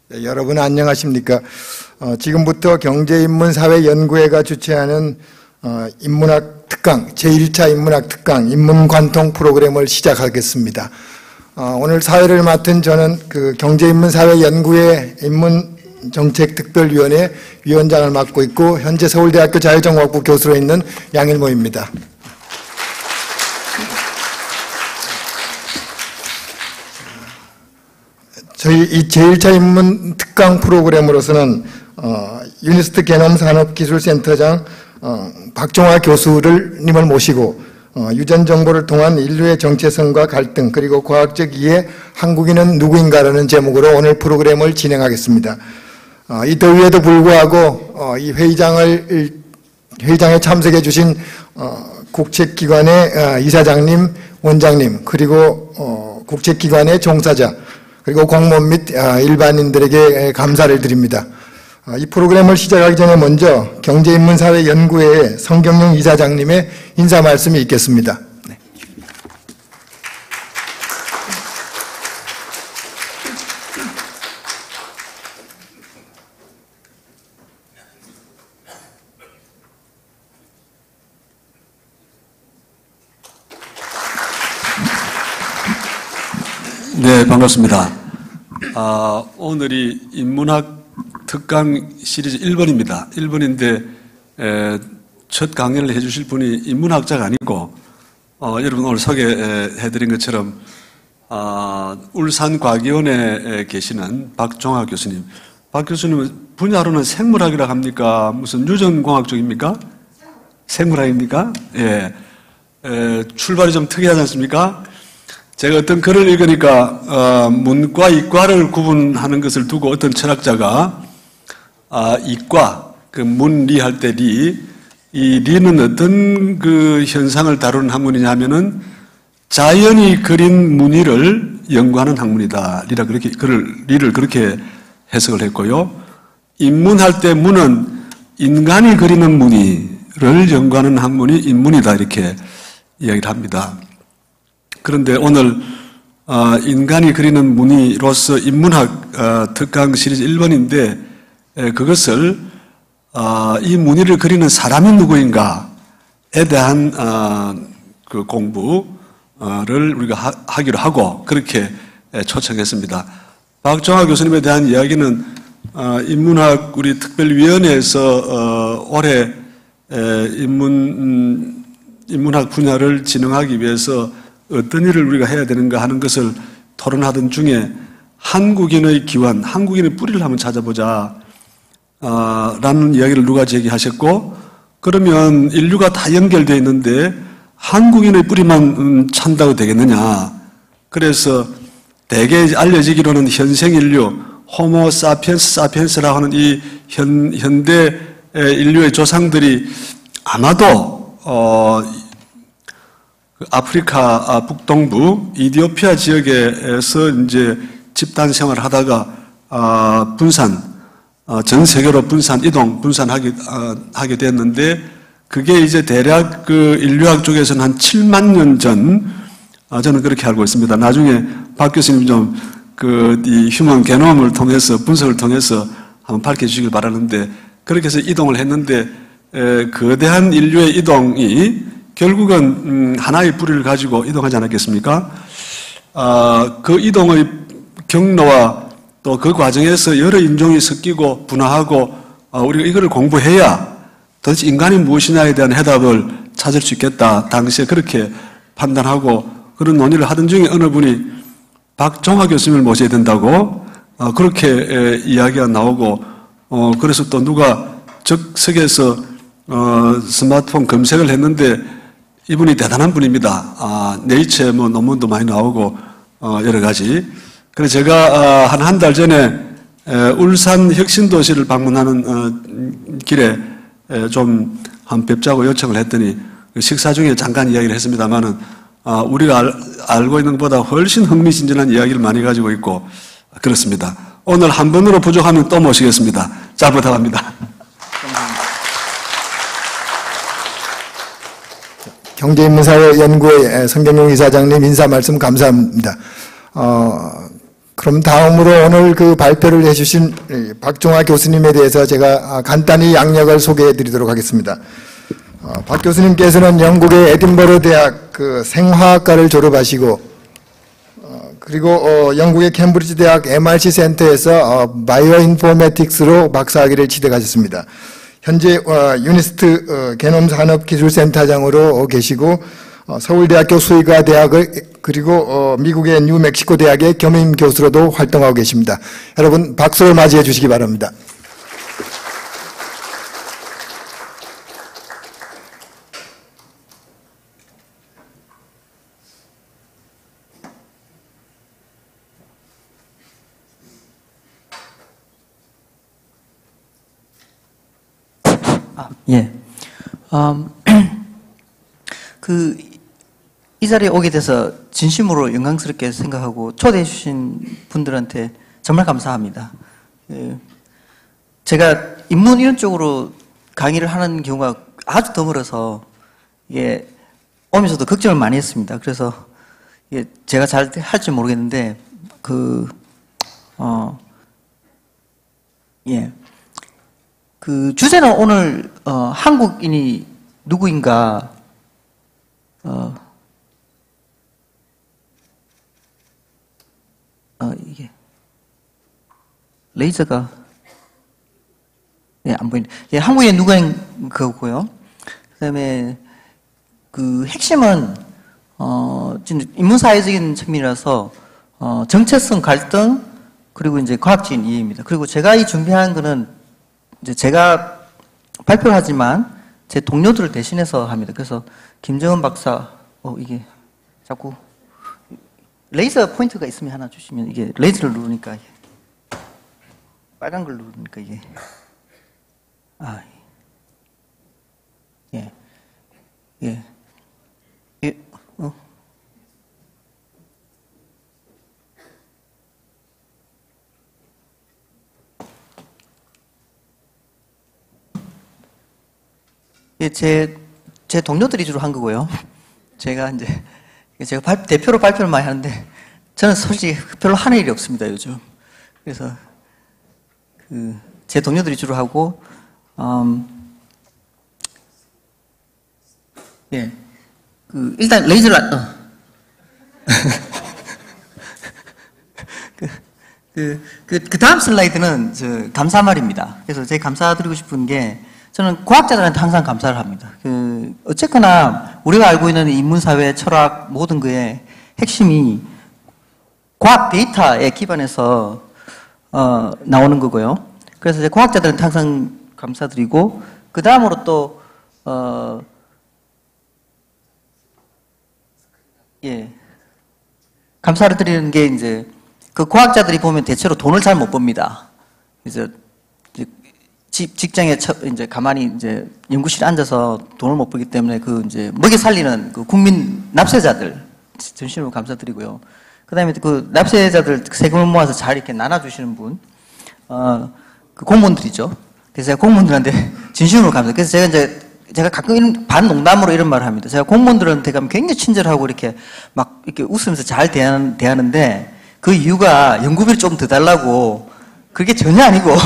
네, 여러분 안녕하십니까? 지금부터 경제인문사회연구회가 주최하는 인문학 특강, 제1차 인문학 특강 인문관통 프로그램을 시작하겠습니다. 오늘 사회를 맡은 저는 경제인문사회연구회 인문정책특별위원회 위원장을 맡고 있고 현재 서울대학교 자유정보학부 교수로 있는 양일모입니다. 저희 이 제1차 인문 특강 프로그램으로서는 유니스트 게놈산업기술센터장 박종화 교수님을 모시고 유전 정보를 통한 인류의 정체성과 갈등 그리고 과학적 이해 한국인은 누구인가라는 제목으로 오늘 프로그램을 진행하겠습니다. 이 더위에도 불구하고 이 회의장에 참석해 주신 국책기관의 이사장님, 원장님 그리고 국책기관의 종사자 그리고 공무원 및 일반인들에게 감사를 드립니다. 이 프로그램을 시작하기 전에 먼저 경제인문사회연구회의 성경용 이사장님의 인사 말씀이 있겠습니다. 네. 네, 반갑습니다. 오늘이 인문학 특강 시리즈 1번입니다. 1번인데 첫 강연을 해주실 분이 인문학자가 아니고 여러분 오늘 소개해드린 것처럼 울산과기원에 계시는 박종화 교수님. 박 교수님은 분야로는 생물학이라고 합니까? 무슨 유전공학 쪽입니까? 생물학입니까? 예. 출발이 좀 특이하지 않습니까? 제가 어떤 글을 읽으니까 문과 이과를 구분하는 것을 두고 어떤 철학자가 이과, 문리 할 때 리, 이 리는 어떤 현상을 다루는 학문이냐면은 자연이 그린 무늬를 연구하는 학문이다. 리를 그렇게 해석을 했고요. 인문할 때 문은 인간이 그리는 무늬를 연구하는 학문이 인문이다. 이렇게 이야기를 합니다. 그런데 오늘 인간이 그리는 무늬로서 인문학 특강 시리즈 1번인데 그것을 이 무늬를 그리는 사람이 누구인가에 대한 공부를 우리가 하기로 하고 그렇게 초청했습니다. 박종화 교수님에 대한 이야기는 인문학 우리 특별위원회에서 올해 인문학 분야를 진흥하기 위해서 어떤 일을 우리가 해야 되는가 하는 것을 토론하던 중에 한국인의 기원, 한국인의 뿌리를 한번 찾아보자 라는 이야기를 누가 제기하셨고 그러면 인류가 다 연결되어 있는데 한국인의 뿌리만 찾는다고 되겠느냐. 그래서 대개 알려지기로는 현생 인류, 호모 사피엔스 사피엔스라고 하는 이 현대 인류의 조상들이 아마도 아프리카 북동부 이디오피아 지역에서 이제 집단 생활을 하다가 전 세계로 분산하게 됐는데 그게 이제 대략 인류학 쪽에서는 한 7만 년 전 저는 그렇게 알고 있습니다. 나중에 박 교수님 좀 이 휴먼 게놈을 통해서 분석을 통해서 한번 밝혀주시길 바라는데 그렇게 해서 이동을 했는데 거대한 인류의 이동이 결국은 하나의 뿌리를 가지고 이동하지 않았겠습니까? 그 이동의 경로와 또 그 과정에서 여러 인종이 섞이고 분화하고 우리가 이거를 공부해야 도대체 인간이 무엇이냐에 대한 해답을 찾을 수 있겠다. 당시에 그렇게 판단하고 그런 논의를 하던 중에 어느 분이 박종화 교수님을 모셔야 된다고 그렇게 이야기가 나오고 그래서 또 누가 적석에서 스마트폰 검색을 했는데 이분이 대단한 분입니다. 네이처에 논문도 많이 나오고 여러 가지. 그래서 제가 한 달 전에 울산 혁신도시를 방문하는 길에 좀 한 뵙자고 요청을 했더니 식사 중에 잠깐 이야기를 했습니다만은 우리가 알고 있는 것보다 훨씬 흥미진진한 이야기를 많이 가지고 있고 그렇습니다. 오늘 한 번으로 부족하면 또 모시겠습니다. 잘 부탁합니다. 경제인문사회연구회 성경용 이사장님 인사 말씀 감사합니다. 그럼 다음으로 오늘 그 발표를 해주신 박종화 교수님에 대해서 제가 간단히 양력을 소개해 드리도록 하겠습니다. 박 교수님께서는 영국의 에딘버러 대학 그 생화학과를 졸업하시고 그리고 영국의 캠브리지 대학 MRC 센터에서 바이오인포메틱스로 박사학위를 취득하셨습니다. 현재 유니스트 게놈 산업기술센터장으로 계시고 서울대학교 수의과대학을 그리고 미국의 뉴멕시코 대학의 겸임 교수로도 활동하고 계십니다. 여러분 박수를 맞이해 주시기 바랍니다. 예. 이 자리에 오게 돼서 진심으로 영광스럽게 생각하고 초대해 주신 분들한테 정말 감사합니다. 예. 제가 인문 이런 쪽으로 강의를 하는 경우가 아주 드물어서 이게 오면서도 걱정을 많이 했습니다. 그래서 이게 제가 잘 할지 모르겠는데 예. 그 주제는 오늘 한국인이 누구인가 이게 레이저가 안 보이네. 예, 한국인이 누구인 거고요. 그다음에 그 핵심은 인문사회적인 측면이라서 정체성 갈등 그리고 이제 과학적인 이해입니다. 그리고 제가 이 준비한 거는 이제 제가 발표를 하지만 제 동료들을 대신해서 합니다. 그래서 김정은 박사, 이게 자꾸 레이저 포인트가 있으면 하나 주시면 이게 레이저를 누르니까 이게 빨간 걸 누르니까 이게 제 동료들이 주로 한 거고요. 제가 대표로 발표를 많이 하는데 저는 솔직히 별로 하는 일이 없습니다, 요즘. 그래서 제 동료들이 주로 하고 일단 레이저를 그 다음 슬라이드는 감사말입니다. 그래서 제가 감사드리고 싶은 게 저는 과학자들한테 항상 감사를 합니다. 어쨌거나 우리가 알고 있는 인문사회, 철학 모든 거의 핵심이 과학 데이터에 기반해서 나오는 거고요. 그래서 이제 과학자들한테 항상 감사드리고 그 다음으로 또 감사를 드리는 게 이제 그 과학자들이 보면 대체로 돈을 잘 못 법니다. 그래서 직장에 이제 가만히 이제 연구실에 앉아서 돈을 못 벌기 때문에 이제 먹여 살리는 그 국민 납세자들 진심으로 감사드리고요. 그다음에 그 납세자들 세금을 모아서 잘 이렇게 나눠주시는 분, 그 공무원들이죠. 그래서 제가 공무원들한테 진심으로 감사. 그래서 제가 가끔 반 농담으로 이런 말을 합니다. 제가 공무원들한테 가면 굉장히 친절하고 이렇게 막 이렇게 웃으면서 잘 대하는데 그 이유가 연구비를 좀 더 달라고 그게 전혀 아니고.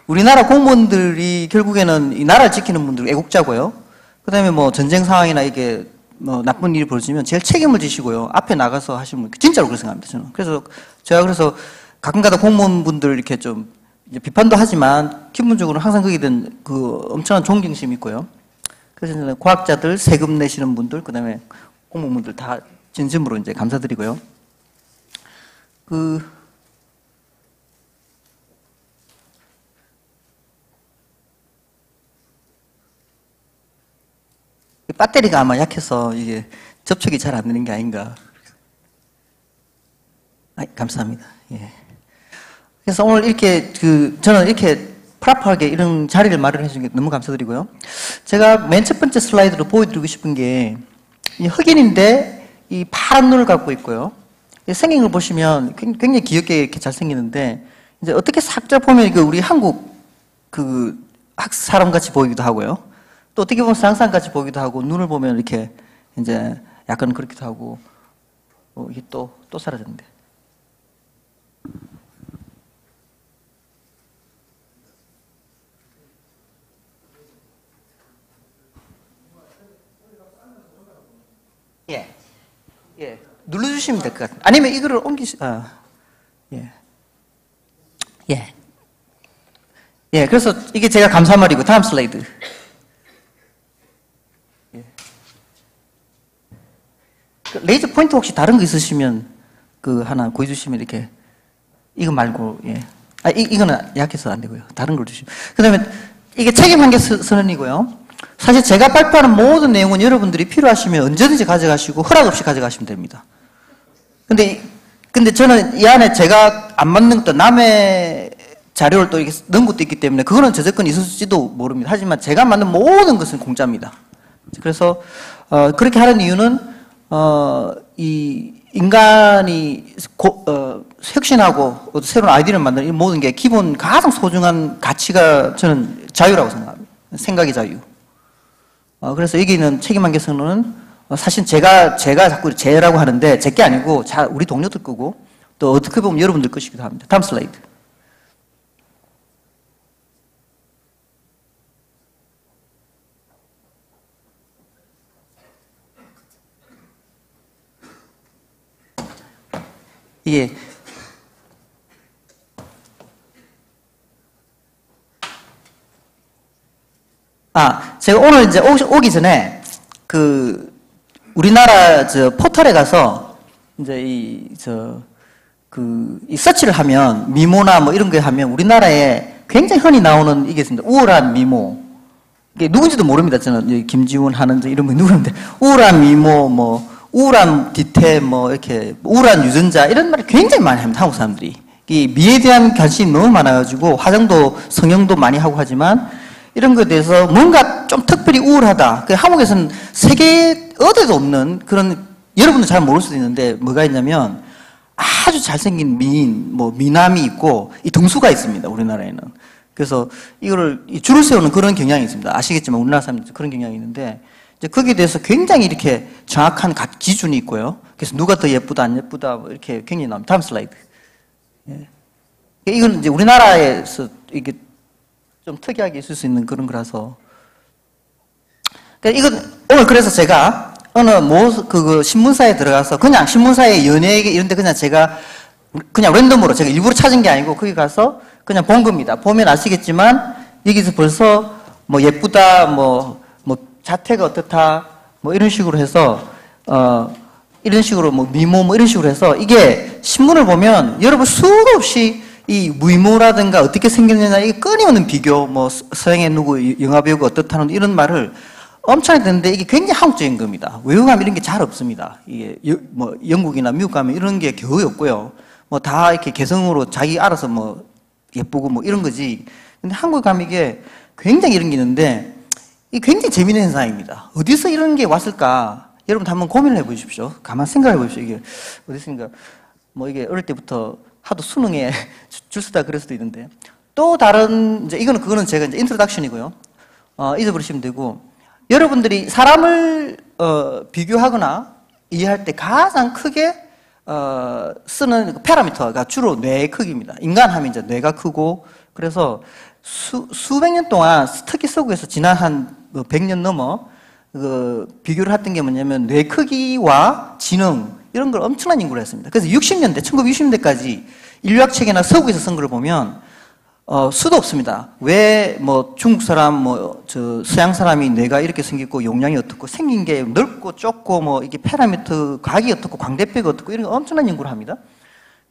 우리나라 공무원들이 결국에는 이 나라를 지키는 분들 애국자고요. 그 다음에 뭐 전쟁 상황이나 이게 뭐 나쁜 일이 벌어지면 제일 책임을 지시고요. 앞에 나가서 하시는 분, 진짜로 그렇게 생각합니다, 저는. 그래서 제가 가끔가다 공무원분들 이렇게 좀 이제 비판도 하지만 기본적으로 항상 거기에 대한 엄청난 존경심이 있고요. 그래서 저는 과학자들, 세금 내시는 분들, 그 다음에 공무원분들 다 진심으로 이제 감사드리고요. 배터리가 아마 약해서 이게 접촉이 잘 안 되는 게 아닌가. 감사합니다. 예. 그래서 오늘 이렇게 저는 이렇게 프라프하게 이런 자리를 마련해 주신 게 너무 감사드리고요. 제가 맨 첫 번째 슬라이드로 보여드리고 싶은 게 이 흑인인데 이 파란 눈을 갖고 있고요. 생긴 걸 보시면 굉장히 귀엽게 이렇게 잘 생기는데 이제 어떻게 싹 보면 우리 한국 사람 같이 보이기도 하고요. 또 어떻게 보면 쌍쌍같이 보기도 하고 눈을 보면 이렇게 이제 약간 그렇기도 하고 이게 또 사라졌는데 눌러주시면 될 것 같아요. 아니면 이거를 예. 예. 예, 그래서 이게 제가 감사한 말이고, 다음 슬라이드. 예. 그 레이저 포인트 혹시 다른 거 있으시면 그 하나 보여주시면 이렇게, 이거 말고, 예. 이거는 약해서 안 되고요. 다른 걸 주시면. 그 다음에 이게 책임 한계 선언이고요. 사실 제가 발표하는 모든 내용은 여러분들이 필요하시면 언제든지 가져가시고 허락 없이 가져가시면 됩니다. 근데 저는 이 안에 제가 안 맞는 것도 남의 자료를 또 이렇게 넣은 것도 있기 때문에 그거는 저작권이 있을지도 모릅니다. 하지만 제가 만든 모든 것은 공짜입니다. 그래서 그렇게 하는 이유는 이 인간이 혁신하고 새로운 아이디어를 만드는 이 모든 게 기본 가장 소중한 가치가 저는 자유라고 생각합니다. 생각의 자유. 그래서 여기 있는 책임 한계 선언은 사실 제가 자꾸 제라고 하는데 제 게 아니고 우리 동료들 거고 또 어떻게 보면 여러분들 것이기도 합니다. 다음 슬라이드. 이게 제가 오늘 이제 오기 전에 우리나라 포털에 가서 이제 이 서치를 하면 미모나 뭐 이런 거 하면 우리나라에 굉장히 흔히 나오는 이게 있습니다. 우울한 미모. 이게 누군지도 모릅니다. 저는 김지훈 하는 이런 분 누구인데 우울한 미모 뭐 우울한 뒤태 뭐 이렇게 우울한 유전자 이런 말을 굉장히 많이 합니다. 한국 사람들이. 이 미에 대한 관심이 너무 많아가지고 화장도 성형도 많이 하고 하지만 이런 거에 대해서 뭔가 좀 특별히 우울하다. 한국에서는 세계 어디에도 없는 그런 여러분도 잘 모를 수도 있는데 뭐가 있냐면 아주 잘생긴 미인, 뭐 미남이 있고 이 등수가 있습니다. 우리나라에는. 그래서 이거를 줄을 세우는 그런 경향이 있습니다. 아시겠지만 우리나라 사람들 그런 경향이 있는데 이제 거기에 대해서 굉장히 이렇게 정확한 기준이 있고요. 그래서 누가 더 예쁘다 안 예쁘다 뭐 이렇게 굉장히 나옵니다. 다음 슬라이드. 예. 이건 이제 우리나라에서 이게 좀 특이하게 있을 수 있는 그런 거라서. 그러니까 이건 오늘 그래서 제가 어느 그 신문사에 들어가서 그냥 신문사의 연예계 이런 데 그냥 제가 그냥 랜덤으로 제가 일부러 찾은 게 아니고 거기 가서 그냥 본 겁니다. 보면 아시겠지만 여기서 벌써 뭐 예쁘다 뭐 자태가 어떻다 뭐 이런 식으로 해서 이런 식으로 뭐 미모 뭐 이런 식으로 해서 이게 신문을 보면 여러분 수도 없이 이 미모라든가 어떻게 생겼느냐 이게 끊임없는 비교 뭐 서양의 누구 영화배우가 어떻다는 이런 말을 엄청 듣는데 이게 굉장히 한국적인 겁니다. 외국 가면 이런 게 잘 없습니다. 이게 뭐 영국이나 미국 가면 이런 게 겨우 없고요. 뭐 다 이렇게 개성으로 자기 알아서 뭐 예쁘고 뭐 이런 거지. 근데 한국 가면 이게 굉장히 이런 게 있는데 이게 굉장히 재미있는 현상입니다. 어디서 이런 게 왔을까? 여러분 한번 고민을 해보십시오. 가만 생각해 보십시오. 이게 어디서인가? 뭐 이게 어릴 때부터 하도 수능에 줄 쓰다 그럴 수도 있는데 또 다른 이제 그거는 제가 이제 인트로덕션이고요. 잊어버리시면 되고 여러분들이 사람을 비교하거나 이해할 때 가장 크게 쓰는 그 파라미터가 주로 뇌의 크기입니다. 인간 하면 이제 뇌가 크고 그래서 수백 년 동안 특히 서구에서 지난 한 100년 넘어 비교를 했던 게 뭐냐면 뇌 크기와 지능 이런 걸 엄청난 연구를 했습니다. 그래서 1960년대까지 인류학 책이나 서구에서 쓴 걸 보면 수도 없습니다. 왜 뭐 중국 사람 서양 사람이 뇌가 이렇게 생겼고 용량이 어떻고 생긴 게 넓고 좁고 뭐 이게 파라미터 각이 어떻고 광대뼈가 어떻고 이런 거 엄청난 연구를 합니다.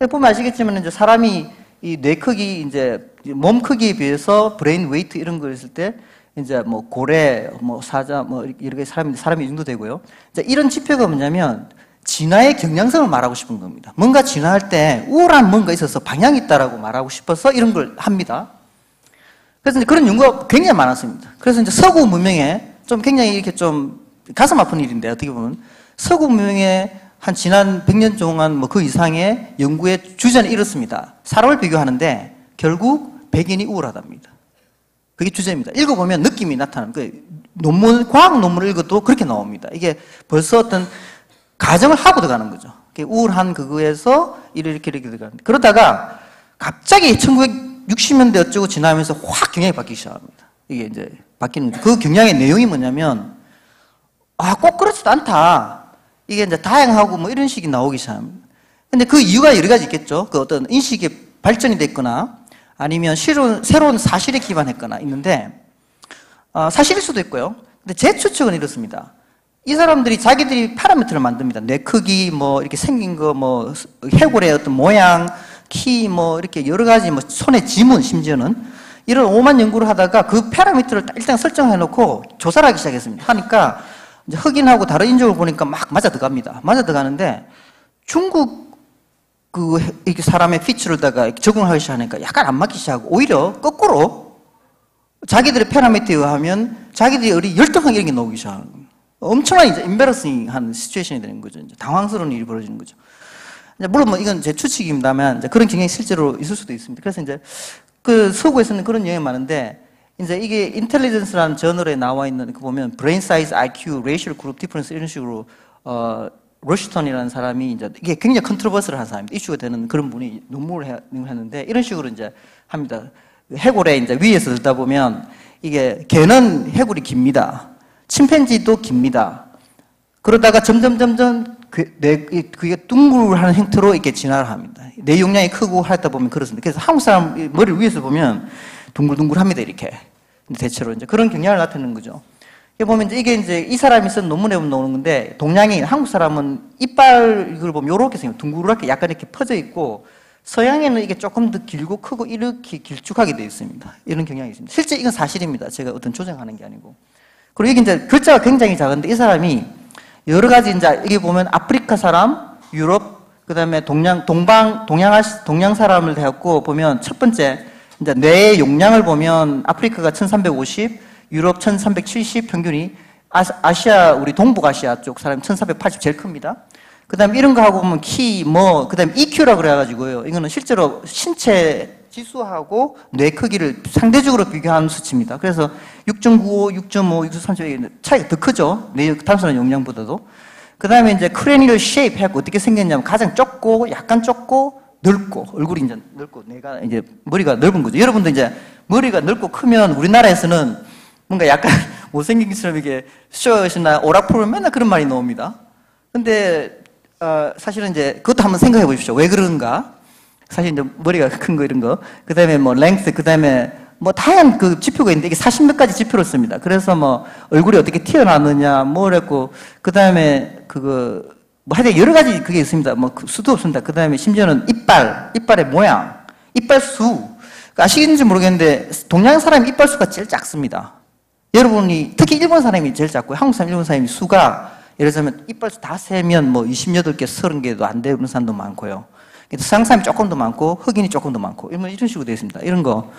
보면 아시겠지만 이제 사람이 이 뇌 크기 이제 몸 크기에 비해서 브레인 웨이트 이런 거 있을 때 이제 뭐 고래 뭐 사자 뭐 이렇게 사람이 이 정도 되고요. 이제 이런 지표가 뭐냐면 진화의 경향성을 말하고 싶은 겁니다. 뭔가 진화할 때 우울한 뭔가 있어서 방향이 있다라고 말하고 싶어서 이런 걸 합니다. 그래서 이제 그런 연구가 굉장히 많았습니다. 그래서 이제 서구 문명에 좀 굉장히 이렇게 좀 가슴 아픈 일인데 어떻게 보면 서구 문명에 한 지난 100년 동안 뭐 그 이상의 연구의 주제는 이렇습니다. 사람을 비교하는데 결국 백인이 우울하답니다. 그게 주제입니다. 읽어보면 느낌이 나타나는 거예요. 과학 논문을 읽어도 그렇게 나옵니다. 이게 벌써 어떤 가정을 하고 들어가는 거죠. 우울한 그거에서 이렇게 들어가는. 그러다가 갑자기 1960년대 어쩌고 지나면서 확 경향이 바뀌기 시작합니다. 이게 이제 바뀌는 거죠. 그 경향의 내용이 뭐냐면 꼭 그렇지도 않다. 이게 이제 다양하고 뭐 이런 식이 나오기 시작합니다. 근데 그 이유가 여러 가지 있겠죠. 그 어떤 인식이 발전이 됐거나 아니면 새로운 사실에 기반했거나 있는데, 사실일 수도 있고요. 근데 제 추측은 이렇습니다. 이 사람들이 자기들이 파라미터를 만듭니다. 뇌 크기, 뭐 이렇게 생긴 거, 뭐 해골의 어떤 모양, 키, 뭐 이렇게 여러 가지, 뭐 손의 지문, 심지어는 이런 오만 연구를 하다가 그 파라미터를 일단 설정해놓고 조사를 하기 시작했습니다. 하니까 이제 흑인하고 다른 인종을 보니까 막 맞아 들어갑니다. 맞아 들어가는데 중국 그 이렇게 사람의 피처를다가 적응하기 시작하니까 약간 안 맞기 시작하고 오히려 거꾸로 자기들의 파라미터에 의하면 자기들이 어리 열등하게 이런 게 나오기 시작하는 거예요. 엄청난 이제 embarrassing한 시츄에이션이 되는 거죠. 이제 당황스러운 일이 벌어지는 거죠. 이제 물론 뭐 이건 제 추측입니다만 이제 그런 경향이 실제로 있을 수도 있습니다. 그래서 이제 그 서구에서는 그런 영향이 많은데 이제 이게 인텔리전스라는 저널에 나와 있는 그 보면 브레인 사이즈, IQ, 레이셜 그룹 디퍼런스 이런 식으로 러시턴이라는 사람이 이제 이게 굉장히 컨트로버스를 한 사람입니다. 이슈가 되는 그런 분이 논문을 했는데 이런 식으로 이제 합니다. 해골에 이제 위에서 듣다 보면 이게 개는 해골이 깁니다. 침팬지도 깁니다. 그러다가 점점 그게 둥글하는 형태로 이렇게 진화를 합니다. 뇌 용량이 크고 하다 보면 그렇습니다. 그래서 한국 사람 머리를 위에서 보면 둥글둥글합니다. 이렇게. 대체로 이제 그런 경향을 나타내는 거죠. 보면 이게 이제 이 사람이 쓴 논문에 보면 나오는 건데 동양인, 한국 사람은 이빨 이걸 보면 이렇게 생겨 둥글하게 약간 이렇게 퍼져 있고 서양에는 이게 조금 더 길고 크고 이렇게 길쭉하게 되어 있습니다. 이런 경향이 있습니다. 실제 이건 사실입니다. 제가 어떤 조장하는 게 아니고. 그리고 이게 이제 글자가 굉장히 작은데 이 사람이 여러 가지 이제 이게 보면 아프리카 사람, 유럽, 그 다음에 동양 사람을 해갖고 보면 첫 번째 이제 뇌의 용량을 보면 아프리카가 1350, 유럽 1370 평균이 아시아, 우리 동북아시아 쪽 사람이 1480 제일 큽니다. 그 다음에 이런 거 하고 보면 키, 뭐, 그 다음에 EQ라 그래가지고요. 이거는 실제로 신체 지수하고 뇌 크기를 상대적으로 비교하는 수치입니다. 그래서 6.95, 6.5, 6.3 차이가 더 크죠. 뇌 단순한 용량보다도. 그 다음에 이제 크레니얼 쉐입 해갖고 어떻게 생겼냐면 가장 좁고, 약간 좁고, 넓고, 얼굴이 이제 넓고, 뇌가 이제 머리가 넓은 거죠. 여러분도 이제 머리가 넓고 크면 우리나라에서는 뭔가 약간 못생긴 것처럼 이게 쇼나 오락프로면 맨날 그런 말이 나옵니다. 근데, 사실은 이제 그것도 한번 생각해 보십시오. 왜 그런가? 사실 이제 머리가 큰 거 이런 거. 그 다음에 뭐 랭스, 그 다음에 뭐 다양한 그 지표가 있는데 이게 40몇 가지 지표를 씁니다. 그래서 뭐 얼굴이 어떻게 튀어나오느냐, 뭐랬고, 그 다음에 뭐 하여튼 여러 가지 그게 있습니다. 뭐 수도 없습니다. 그 다음에 심지어는 이빨의 모양, 이빨 수. 아시겠는지 모르겠는데 동양 사람이 이빨 수가 제일 작습니다. 여러분이 특히 일본 사람이 제일 작고요. 한국 사람, 일본 사람이 수가 예를 들면 이빨 수 다 세면 뭐 28개, 30개도 안 되는 사람도 많고요. 서양 사람이 조금 더 많고 흑인이 조금 더 많고 이런 식으로 되어 있습니다. 이런 거.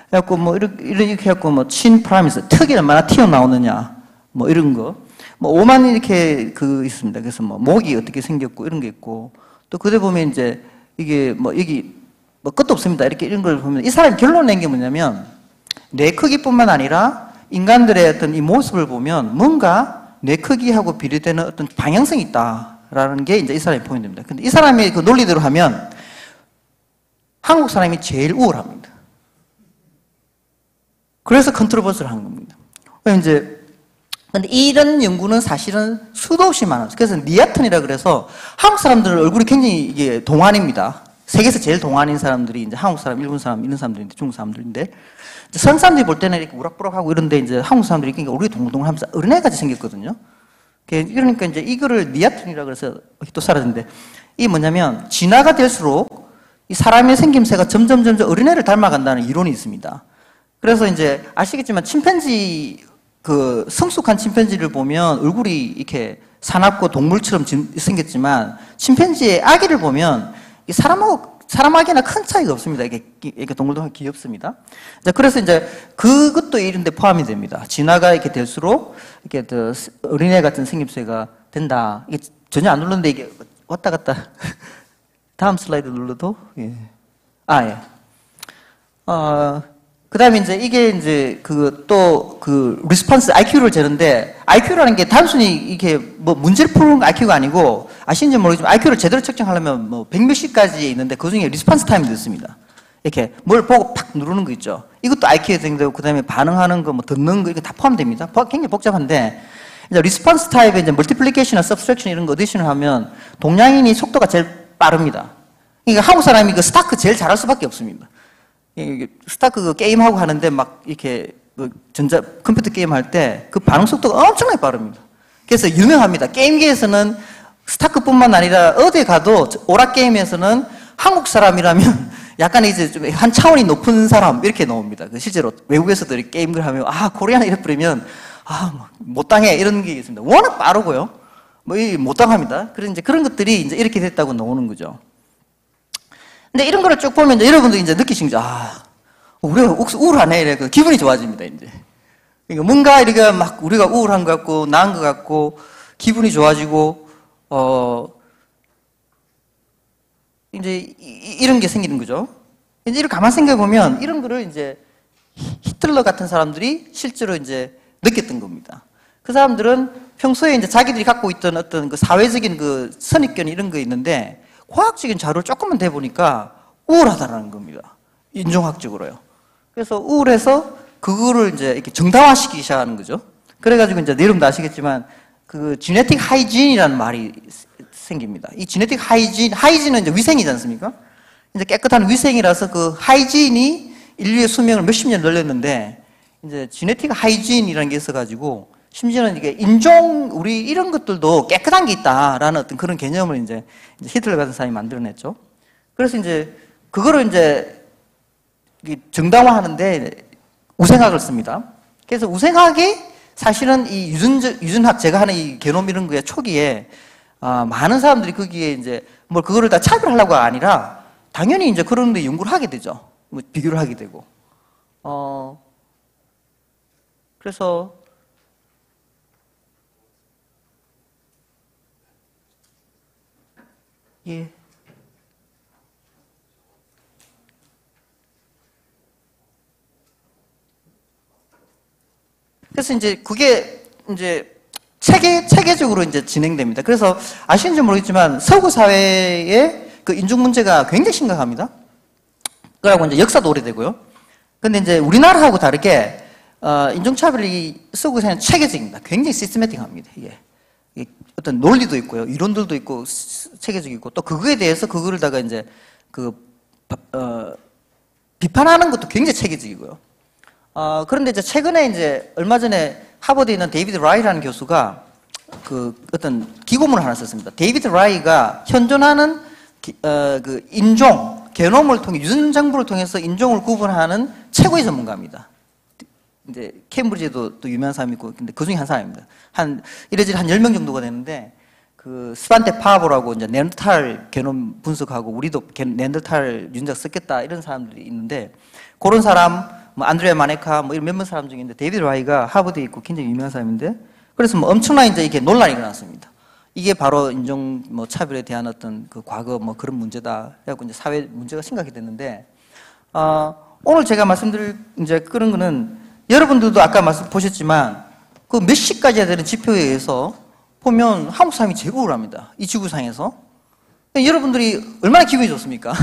그래갖고 뭐 이렇게 해갖고 뭐 친 프라미스 턱이 얼마나 튀어나오느냐 뭐 이런 거. 뭐 5만 이렇게 있습니다. 그래서 뭐 목이 어떻게 생겼고 이런 게 있고 또 그대 보면 이제 이게 뭐 여기 뭐 끝도 없습니다. 이렇게 이런 걸 보면 이 사람이 결론 낸 게 뭐냐면 뇌 크기뿐만 아니라 인간들의 어떤 이 모습을 보면 뭔가 뇌 크기하고 비례되는 어떤 방향성이 있다라는 게 이제 이 사람이 포인트입니다. 근데 이 사람의 그 논리대로 하면 한국 사람이 제일 우월합니다. 그래서 컨트로버스를 하는 겁니다. 이제 근데 이런 연구는 사실은 수도 없이 많아요. 그래서 니아튼이라 그래서 한국 사람들 얼굴이 굉장히 이게 동안입니다. 세계에서 제일 동안인 사람들이 이제 한국 사람, 일본 사람, 이런 사람들인데 중국 사람들인데 서양 사람들이 볼 때는 이렇게 우락부락하고 이런데 이제 한국 사람들이 그러니까 우리 동글동글하면서 어린애같이 생겼거든요. 그러니까 이제 이거를 니아튼이라 그래서 또 사라졌는데 이게 뭐냐면 진화가 될수록 이 사람의 생김새가 점점 어린애를 닮아간다는 이론이 있습니다. 그래서 이제 아시겠지만 침팬지 성숙한 침팬지를 보면 얼굴이 이렇게 사납고 동물처럼 생겼지만 침팬지의 아기를 보면 이 사람 아기나 큰 차이가 없습니다. 이게 동글동글 귀엽습니다. 그래서 이제 그것도 이런 데 포함이 됩니다. 진화가 이렇게 될수록 이렇게 더 어린애 같은 생김새가 된다. 이게 전혀 안 눌렀는데 이게 왔다 갔다. 다음 슬라이드 눌러도 예. 예. 그 다음에 이제 이게 이제 리스폰스 IQ를 재는데 IQ라는 게 단순히 이게 뭐 문제를 푸는 IQ가 아니고 아시는지 모르겠지만 IQ를 제대로 측정하려면 뭐 100몇십까지 있는데 그 중에 리스폰스 타임도 있습니다. 이렇게 뭘 보고 팍 누르는 거 있죠. 이것도 IQ에 해당되고 그 다음에 반응하는 거 뭐 듣는 거 이게 다 포함됩니다. 굉장히 복잡한데 이제 리스폰스 타입의 이제 멀티플리케이션이나 서브스트랙션 이런 거 어디션을 하면 동양인이 속도가 제일 빠릅니다. 그러니까 한국 사람이 그 스타크 제일 잘할 수밖에 없습니다. 스타크 그 게임하고 하는데 막 이렇게 뭐 컴퓨터 게임 할 때 그 반응 속도가 엄청나게 빠릅니다. 그래서 유명합니다. 게임계에서는 스타크뿐만 아니라 어디 가도 오락 게임에서는 한국 사람이라면 약간 이제 좀 한 차원이 높은 사람 이렇게 나옵니다. 실제로 외국에서도 게임을 하면 코리아나 이래 버리면 못 당해 이런 게 있습니다. 워낙 빠르고요. 못 당합니다. 그래서 이제 그런 것들이 이제 이렇게 됐다고 나오는 거죠. 근데 이런 거를 쭉 보면 이제 여러분들이 이제 느끼신 거죠. 우리가 혹시 우울하네 이래 기분이 좋아집니다. 이제 그러니까 뭔가 이렇게 막 우리가 우울한 것 같고 나은 것 같고 기분이 좋아지고 이제 이런 게 생기는 거죠. 이제 이렇게 가만 생각해 보면 이런 거를 이제 히틀러 같은 사람들이 실제로 이제 느꼈던 겁니다. 그 사람들은 평소에 이제 자기들이 갖고 있던 어떤 그 사회적인 그 선입견 이런 거 있는데 과학적인 자료를 조금만 대보니까 우울하다라는 겁니다. 인종학적으로요. 그래서 우울해서 그거를 이제 이렇게 정당화시키기 시작하는 거죠. 그래가지고 이제 여러분도 아시겠지만 그 지네틱 하이진이라는 말이 생깁니다. 이 지네틱 하이진은 이제 위생이지 않습니까? 이제 깨끗한 위생이라서 그 하이진이 인류의 수명을 몇십 년 늘렸는데 이제 지네틱 하이진이라는 게 있어가지고 심지어는 이게 우리 이런 것들도 깨끗한 게 있다라는 어떤 그런 개념을 이제 히틀러 같은 사람이 만들어냈죠. 그래서 이제 그거를 이제 정당화하는데 우생학을 씁니다. 그래서 우생학이 사실은 이 유전학 제가 하는 이 게놈 이런 거의 초기에 많은 사람들이 거기에 이제 뭐 그거를 다 차별하려고가 아니라 당연히 이제 그런 데 연구를 하게 되죠. 뭐 비교를 하게 되고. 그래서 예. 그래서 이제 그게 이제 체계적으로 이제 진행됩니다. 그래서 아시는지 모르겠지만 서구 사회의 그 인종 문제가 굉장히 심각합니다. 그러고 이제 역사도 오래되고요. 근데 이제 우리나라하고 다르게 인종차별이 서구 사회는 체계적입니다. 굉장히 시스테매틱합니다. 이게 어떤 논리도 있고요, 이론들도 있고 체계적이고 또 그거에 대해서 그거를다가 이제 비판하는 것도 굉장히 체계적이고요. 그런데 이제 최근에 이제 얼마 전에 하버드에 있는 데이비드 라이라는 교수가 그 어떤 기고문을 하나 썼습니다. 데이비드 라이가 현존하는 그 인종, 게놈을 통해 유전정보를 통해서 인종을 구분하는 최고의 전문가입니다. 이제 캠브리지에도 또 유명한 사람이 있고, 근데 그 중에 한 사람입니다. 이래저래 한 10명 정도가 되는데, 그 스반테 파버라고 이제 네안데르탈 게놈 분석하고 우리도 네안데르탈 유전자 썼겠다 이런 사람들이 있는데, 그런 사람, 뭐 안드레아 마네카 뭐 이런 몇몇 사람 중에 있는데 데이비드 라이가 하버드에 있고 굉장히 유명한 사람인데, 그래서 뭐 엄청난 이제 이게 논란이 일어났습니다. 이게 바로 인종 뭐 차별에 대한 어떤 그 과거 뭐 그런 문제다. 그래갖고 이제 사회 문제가 심각하게 됐는데, 오늘 제가 말씀드릴 이제 그런 거는 여러분들도 아까 보셨지만 그 몇 시까지 해야 되는 지표에 의해서 보면 한국 사람이 제일 우울합니다. 이 지구상에서. 여러분들이 얼마나 기분이 좋습니까?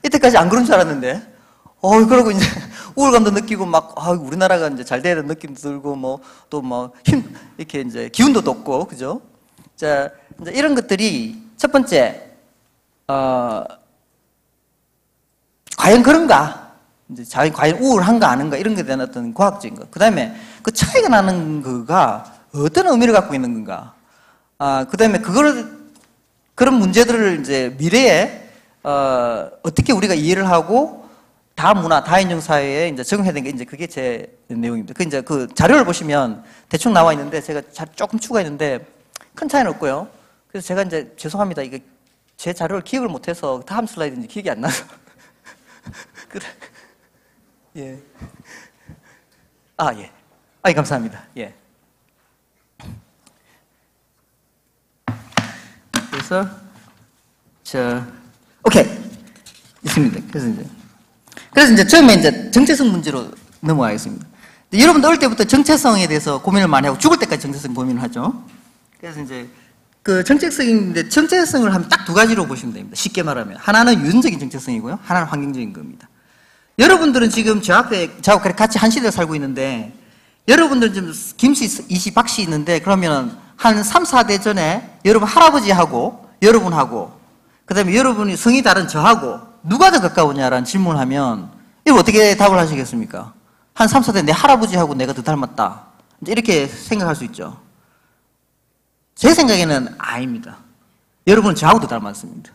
이때까지 안 그런 줄 알았는데, 그러고 이제 우울감도 느끼고 막, 우리나라가 이제 잘 돼야 되는 느낌도 들고, 뭐, 또 뭐, 이렇게 이제 기운도 돋고, 그죠? 자, 이제 이런 것들이 첫 번째, 과연 그런가? 이제 과연 우울한가 아닌가? 이런 것에 대한 어떤 과학적인 것. 그 다음에 그 차이가 나는 거가 어떤 의미를 갖고 있는 건가? 그 다음에 그런 문제들을 이제 미래에, 어떻게 우리가 이해를 하고 다문화, 다인종 사회에 이제 적용해야 되는 게 이제 그게 제 내용입니다. 이제 그 자료를 보시면 대충 나와 있는데 제가 조금 추가했는데 큰 차이는 없고요. 그래서 제가 이제 죄송합니다. 이게 제 자료를 기억을 못해서 다음 슬라이드인지 기억이 안 나서. 예. 예. 감사합니다. 예. 그래서, 오케이. 있습니다. 그래서 이제 처음에 이제 정체성 문제로 넘어가겠습니다. 여러분도 어릴 때부터 정체성에 대해서 고민을 많이 하고 죽을 때까지 정체성 고민을 하죠. 그래서 이제 그 정체성인데 정체성을 하면 딱 두 가지로 보시면 됩니다. 쉽게 말하면. 하나는 유전적인 정체성이고요. 하나는 환경적인 겁니다. 여러분들은 지금 저하고 같이 한 시대에 살고 있는데 여러분들 지금 김씨, 이씨, 박씨 있는데 그러면 한 3, 4대 전에 여러분 할아버지하고 여러분하고 그 다음에 여러분이 성이 다른 저하고 누가 더 가까우냐라는 질문을 하면 이거 어떻게 답을 하시겠습니까? 한 3, 4대 내 할아버지하고 내가 더 닮았다. 이렇게 생각할 수 있죠. 제 생각에는 아닙니다. 여러분은 저하고 더 닮았습니다.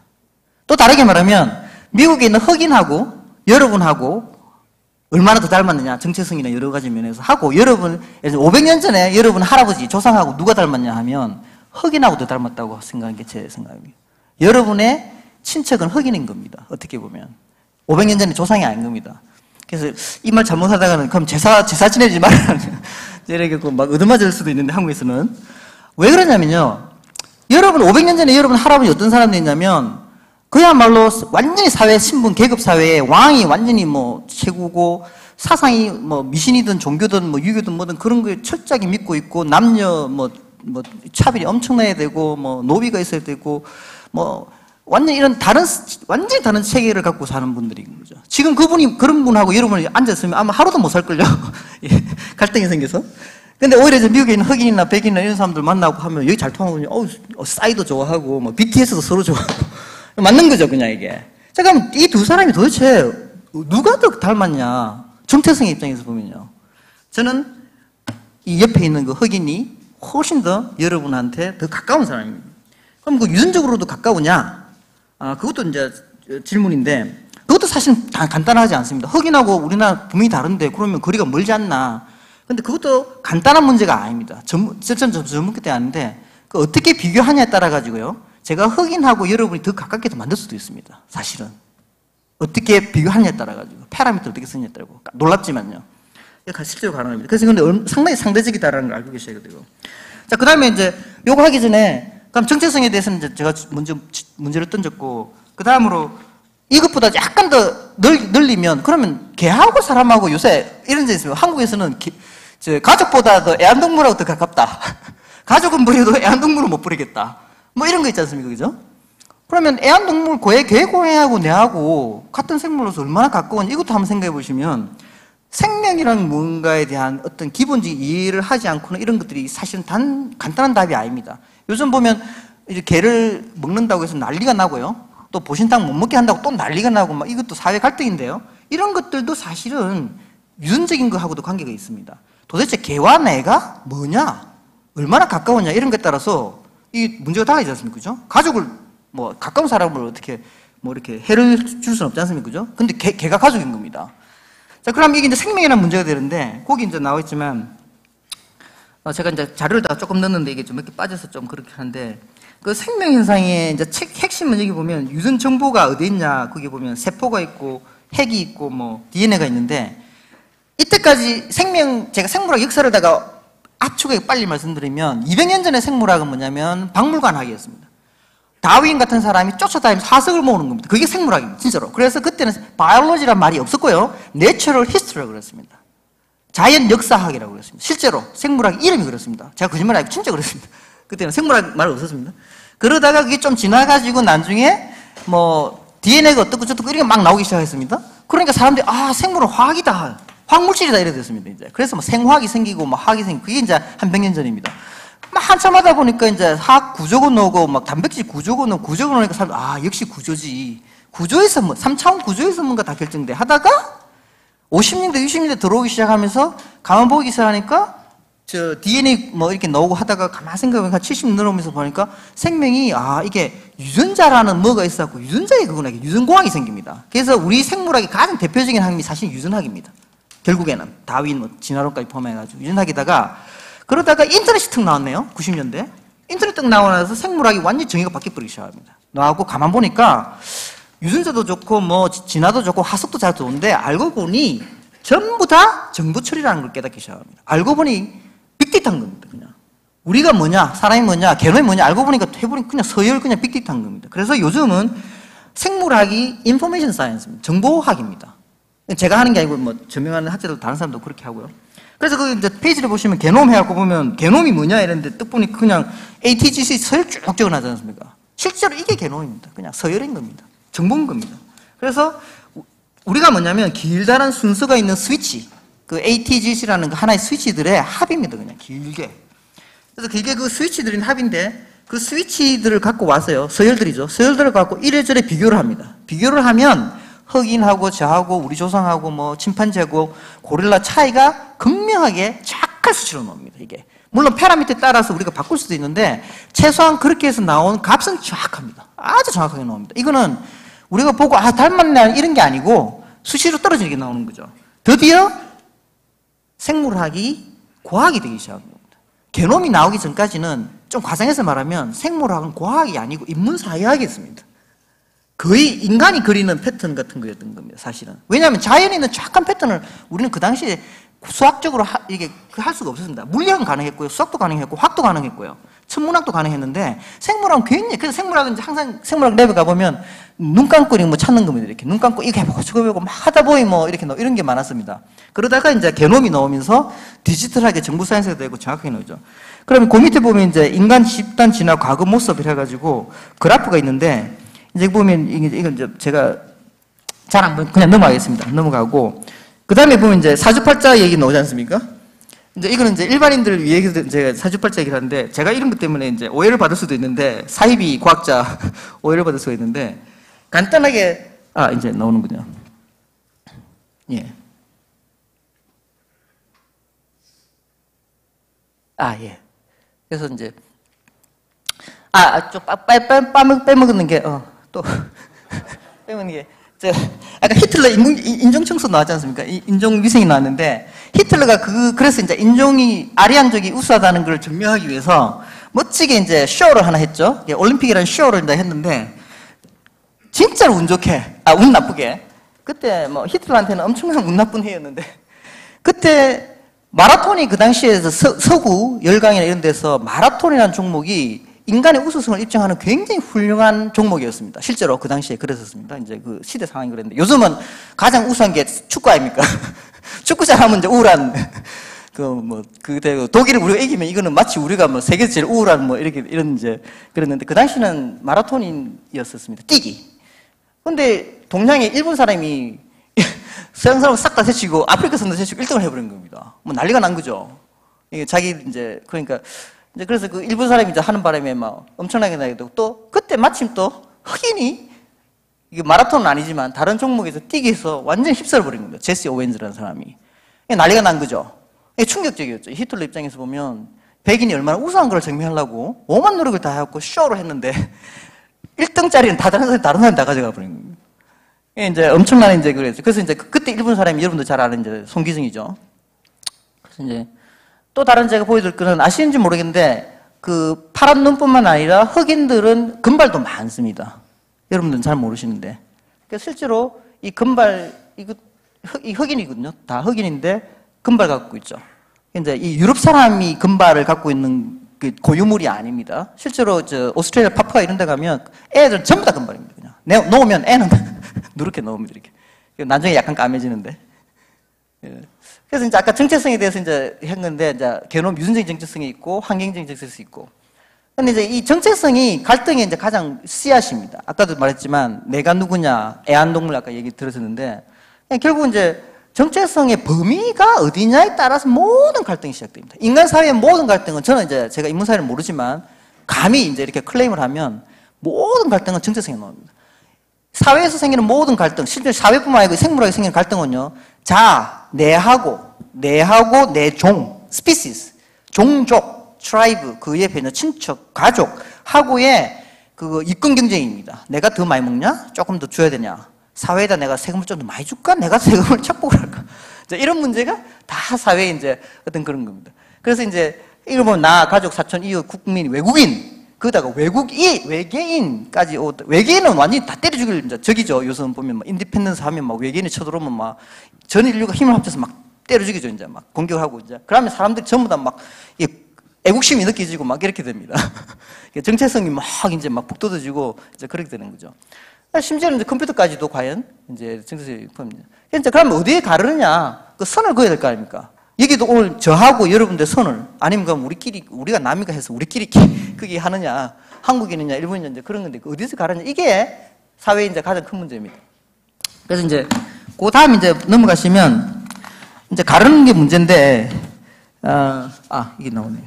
또 다르게 말하면 미국에 있는 흑인하고 여러분하고 얼마나 더 닮았느냐, 정체성이나 여러 가지 면에서 하고, 여러분, 500년 전에 여러분 할아버지, 조상하고 누가 닮았냐 하면 흑인하고 더 닮았다고 생각하는 게 제 생각입니다. 여러분의 친척은 흑인인 겁니다. 어떻게 보면. 500년 전에 조상이 아닌 겁니다. 그래서 이 말 잘못하다가는 그럼 제사 지내지 말라는 이렇게 막 얻어맞을 수도 있는데 한국에서는. 왜 그러냐면요. 여러분 500년 전에 여러분 할아버지 어떤 사람들이냐면 그야말로 완전히 사회, 신분, 계급 사회에 왕이 완전히 뭐 최고고 사상이 뭐 미신이든 종교든 뭐 유교든 뭐든 그런 걸 철저하게 믿고 있고 남녀 뭐 차별이 엄청나야 되고 뭐 노비가 있어야 되고 뭐 완전히 이런 완전히 다른 체계를 갖고 사는 분들인 거죠. 지금 그런 분하고 여러분이 앉았으면 아마 하루도 못 살걸요. 갈등이 생겨서. 근데 오히려 미국에 있는 흑인이나 백인이나 이런 사람들 만나고 하면 여기 잘 통하거든요. 싸이도 좋아하고 뭐 BTS도 서로 좋아하고. 맞는 거죠, 그냥 이게. 자, 그럼 이 두 사람이 도대체 누가 더 닮았냐? 정체성의 입장에서 보면요. 저는 이 옆에 있는 그 흑인이 훨씬 더 여러분한테 더 가까운 사람입니다. 그럼 그 유전적으로도 가까우냐? 그것도 이제 질문인데, 그것도 사실 간단하지 않습니다. 흑인하고 우리나라 분명히 다른데, 그러면 거리가 멀지 않나? 근데 그것도 간단한 문제가 아닙니다. 전문가 때 아는데, 그 어떻게 비교하냐에 따라가지고요. 제가 흑인하고 여러분이 더 가깝게 만들 수도 있습니다. 사실은. 어떻게 비교하느냐에 따라가지고. 파라미터 어떻게 쓰느냐에 따라고. 놀랍지만요. 실제로 가능합니다. 그래서 근데 상당히 상대적이다라는 걸 알고 계셔야 되고. 자, 그 다음에 이제 요거 하기 전에, 그럼 정체성에 대해서는 이제 제가 먼저 문제를 던졌고, 그 다음으로 이것보다 약간 더 늘리면, 그러면 개하고 사람하고 요새 이런 데 있어요. 한국에서는 가족보다 더 애완동물하고 더 가깝다. 가족은 부려도 애완동물은 못 부리겠다. 뭐 이런 거 있지 않습니까? 그죠? 그러면 애완동물, 개고양이하고 내하고 같은 생물로서 얼마나 가까운지 이것도 한번 생각해 보시면 생명이라는 뭔가에 대한 어떤 기본적인 이해를 하지 않고는 이런 것들이 사실은 간단한 답이 아닙니다. 요즘 보면 이제 개를 먹는다고 해서 난리가 나고요. 또 보신탕 못 먹게 한다고 또 난리가 나고 막 이것도 사회 갈등인데요. 이런 것들도 사실은 유전적인 거하고도 관계가 있습니다. 도대체 개와 내가 뭐냐? 얼마나 가까웠냐? 이런 것에 따라서 이 문제가 달라지지 않습니까? 그죠? 가족을, 가까운 사람을 어떻게, 이렇게 해를 줄 수는 없지 않습니까? 그죠? 근데 개가 가족인 겁니다. 자, 그럼 이게 이제 생명이라는 문제가 되는데, 거기 이제 나와 있지만, 제가 이제 자료를 다 조금 넣었는데, 이게 좀 몇 개 빠져서 좀 그렇게 하는데, 그 생명 현상의 이제 핵심은 여기 보면, 유전 정보가 어디 있냐, 거기 보면 세포가 있고, 핵이 있고, DNA가 있는데, 이때까지 제가 생물학 역사를다가 압축하게 빨리 말씀드리면 200년 전에 생물학은 뭐냐면 박물관학이었습니다. 다윈 같은 사람이 쫓아다니면서 화석을 모으는 겁니다. 그게 생물학입니다. 진짜로. 그래서 그때는 바이올로지란 말이 없었고요. 내추럴 히스토리라고 그랬습니다. 자연 역사학이라고 그랬습니다. 실제로 생물학 이름이 그렇습니다. 제가 거짓말 아니고 진짜 그랬습니다. 그때는 생물학 말 없었습니다. 그러다가 그게 좀 지나가지고 나중에 DNA가 어떻고 저떻고 이런 게 막 나오기 시작했습니다. 그러니까 사람들이 생물은 화학이다. 화학물질이다 이래 됐습니다, 이제. 그래서 생화학이 생기고, 화학이 생기고, 그게 이제 한 100년 전입니다. 한참 하다 보니까 이제 화학 구조고 나오고, 단백질 구조고 나오니까 사람들, 역시 구조지. 구조에서 3차원 구조에서 뭔가 다 결정돼. 하다가, 50년대, 60년대 들어오기 시작하면서, 가만 보기 시작하니까, DNA 이렇게 나오고 하다가 가만 생각해보니까 70년 넘어오면서 보니까 생명이, 이게 유전자라는 뭐가 있어갖고, 유전자에 그거나 유전공학이 생깁니다. 그래서 우리 생물학의 가장 대표적인 학문이 사실 유전학입니다. 결국에는 다윈 진화론까지 포함해가지고 유전학에다가 그러다가 인터넷이 툭 나왔네요. 90년대 인터넷 딱 나오고 나서 생물학이 완전히 정의가 바뀌어버리기 시작합니다. 나하고 가만 보니까 유전자도 좋고 진화도 좋고 화석도 잘 좋은데 알고 보니 전부 다 정보 처리라는 걸 깨닫기 시작합니다. 알고 보니 빅데이터인 겁니다. 그냥 우리가 뭐냐, 사람이 뭐냐, 개념이 뭐냐 알고 보니까 해보니 그냥 서열 그냥 빅데이터인 겁니다. 그래서 요즘은 생물학이 인포메이션 사이언스입니다. 정보학입니다. 제가 하는 게 아니고 저명하는 학자들 다른 사람도 그렇게 하고요. 그래서 그 이제 페이지를 보시면 게놈 해갖고 보면 게놈이 뭐냐 이랬는데 딱 보니 그냥 ATGC 서열 쭉 적어놔지 않습니까? 실제로 이게 게놈입니다. 그냥 서열인 겁니다. 정보인 겁니다. 그래서 우리가 뭐냐면 길다란 순서가 있는 스위치, 그 ATGC라는 그 하나의 스위치들의 합입니다. 그냥 길게. 그래서 길게 그 스위치들인 합인데 그 스위치들을 갖고 와서요. 서열들이죠. 서열들을 갖고 이래저래 비교를 합니다. 비교를 하면 흑인하고 저하고 우리 조상하고 뭐 침판지하고 고릴라 차이가 극명하게 정확한 수치로 나옵니다. 이게. 물론 파라미터에 따라서 우리가 바꿀 수도 있는데 최소한 그렇게 해서 나온 값은 정확합니다. 아주 정확하게 나옵니다. 이거는 우리가 보고 닮았네 이런 게 아니고 수치로 떨어지게 나오는 거죠. 드디어 생물학이 과학이 되기 시작한 겁니다. 게놈이 나오기 전까지는 좀 과장해서 말하면 생물학은 과학이 아니고 인문사회학이었습니다. 거의 인간이 그리는 패턴 같은 거였던 겁니다, 사실은. 왜냐하면 자연에 있는 정확한 패턴을 우리는 그 당시에 수학적으로 이게 할 수가 없었습니다. 물리학은 가능했고요, 수학도 가능했고, 화학도 가능했고요, 천문학도 가능했는데, 생물학은 굉장히, 그래서 생물학은 이제 항상 생물학 랩에 가보면, 눈 감고 뭐 찾는 겁니다, 이렇게. 눈 감고 이거 해보고 저거 해보고 막 하다 보니 뭐 이렇게 이런 게 많았습니다. 그러다가 이제 게놈이 나오면서 디지털하게 정보 사이언스가 되고 정확하게 나오죠. 그러면 그 밑에 보면 이제 인간 집단 진화 과거 모습을 해가지고 그래프가 있는데, 이제 보면 이건 이제 제가 잘 안 보면 그냥 넘어가겠습니다. 넘어가고, 그 다음에 보면 이제 사주팔자 얘기 나오지 않습니까? 이제 이거는 이제 일반인들을 위해서 제가 사주팔자 얘기를 하는데, 제가 이런 것 때문에 이제 오해를 받을 수도 있는데, 사이비 과학자 오해를 받을 수가 있는데, 간단하게, 이제 나오는군요. 예. 예. 그래서 이제, 좀 빼먹는 게, 또, 빼먹는 게, 아까 히틀러 인종청소 나왔지 않습니까? 인종위생이 나왔는데, 히틀러가 그래서 이제 인종이, 아리안족이 우수하다는 걸 증명하기 위해서 멋지게 이제 쇼를 하나 했죠. 올림픽이라는 쇼를 이제 했는데, 진짜로 운 좋게, 운 나쁘게. 그때 뭐 히틀러한테는 엄청난 운 나쁜 해였는데, 그때 마라톤이 그 당시에 서구, 열강이나 이런 데서 마라톤이라는 종목이 인간의 우수성을 입증하는 굉장히 훌륭한 종목이었습니다. 실제로 그 당시에 그랬었습니다. 이제 그 시대 상황이 그랬는데, 요즘은 가장 우수한 게 축구 아닙니까? 축구 잘하면 이제 우울한, 독일을 우리가 이기면 이거는 마치 우리가 뭐 세계에서 제일 우울한 뭐 이런 이제 그랬는데, 그 당시는 마라톤이었었습니다. 뛰기. 근데 동양에 일본 사람이 서양 사람을 싹 다 제치고 아프리카 사람도 제치고 1등을 해버린 겁니다. 뭐 난리가 난 거죠. 이게 자기 이제, 그러니까, 이제 그래서 그 일본 사람이 이제 하는 바람에 막 엄청나게 나게 되고, 또 그때 마침 또 흑인이, 이게 마라톤은 아니지만 다른 종목에서 뛰기에서 완전히 휩쓸어버린 겁니다. 제시 오웬즈라는 사람이. 난리가 난 거죠. 이게 충격적이었죠. 히틀러 입장에서 보면 백인이 얼마나 우수한 걸 증명하려고 오만 노력을 다 해갖고 쇼로 했는데 1등짜리는 다른 사람이 다 가져가 버린 겁니다. 이제 엄청난 이제 그랬죠. 그래서 이제 그때 일본 사람이 여러분들 잘 아는 이제 송기정이죠. 그래서 이제 또 다른 제가 보여드릴 거는 아시는지 모르겠는데, 그 파란 눈뿐만 아니라 흑인들은 금발도 많습니다. 여러분들은 잘 모르시는데. 그러니까 실제로 이 금발, 이 흑인이거든요. 다 흑인인데 금발 갖고 있죠. 이제 이 유럽 사람이 금발을 갖고 있는 그 고유물이 아닙니다. 실제로 오스트레일리아 파푸아 이런 데 가면 애들은 전부 다 금발입니다. 그냥 놓으면 애는 누렇게 놓습니다. 이렇게. 나중에 약간 까매지는데. 예. 그래서 이제 아까 정체성에 대해서 이제 했는데, 이제 게놈 유전적인 정체성이 있고 환경적인 정체성이 있고. 근데 이제 이 정체성이 갈등의 이제 가장 씨앗입니다. 아까도 말했지만 내가 누구냐, 애완동물 아까 얘기 들으셨는데, 결국 이제 정체성의 범위가 어디냐에 따라서 모든 갈등이 시작됩니다. 인간 사회의 모든 갈등은, 저는 이제 제가 인문사회를 모르지만 감히 이제 이렇게 클레임을 하면 모든 갈등은 정체성에 나옵니다. 사회에서 생기는 모든 갈등, 실제 사회뿐만 아니고 생물학에 생기는 갈등은요, 내하고 내 종, species, 종족, tribe, 그에 배는 친척, 가족, 하고의 그 이권 경쟁입니다. 내가 더 많이 먹냐? 조금 더 줘야 되냐? 사회에다 내가 세금을 좀 더 많이 줄까? 내가 세금을 착복을 할까? 이런 문제가 다 사회의 이제 어떤 그런 겁니다. 그래서 이제 이걸 보면 나, 가족, 사촌, 이웃, 국민, 외국인, 그러다가 외계인까지, 외계인은 완전히 다 때려 죽일 이제 적이죠. 요즘 보면 막 인디펜던스 하면 막 외계인이 쳐들어오면 막 전 인류가 힘을 합쳐서 막 때려 죽이죠. 이제 막 공격하고 이제. 그러면 사람들이 전부 다 막 애국심이 느껴지고 막 이렇게 됩니다. 정체성이 막 이제 막 북돋아지고 이제 그렇게 되는 거죠. 심지어는 이제 컴퓨터까지도 과연 이제 정체성이 포함됩니다. 그러면 어디에 가르느냐? 그 선을 그어야 될 거 아닙니까? 여기도 오늘 저하고 여러분들 선을, 아니면 그럼 우리가 남이가 해서 우리끼리 그게 하느냐, 한국인이냐, 일본이냐, 이제 그런 건데, 어디서 가르냐, 이게 사회의 이제 가장 큰 문제입니다. 그래서 이제, 그 다음 이제 넘어가시면, 이제 가르는 게 문제인데, 이게 나오네요.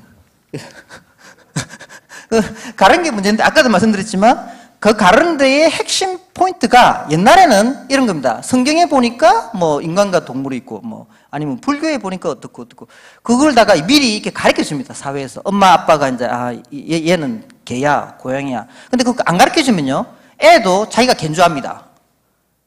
가르는 게 문제인데, 아까도 말씀드렸지만, 그 가르는 데의 핵심 포인트가 옛날에는 이런 겁니다. 성경에 보니까 뭐 인간과 동물이 있고, 뭐 아니면 불교에 보니까 어떻고, 그걸 다가 미리 이렇게 가르쳐 줍니다. 사회에서. 엄마, 아빠가 이제, 얘는 개야, 고양이야. 근데 그거 안 가르쳐 주면요, 애도 자기가 갠 줄 압니다.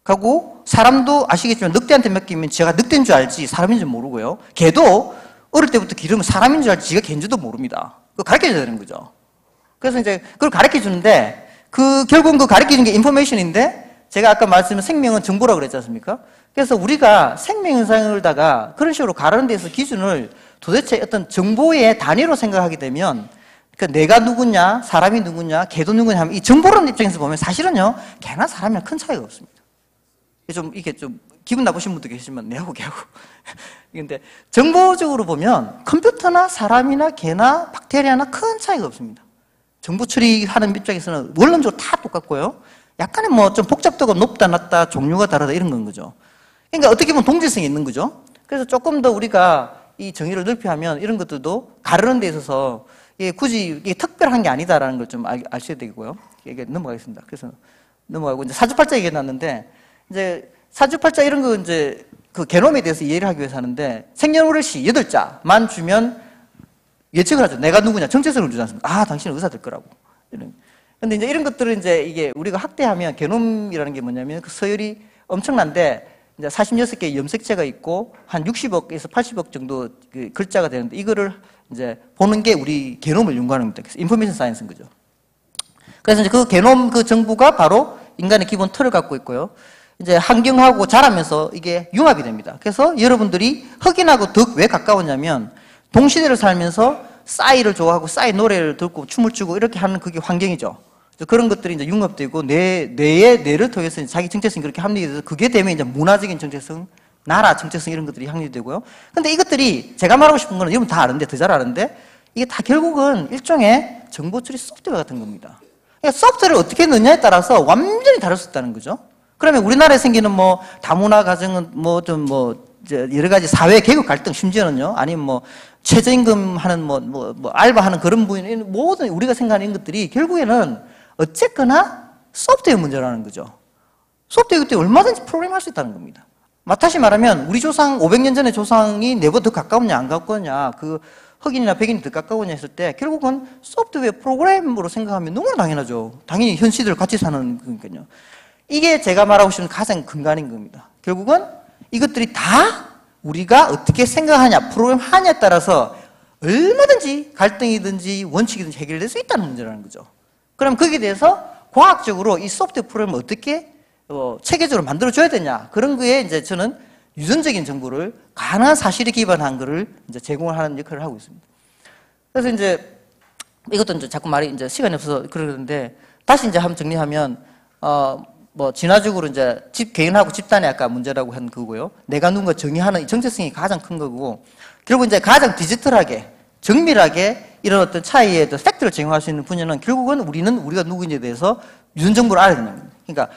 그리고 사람도 아시겠지만 늑대한테 맡기면 제가 늑대인 줄 알지 사람인 줄 모르고요. 개도 어릴 때부터 기르면 사람인 줄 알지 지가 갠 줄도 모릅니다. 그거 가르쳐줘야 되는 거죠. 그래서 이제 그걸 가르쳐 주는데 결국은 그 가르쳐 주는 게 인포메이션인데 제가 아까 말씀드린 생명은 정보라고 그랬지 않습니까? 그래서 우리가 생명 현상을 다가 그런 식으로 가르는 데서 기준을 도대체 어떤 정보의 단위로 생각하게 되면 그러니까 내가 누구냐, 사람이 누구냐, 개도 누구냐 하면 이 정보론 입장에서 보면 사실은요, 개나 사람이랑 큰 차이가 없습니다. 이게 좀 기분 나쁘신 분도 계시지만 내하고 걔하고. 근데 정보적으로 보면 컴퓨터나 사람이나 개나 박테리아나 큰 차이가 없습니다. 정보 처리하는 입장에서는 원론적으로 다 똑같고요. 약간의 뭐 좀 복잡도가 높다 낮다 종류가 다르다 이런 건 거죠. 그러니까 어떻게 보면 동질성이 있는 거죠. 그래서 조금 더 우리가 이 정의를 넓히면 이런 것들도 가르는 데 있어서 굳이 이게 특별한 게 아니다라는 걸 좀 아셔야 되고요. 이게 넘어가겠습니다. 그래서 넘어가고 이제 사주팔자 얘기해놨는데 이제 사주팔자 이런 거 이제 그 개놈에 대해서 이해를 하기 위해서 하는데 생년월일시 8자만 주면 예측을 하죠. 내가 누구냐 정체성을 주지 않습니까? 당신은 의사 될 거라고. 근데 이제 이런 것들은 이제 이게 우리가 학대하면 개놈이라는 게 뭐냐면 그 서열이 엄청난데 이제 46개의 염색체가 있고 한 60억에서 80억 정도 그 글자가 되는데 이거를 이제 보는 게 우리 개놈을 연구하는 겁니다. 그래서 인포메이션 사이언스인 거죠. 그래서 이제 그 개놈 그 정보가 바로 인간의 기본 틀을 갖고 있고요. 이제 환경하고 자라면서 이게 융합이 됩니다. 그래서 여러분들이 흑인하고 덕 왜 가까웠냐면 동시대를 살면서 싸이를 좋아하고 싸이 노래를 듣고 춤을 추고 이렇게 하는 그게 환경이죠. 그런 것들이 이제 융합되고 뇌를 통해서 자기 정체성이 그렇게 합리이 돼서 그게 되면 이제 문화적인 정체성, 나라 정체성 이런 것들이 확립이 되고요. 근데 이것들이 제가 말하고 싶은 거는 여러분 다 아는데 더 잘 아는데 이게 다 결국은 일종의 정보 처리 소프트웨어 같은 겁니다. 그러니까 소프트웨어를 어떻게 넣냐에 따라서 완전히 다를 수 있다는 거죠. 그러면 우리나라에 생기는 뭐 다문화 가정은 여러 가지 사회 계급 갈등 심지어는요 아니면 뭐 최저임금 하는 알바하는 그런 부인 모든 우리가 생각하는 것들이 결국에는 어쨌거나 소프트웨어 문제라는 거죠. 소프트웨어 때 얼마든지 프로그램 할 수 있다는 겁니다. 다시 말하면 우리 조상 500년 전의 조상이 내보다 더 가까웠냐 안 가까웠냐 그 흑인이나 백인이 더 가까웠냐 했을 때 결국은 소프트웨어 프로그램으로 생각하면 너무나 당연하죠. 당연히 현 시대를 같이 사는 거니까요. 이게 제가 말하고 싶은 가장 근간인 겁니다. 결국은 이것들이 다 우리가 어떻게 생각하냐, 프로그램 하냐에 따라서 얼마든지 갈등이든지 원칙이든지 해결될 수 있다는 문제라는 거죠. 그럼 거기에 대해서 과학적으로 이 소프트웨어 프로그램을 어떻게 체계적으로 만들어줘야 되냐. 그런 거에 이제 저는 유전적인 정보를 가능한 사실에 기반한 거를 이제 제공을 하는 역할을 하고 있습니다. 그래서 이제 이것도 이제 자꾸 말이 이제 시간이 없어서 그러는데 다시 이제 한번 정리하면 진화적으로 이제 개인하고 집단의 아까 문제라고 한 거고요. 내가 누군가 정의하는 이 정체성이 가장 큰 거고, 결국 이제 가장 디지털하게, 정밀하게 이런 어떤 차이의 팩트를 제공할 수 있는 분야는 결국은 우리가 누구인지에 대해서 유전 정보를 알아야 되는 겁니다. 그러니까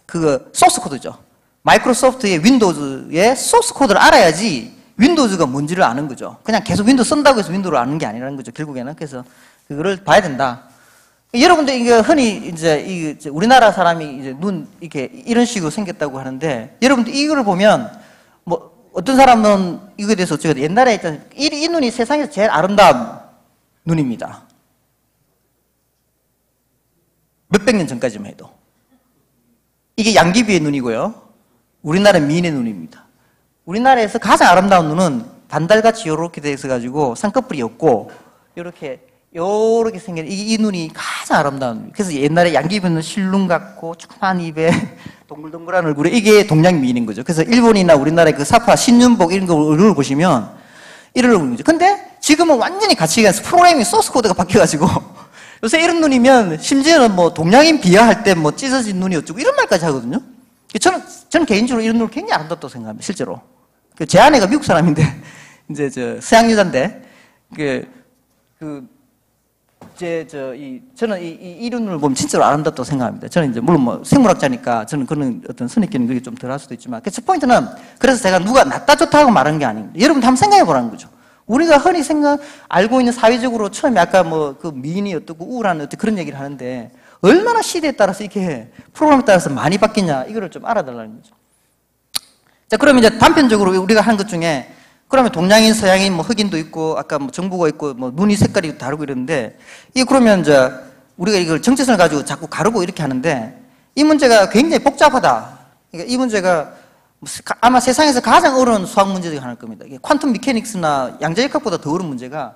그 소스 코드죠. 마이크로소프트의 윈도우즈의 소스 코드를 알아야지 윈도우즈가 뭔지를 아는 거죠. 그냥 계속 윈도우 쓴다고 해서 윈도우를 아는 게 아니라는 거죠. 결국에는. 그래서 그거를 봐야 된다. 여러분들 이게 흔히 이제 우리나라 사람이 이제 이렇게 이런 식으로 생겼다고 하는데 여러분들 이거를 보면 어떤 사람은 이거에 대해서 어쩌고 옛날에 있잖아요. 이 눈이 세상에서 제일 아름다운 눈입니다. 몇백 년 전까지만 해도. 이게 양귀비의 눈이고요. 우리나라 미인의 눈입니다. 우리나라에서 가장 아름다운 눈은 반달같이 요렇게 돼 있어가지고 쌍꺼풀이 없고 요렇게 생긴 이 눈이 가장 아름다운 눈. 그래서 옛날에 양귀비는 실눈 같고 조그만 입에 동글동글한 얼굴에 이게 동양 미인인 거죠. 그래서 일본이나 우리나라의 그 사파 신윤복 이런 거 얼굴을 보시면 이런 얼굴이죠. 근데 지금은 완전히 가치가 프로그래밍 소스 코드가 바뀌어가지고 요새 이런 눈이면 심지어는 동양인 비하할 때 찢어진 눈이 어쩌고 이런 말까지 하거든요. 저는 개인적으로 이런 눈을 굉장히 아름답다고 생각합니다. 실제로. 제 아내가 미국 사람인데 이제 서양 여자인데 저는 이 이론을 보면 진짜로 아름답다고 생각합니다. 저는 이제 물론 뭐 생물학자니까 저는 그런 어떤 선입견이 그게 좀 덜 할 수도 있지만 첫 포인트는 그래서 제가 누가 낫다 좋다고 말하는 게 아닙니다. 여러분 한번 생각해 보라는 거죠. 우리가 흔히 알고 있는 사회적으로 처음에 아까 뭐 그 미인이 어떻고 우울한 어떤 그런 얘기를 하는데 얼마나 시대에 따라서 이렇게 프로그램에 따라서 많이 바뀌냐 이거를 좀 알아달라는 거죠. 자, 그러면 이제 단편적으로 우리가 하는 것 중에 그러면 동양인, 서양인, 뭐 흑인도 있고 아까 뭐 정부가 있고 뭐 눈이 색깔이 다르고 이러는데 이게 그러면 이제 우리가 이걸 정체성을 가지고 자꾸 가르고 이렇게 하는데 이 문제가 굉장히 복잡하다. 그러니까 이 문제가 아마 세상에서 가장 어려운 수학 문제 중에 하나일 겁니다. 이게 퀀텀 미케닉스나 양자역학보다 더 어려운 문제가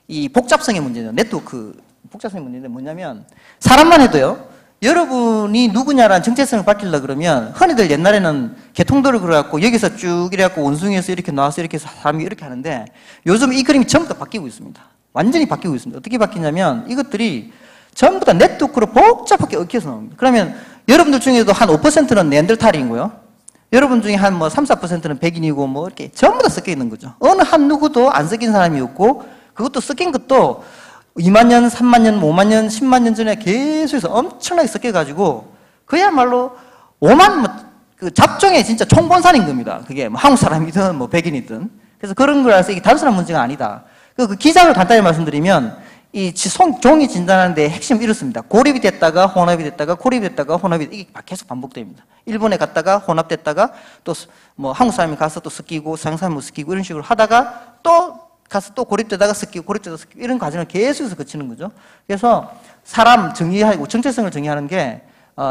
이 복잡성의 문제예요. 네트워크 복잡성의 문제인데 뭐냐면 사람만 해도요. 여러분이 누구냐라는 정체성을 밝히려고 그러면 흔히들 옛날에는 개통도를 그려갖고 여기서 쭉 이래갖고 원숭이에서 이렇게 나와서 이렇게 해서 사람이 이렇게 하는데 요즘 이 그림이 전부 다 바뀌고 있습니다. 완전히 바뀌고 있습니다. 어떻게 바뀌냐면 이것들이 전부 다 네트워크로 복잡하게 얽혀서 나옵니다. 그러면 여러분들 중에도 한 5%는 네안데르탈인고요. 여러분 중에 한 뭐 3, 4%는 백인이고 뭐 이렇게 전부 다 섞여 있는 거죠. 어느 한 누구도 안 섞인 사람이 없고 그것도 섞인 것도 2만 년, 3만 년, 5만 년, 10만 년 전에 계속해서 엄청나게 섞여가지고 그야말로 5만 그 잡종의 진짜 총본산인 겁니다. 그게 뭐 한국 사람이든 뭐 백인이든. 그래서 그런 거라서 이게 단순한 문제가 아니다. 그 기장을 간단히 말씀드리면 이 종이 진단하는데 핵심은 이렇습니다. 고립이 됐다가 혼합이 됐다가 고립이 됐다가 혼합이 이게 계속 반복됩니다. 일본에 갔다가 혼합됐다가 또 뭐 한국 사람이 가서 또 섞이고 서양 사람이 섞이고 이런 식으로 하다가 또 가서 또 고립되다가 섞이고 고립되다가 섞이고 이런 과정을 계속해서 거치는 거죠. 그래서 사람 정의하고 정체성을 정의하는 게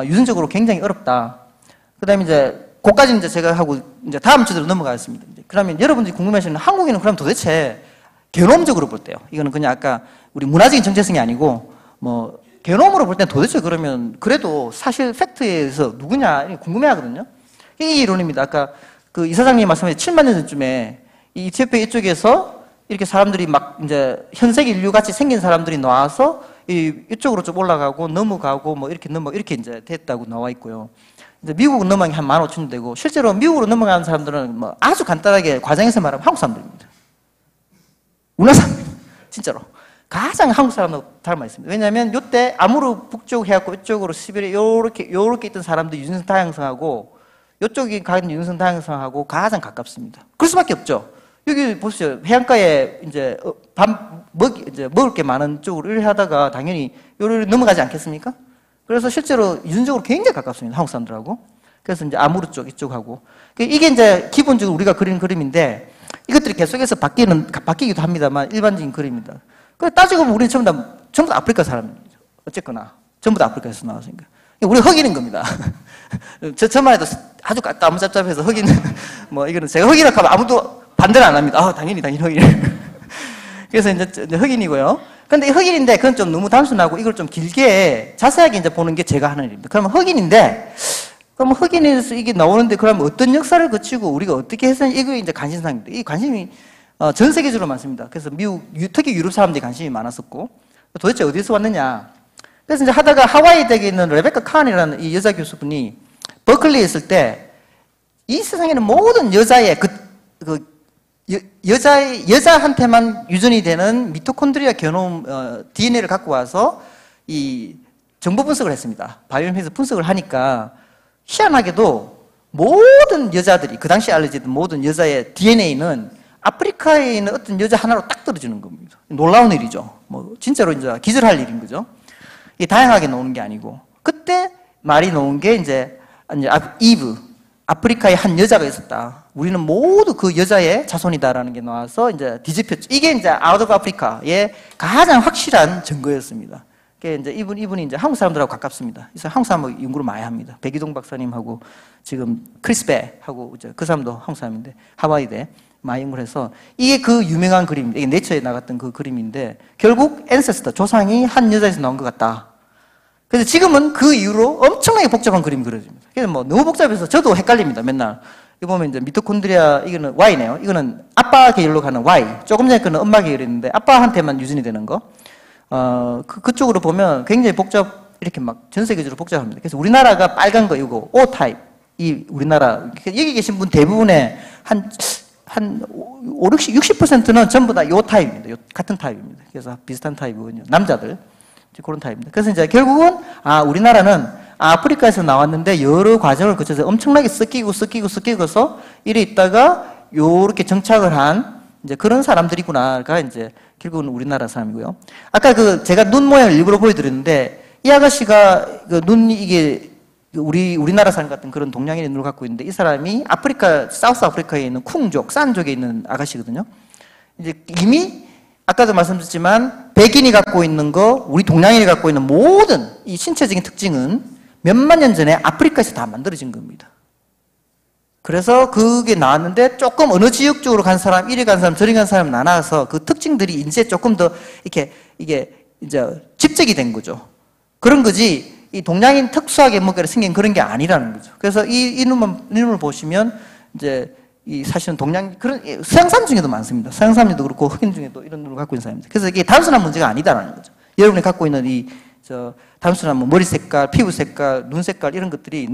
유전적으로 굉장히 어렵다. 그다음에 이제 그까지는 이제 제가 하고 이제 다음 주제로 넘어가겠습니다. 그러면 여러분들이 궁금해하시는 한국인은 그럼 도대체 개놈적으로 볼 때요. 이거는 그냥 아까 우리 문화적인 정체성이 아니고 뭐 개놈으로 볼 때 도대체 그러면 그래도 사실 팩트에서 누구냐 궁금해하거든요. 이 이론입니다. 아까 그 이사장님이 말씀하신 7만 년 전쯤에 이 이티오피아 이쪽에서 이렇게 사람들이 막 이제 현색 인류 같이 생긴 사람들이 나와서 이쪽으로 좀 올라가고 넘어가고 뭐 이렇게 이렇게 이제 됐다고 나와 있고요. 이제 미국은 넘어간 게 한 15,000년 되고 실제로 미국으로 넘어가는 사람들은 뭐 아주 간단하게 과정에서 말하면 한국 사람들입니다. 우리나라 사람들 진짜로 가장 한국 사람하고 닮아 있습니다. 왜냐하면 이때 아무르 북쪽 해갖고 이쪽으로 시베리아 요렇게 있던 사람들 유전성 다양성하고 이쪽이 가는 유전성 다양성하고 가장 가깝습니다. 그럴 수밖에 없죠. 여기 보세요. 해안가에 이제 먹을 게 많은 쪽으로 이렇게 하다가 당연히 요를 넘어가지 않겠습니까? 그래서 실제로 유전적으로 굉장히 가깝습니다. 한국 사람들하고. 그래서 이제 아무르 쪽 이쪽하고 이게 이제 기본적으로 우리가 그리는 그림인데 이것들이 계속해서 바뀌기도 합니다만 일반적인 그림입니다. 그래서 따지고 보면 우리는 전부 다 아프리카 사람입니다. 어쨌거나 전부 다 아프리카에서 나왔으니까 우리 흑인인 겁니다. 저만 해도 아주 까무잡잡해서 흑인 뭐 이거는 제가 흑인이라고 하면 아무도 반대를 안 합니다. 당연히 흑인. 그래서 이제 흑인이고요. 근데 흑인인데 그건 좀 너무 단순하고 이걸 좀 길게 자세하게 이제 보는 게 제가 하는 일입니다. 그러면 흑인인데 그럼 흑인에서 이게 나오는데 그러면 어떤 역사를 거치고 우리가 어떻게 해서 이게 이제 관심사입니다. 이 관심이 전 세계적으로 많습니다. 그래서 특히 유럽 사람들이 관심이 많았었고 도대체 어디서 왔느냐. 그래서 이제 하다가 하와이 댁에 있는 레베카 칸이라는 이 여자 교수분이 버클리에 있을 때 이 세상에는 모든 여자의 여자한테만 유전이 되는 미토콘드리아 게놈 DNA를 갖고 와서 이 정보 분석을 했습니다. 바이오임에서 분석을 하니까 희한하게도 모든 여자들이 그 당시 알려지던 모든 여자의 DNA는 아프리카에 있는 어떤 여자 하나로 딱 떨어지는 겁니다. 놀라운 일이죠. 뭐 진짜로 이제 기절할 일인 거죠. 이게 다양하게 나오는 게 아니고 그때 말이 나온 게 이제 이브 아프리카에 한 여자가 있었다. 우리는 모두 그 여자의 자손이다라는 게 나와서 이제 뒤집혔죠. 이게 이제 아웃 오브 아프리카의 가장 확실한 증거였습니다. 그게 이제 이분이 이제 한국 사람들하고 가깝습니다. 그래서 한국 사람하고 연구를 많이 합니다. 백이동 박사님하고 지금 크리스 베하고 이제 그 사람도 한국 사람인데 하와이대 많이 연구를 해서 이게 그 유명한 그림입니다. 이게 네처에 나갔던 그 그림인데 결국 앤세스터 조상이 한 여자에서 나온 것 같다. 그래서 지금은 그 이후로 엄청나게 복잡한 그림이 그려집니다. 그래서 뭐 너무 복잡해서 저도 헷갈립니다. 맨날. 이거 보면 이제 미토콘드리아, 이거는 Y네요. 이거는 아빠 계열로 가는 Y. 조금 전에 거는 엄마 계열이었는데 아빠한테만 유전이 되는 거. 그쪽으로 보면 굉장히 이렇게 막 전 세계적으로 복잡합니다. 그래서 우리나라가 빨간 거 이거 O 타입. 이 우리나라 여기 계신 분 대부분의 한 한 60%는 전부 다 요 타입입니다. 같은 타입입니다. 그래서 비슷한 타입이거든요. 남자들. 그런 타입입니다. 그래서 이제 결국은, 우리나라는 아프리카에서 나왔는데 여러 과정을 거쳐서 엄청나게 섞이고서 이래 있다가 요렇게 정착을 한 이제 그런 사람들이구나가 이제 결국은 우리나라 사람이고요. 아까 제가 눈 모양을 일부러 보여드렸는데 이 아가씨가 이게 우리나라 사람 같은 그런 동양인의 눈을 갖고 있는데 이 사람이 사우스 아프리카에 있는 쿵족, 산족에 있는 아가씨거든요. 이제 이미 아까도 말씀드렸지만 백인이 갖고 있는 거, 우리 동양인이 갖고 있는 모든 이 신체적인 특징은 몇만 년 전에 아프리카에서 다 만들어진 겁니다. 그래서 그게 나왔는데 조금 어느 지역 쪽으로 간 사람, 이리 간 사람, 저리 간 사람 나눠서 그 특징들이 이제 조금 더 이게 이제 집적이 된 거죠. 그런 거지. 이 동양인 특수하게 뭔가 생긴 그런 게 아니라는 거죠. 그래서 이 눈을 보시면 이제 이 사실은 그런 서양 사람 중에도 많습니다. 서양 사람들도 그렇고 흑인 중에도 이런 눈을 갖고 있는 사람입니다. 그래서 이게 단순한 문제가 아니다라는 거죠. 여러분이 갖고 있는 단순한 뭐 머리 색깔, 피부 색깔, 눈 색깔 이런 것들이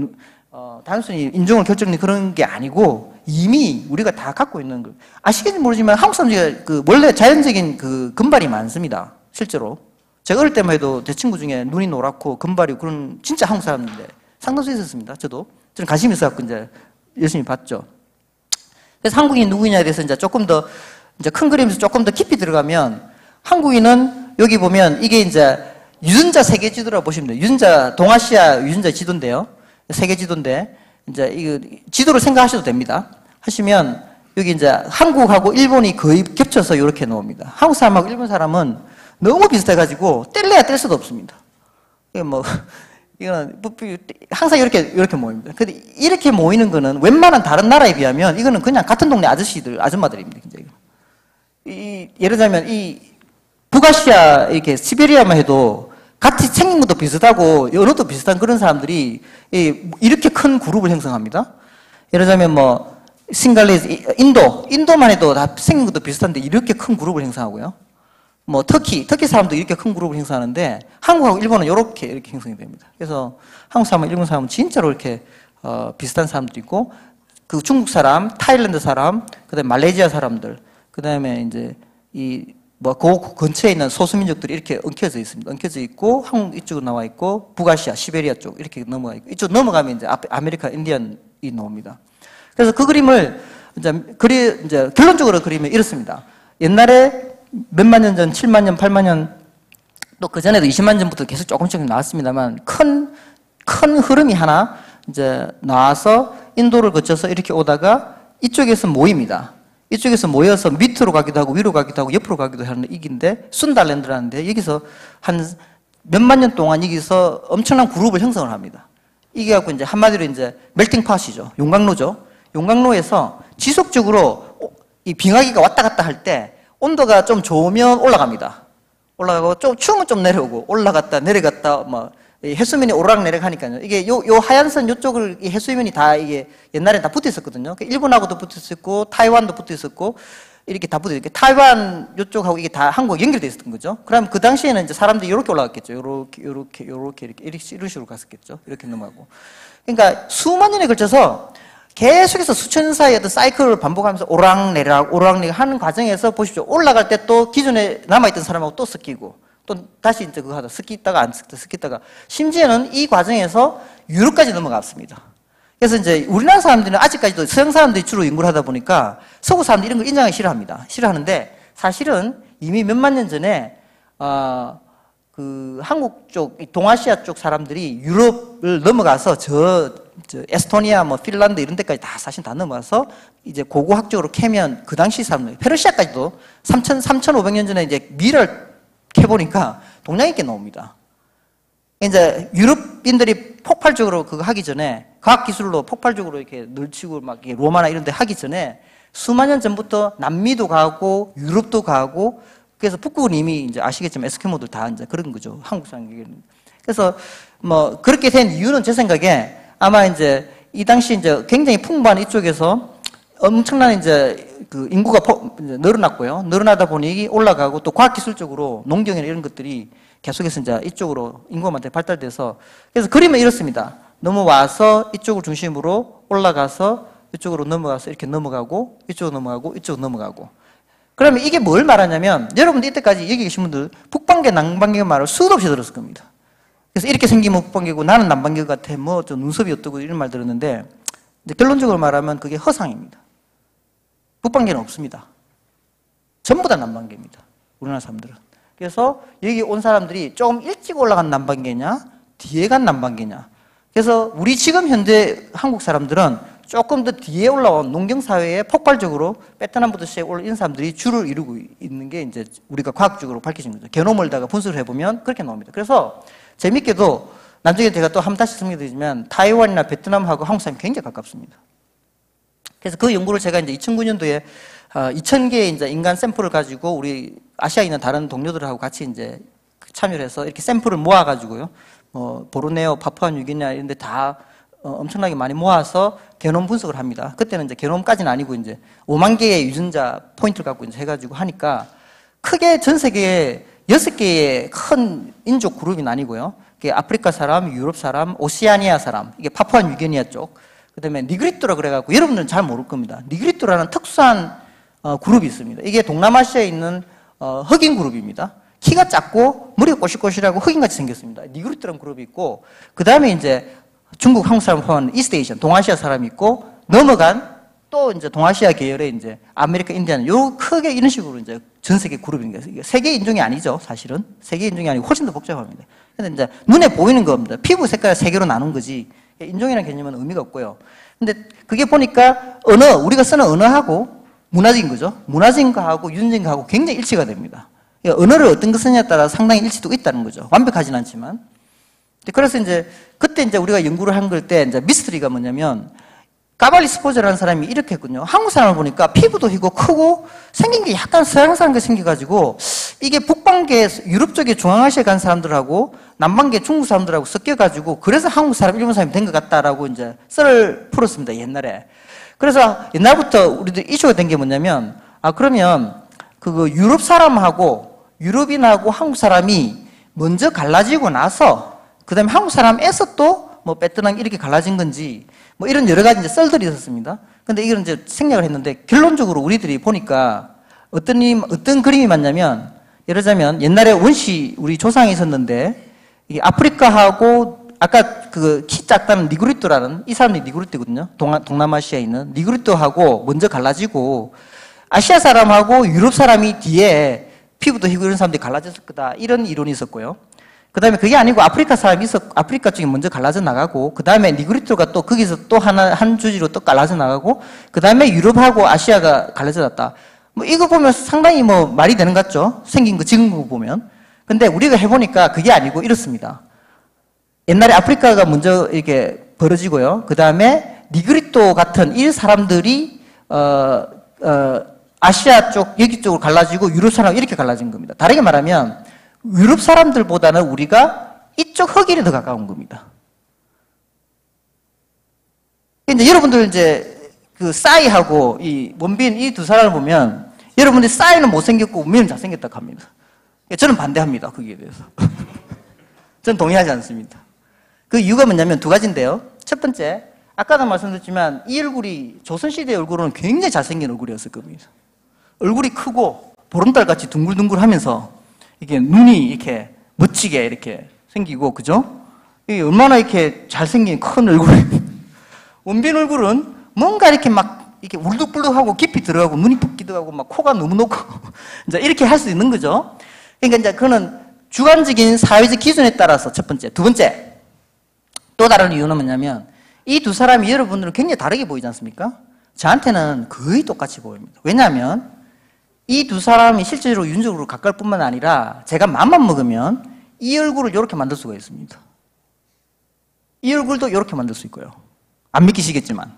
단순히 인종을 결정하는 그런 게 아니고 이미 우리가 다 갖고 있는 거. 아시겠는지 모르지만 한국 사람들이 원래 자연적인 금발이 많습니다. 실제로. 제가 어릴 때만 해도 제 친구 중에 눈이 노랗고 금발이고 그런 진짜 한국 사람인데 상당수 있었습니다. 저는 관심이 있어갖고 이제 열심히 봤죠. 그래서 한국인이 누구냐에 대해서 이제 조금 더 이제 큰 그림에서 조금 더 깊이 들어가면 한국인은 여기 보면 이게 이제 유전자 세계 지도라고 보시면 돼요. 동아시아 유전자 지도인데요. 세계 지도인데 이제 이거 지도를 생각하셔도 됩니다. 하시면 여기 이제 한국하고 일본이 거의 겹쳐서 이렇게 나옵니다. 한국 사람하고 일본 사람은 너무 비슷해가지고 뗄래야 뗄 수도 없습니다. 이거는 항상 이렇게 모입니다. 근데 이렇게 모이는 거는 웬만한 다른 나라에 비하면 이거는 그냥 같은 동네 아줌마들입니다. 예를 들자면 이 북아시아 이렇게 시베리아만 해도 같이 생긴 것도 비슷하고 언어도 비슷한 그런 사람들이 이렇게 큰 그룹을 형성합니다. 예를 들자면 싱갈레이즈, 인도만 해도 다 생긴 것도 비슷한데 이렇게 큰 그룹을 형성하고요. 터키 사람도 이렇게 큰 그룹을 형성하는데 한국하고 일본은 이렇게 형성이 됩니다. 그래서 한국 사람과 일본 사람은 진짜로 이렇게 비슷한 사람도 있고 그 중국 사람, 타일랜드 사람, 그다음에 말레이시아 사람들, 그다음에 이제 그 근처에 있는 소수민족들이 이렇게 엉켜져 있습니다. 엉켜져 있고 한국 이쪽으로 나와 있고 북아시아, 시베리아 쪽 이렇게 넘어가 있고 이쪽 넘어가면 이제 아메리카 인디언이 나옵니다. 그래서 그 그림을 이제 결론적으로 그리면 이렇습니다. 옛날에 몇만 년 전, 7만 년, 8만 년, 또 그 전에도 20만 년 전부터 계속 조금씩 나왔습니다만, 큰 흐름이 하나 이제 나와서 인도를 거쳐서 이렇게 오다가 이쪽에서 모입니다. 이쪽에서 모여서 밑으로 가기도 하고, 위로 가기도 하고, 옆으로 가기도 하는 이긴데, 순달랜드라는데, 여기서 한 몇만 년 동안 여기서 엄청난 그룹을 형성을 합니다. 이게 갖고 이제 한마디로 이제 멜팅팟이죠. 용광로죠. 용광로에서 지속적으로 이 빙하기가 왔다 갔다 할 때, 온도가 좀 좋으면 올라갑니다. 올라가고 좀 추우면 좀 내려오고 올라갔다 내려갔다 해수면이 오르락내리락 하니까요. 이게 요 하얀 선 요쪽을 이 해수면이 다 이게 옛날에 다 붙어 있었거든요. 일본하고도 붙어 있었고 타이완도 붙어 있었고 이렇게 다 붙어 있고 타이완 요쪽하고 이게 다 한국 연결돼 있었던 거죠. 그럼 그 당시에는 이제 사람들이 이렇게 올라갔겠죠. 이렇게 이런 식으로 갔었겠죠. 이렇게 넘어가고. 그러니까 수만 년에 걸쳐서 계속해서 수천 년 사이에 어떤 사이클을 반복하면서 오락내락 하는 과정에서 보십시오. 올라갈 때 또 기존에 남아있던 사람하고 또 섞이고 또 다시 이제 그거 하다 섞이다가 안 섞이다가 심지어는 이 과정에서 유럽까지 넘어갔습니다. 그래서 이제 우리나라 사람들은 아직까지도 서양 사람들이 주로 연구를 하다 보니까 서구 사람들이 이런 걸 인정하기 싫어합니다. 싫어하는데 사실은 이미 몇만 년 전에 그 한국 쪽, 동아시아 쪽 사람들이 유럽을 넘어가서 에스토니아, 핀란드 이런 데까지 다 사실 다 넘어가서 이제 고고학적으로 캐면 그 당시 사람들, 페르시아까지도 3,500년 전에 이제 미를 캐보니까 동양인께 나옵니다. 이제 유럽인들이 폭발적으로 그거 하기 전에 과학기술로 폭발적으로 이렇게 늘치고 막 로마나 이런 데 하기 전에 수만 년 전부터 남미도 가고 유럽도 가고 그래서 북극은 이미 이제 아시겠지만 에스키모들 다 이제 그런 거죠. 한국 사람에게는. 그래서 그렇게 된 이유는 제 생각에 아마 이제 이 당시 이제 굉장히 풍부한 이쪽에서 엄청난 이제 그 인구가 늘어났고요. 늘어나다 보니 올라가고 또 과학기술적으로 농경이나 이런 것들이 계속해서 이제 이쪽으로 인구가 많이 발달돼서 그래서 그림은 이렇습니다. 넘어와서 이쪽을 중심으로 올라가서 이쪽으로 넘어가서 이렇게 넘어가고 이쪽으로 넘어가고 이쪽으로 넘어가고. 그러면 이게 뭘 말하냐면 여러분들 이때까지 여기 계신 분들 북방계 남방계 말을 수도 없이 들었을 겁니다. 그래서 이렇게 생기면 북방계고 나는 남방계 같아 뭐 좀 눈썹이 어떠고 이런 말 들었는데 결론적으로 말하면 그게 허상입니다. 북방계는 없습니다. 전부 다 남방계입니다. 우리나라 사람들은. 그래서 여기 온 사람들이 조금 일찍 올라간 남방계냐 뒤에 간 남방계냐. 그래서 우리 지금 현재 한국 사람들은 조금 더 뒤에 올라온 농경사회에 폭발적으로 베트남부터 시작해 올라온 사람들이 줄을 이루고 있는 게 이제 우리가 과학적으로 밝혀진 거죠. 게놈을 다가 분석을 해보면 그렇게 나옵니다. 그래서 재밌게도 나중에 제가 또 한 번 다시 설명드리지만 타이완이나 베트남하고 한국 사람이 굉장히 가깝습니다. 그래서 그 연구를 제가 이제 2009년도에 2,000개의 이제 인간 샘플을 가지고 우리 아시아에 있는 다른 동료들하고 같이 이제 참여를 해서 이렇게 샘플을 모아가지고요. 보르네오, 파푸아뉴기니아 이런 데 다 엄청나게 많이 모아서 게놈 분석을 합니다. 그때는 이제 게놈까지는 아니고 이제 5만 개의 유전자 포인트를 갖고 이제 해가지고 하니까 크게 전 세계에 6개의 큰 인종 그룹이 나뉘고요. 아프리카 사람, 유럽 사람, 오시아니아 사람, 이게 파푸아뉴기니아 쪽, 그 다음에 니그리토라 그래갖고 여러분들은 잘 모를 겁니다. 니그리토라는 특수한 그룹이 있습니다. 이게 동남아시아에 있는 흑인 그룹입니다. 키가 작고 머리가 꼬실꼬실하고 흑인같이 생겼습니다. 니그리토라는 그룹이 있고 그 다음에 이제 중국, 한국 사람 포함한 이스트에이션, 동아시아 사람이 있고 넘어간 또 이제 동아시아 계열의 이제 아메리카, 인디안, 요 크게 이런 식으로 이제 전 세계 그룹입니다. 이게 세계 인종이 아니죠, 사실은. 세계 인종이 아니고 훨씬 더 복잡합니다. 근데 이제 눈에 보이는 겁니다. 피부 색깔 세 개로 나눈 거지. 인종이라는 개념은 의미가 없고요. 근데 그게 보니까 언어, 우리가 쓰는 언어하고 문화적인 거죠. 문화적인 거하고 유전적인 거하고 굉장히 일치가 됩니다. 언어를 어떤 거 쓰냐에 따라 상당히 일치도가 있다는 거죠. 완벽하진 않지만. 그래서 이제 그때 이제 우리가 연구를 한 걸 때 이제 미스터리가 뭐냐면 까발리 스포즈라는 사람이 이렇게 했거든요. 한국 사람을 보니까 피부도 희고 크고 생긴 게 약간 서양 사람같이 생겨가지고 이게 북방계 유럽 쪽에 중앙아시아에 간 사람들하고 남방계 중국 사람들하고 섞여가지고 그래서 한국 사람, 일본 사람이 된 것 같다라고 이제 썰을 풀었습니다. 옛날에. 그래서 옛날부터 우리들 이슈가 된 게 뭐냐면 그러면 그 유럽 사람하고 유럽인하고 한국 사람이 먼저 갈라지고 나서 그 다음에 한국 사람에서 또 뭐 베트남 이렇게 갈라진 건지 뭐 이런 여러 가지 이제 썰들이 있었습니다. 근데 이걸 이제 생략을 했는데 결론적으로 우리들이 보니까 어떤 그림이 맞냐면 예를 들자면 옛날에 원시 우리 조상이 있었는데 이 아프리카하고 아까 그 키 작다는 니그리토라는 이 사람이 니그리토거든요. 동남아시아에 있는 니그리토하고 먼저 갈라지고 아시아 사람하고 유럽 사람이 뒤에 피부도 희고 이런 사람들이 갈라졌을 거다. 이런 이론이 있었고요. 그 다음에 그게 아니고 아프리카 사람이 아프리카 쪽이 먼저 갈라져 나가고, 그 다음에 니그리토가 또 거기서 또 한 주지로 또 갈라져 나가고, 그 다음에 유럽하고 아시아가 갈라져 났다. 뭐 이거 보면 상당히 뭐 말이 되는 것 같죠? 생긴 거, 지금 거 보면. 근데 우리가 해보니까 그게 아니고 이렇습니다. 옛날에 아프리카가 먼저 이렇게 벌어지고요. 그 다음에 니그리토 같은 이 사람들이, 아시아 쪽, 여기 쪽으로 갈라지고 유럽 사람 이렇게 갈라진 겁니다. 다르게 말하면 유럽 사람들보다는 우리가 이쪽 흑인이 더 가까운 겁니다. 근데 여러분들 이제 그 싸이하고 이 원빈 이 두 사람을 보면 여러분들이 싸이는 못생겼고 원빈은 잘생겼다고 합니다. 저는 반대합니다. 거기에 대해서. 저는 동의하지 않습니다. 그 이유가 뭐냐면 두 가지인데요. 첫 번째, 아까도 말씀드렸지만 이 얼굴이 조선시대 얼굴은 굉장히 잘생긴 얼굴이었을 겁니다. 얼굴이 크고 보름달같이 둥글둥글하면서 이게 눈이 이렇게 멋지게 이렇게 생기고, 그죠? 이게 얼마나 이렇게 잘생긴 큰 얼굴이. 원빈 얼굴은 뭔가 이렇게 막 이렇게 울둑불둑하고 깊이 들어가고 눈이 붓기도 하고 막 코가 너무 높고 이제 이렇게 할 수 있는 거죠. 그러니까 이제 그거는 주관적인 사회적 기준에 따라서 첫 번째. 두 번째, 또 다른 이유는 뭐냐면 이 두 사람이 여러분들은 굉장히 다르게 보이지 않습니까? 저한테는 거의 똑같이 보입니다. 왜냐하면 이 두 사람이 실제로 윤적으로 가까울 뿐만 아니라 제가 맘만 먹으면 이 얼굴을 이렇게 만들 수가 있습니다. 이 얼굴도 이렇게 만들 수 있고요. 안 믿기시겠지만.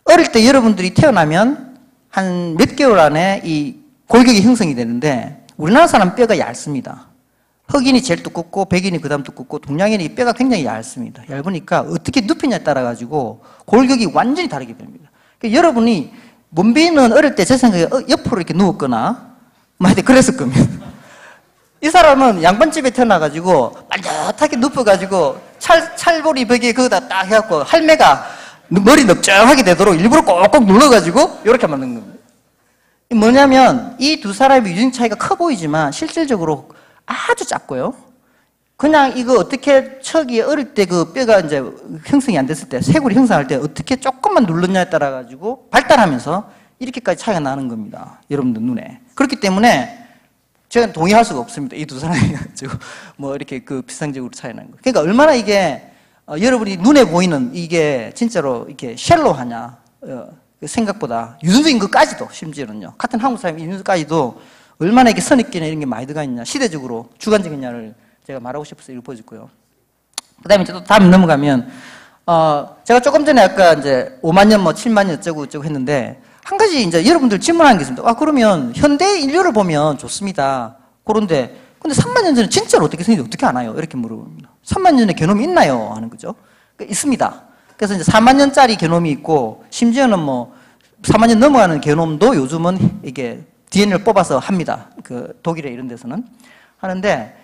어릴 때 여러분들이 태어나면 한 몇 개월 안에 이 골격이 형성이 되는데 우리나라 사람 뼈가 얇습니다. 흑인이 제일 두껍고 백인이 그 다음 두껍고 동양인이 뼈가 굉장히 얇습니다. 얇으니까 어떻게 눕히냐에 따라 가지고 골격이 완전히 다르게 됩니다. 그러니까 여러분이 원빈은 어릴 때 제 생각에 옆으로 이렇게 누웠거나 뭐 하여튼 그랬을 겁니다. 이 사람은 양반집에 태어나가지고 반듯하게 눕혀가지고 찰보리 벽에 거기다 딱 해갖고 할매가 머리 넓적하게 되도록 일부러 꼭꼭 눌러가지고 이렇게 만든 겁니다. 뭐냐면 이 두 사람의 유전 차이가 커 보이지만 실질적으로 아주 작고요. 그냥 이거 어떻게 척이 어릴 때 그 뼈가 이제 형성이 안 됐을 때, 쇄골이 형성할 때 어떻게 조금만 눌렀냐에 따라 가지고 발달하면서 이렇게까지 차이가 나는 겁니다. 여러분들 눈에. 그렇기 때문에 제가 동의할 수가 없습니다. 이 두 사람이 가지고 뭐 이렇게 그 비상적으로 차이 나는 거. 그러니까 얼마나 이게 여러분이 눈에 보이는 이게 진짜로 이렇게 쉘로하냐 생각보다 유전적인 것까지도 심지어는요. 같은 한국 사람이 있는 것까지도 얼마나 이게 선입견이나 이런 게 많이 들어가 있냐, 시대적으로 주관적이냐를 제가 말하고 싶어서 이걸 보여줬고요. 그 다음에 이제 또 다음 넘어가면, 제가 조금 전에 아까 이제 5만 년, 뭐 7만 년 어쩌고 했는데, 한 가지 이제 여러분들 질문하는 게 있습니다. 그러면 현대 인류를 보면 좋습니다. 그런데, 근데 3만 년 전에 진짜로 어떻게 생겼는지 어떻게 아나요? 이렇게 물어봅니다. 3만 년 전에 게놈이 있나요? 하는 거죠. 그러니까 있습니다. 그래서 이제 4만 년짜리 게놈이 있고, 심지어는 뭐 4만 년 넘어가는 게놈도 요즘은 이게 DNA를 뽑아서 합니다. 그 독일에 이런 데서는. 하는데,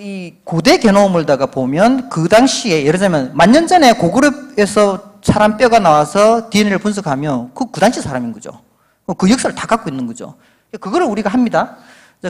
이 고대 게놈을다가 보면 그 당시에 예를 들면 10,000년 전에 고그룹에서 사람 뼈가 나와서 DNA를 분석하면 그 당시 사람인 거죠. 그 역사를 다 갖고 있는 거죠. 그거를 우리가 합니다.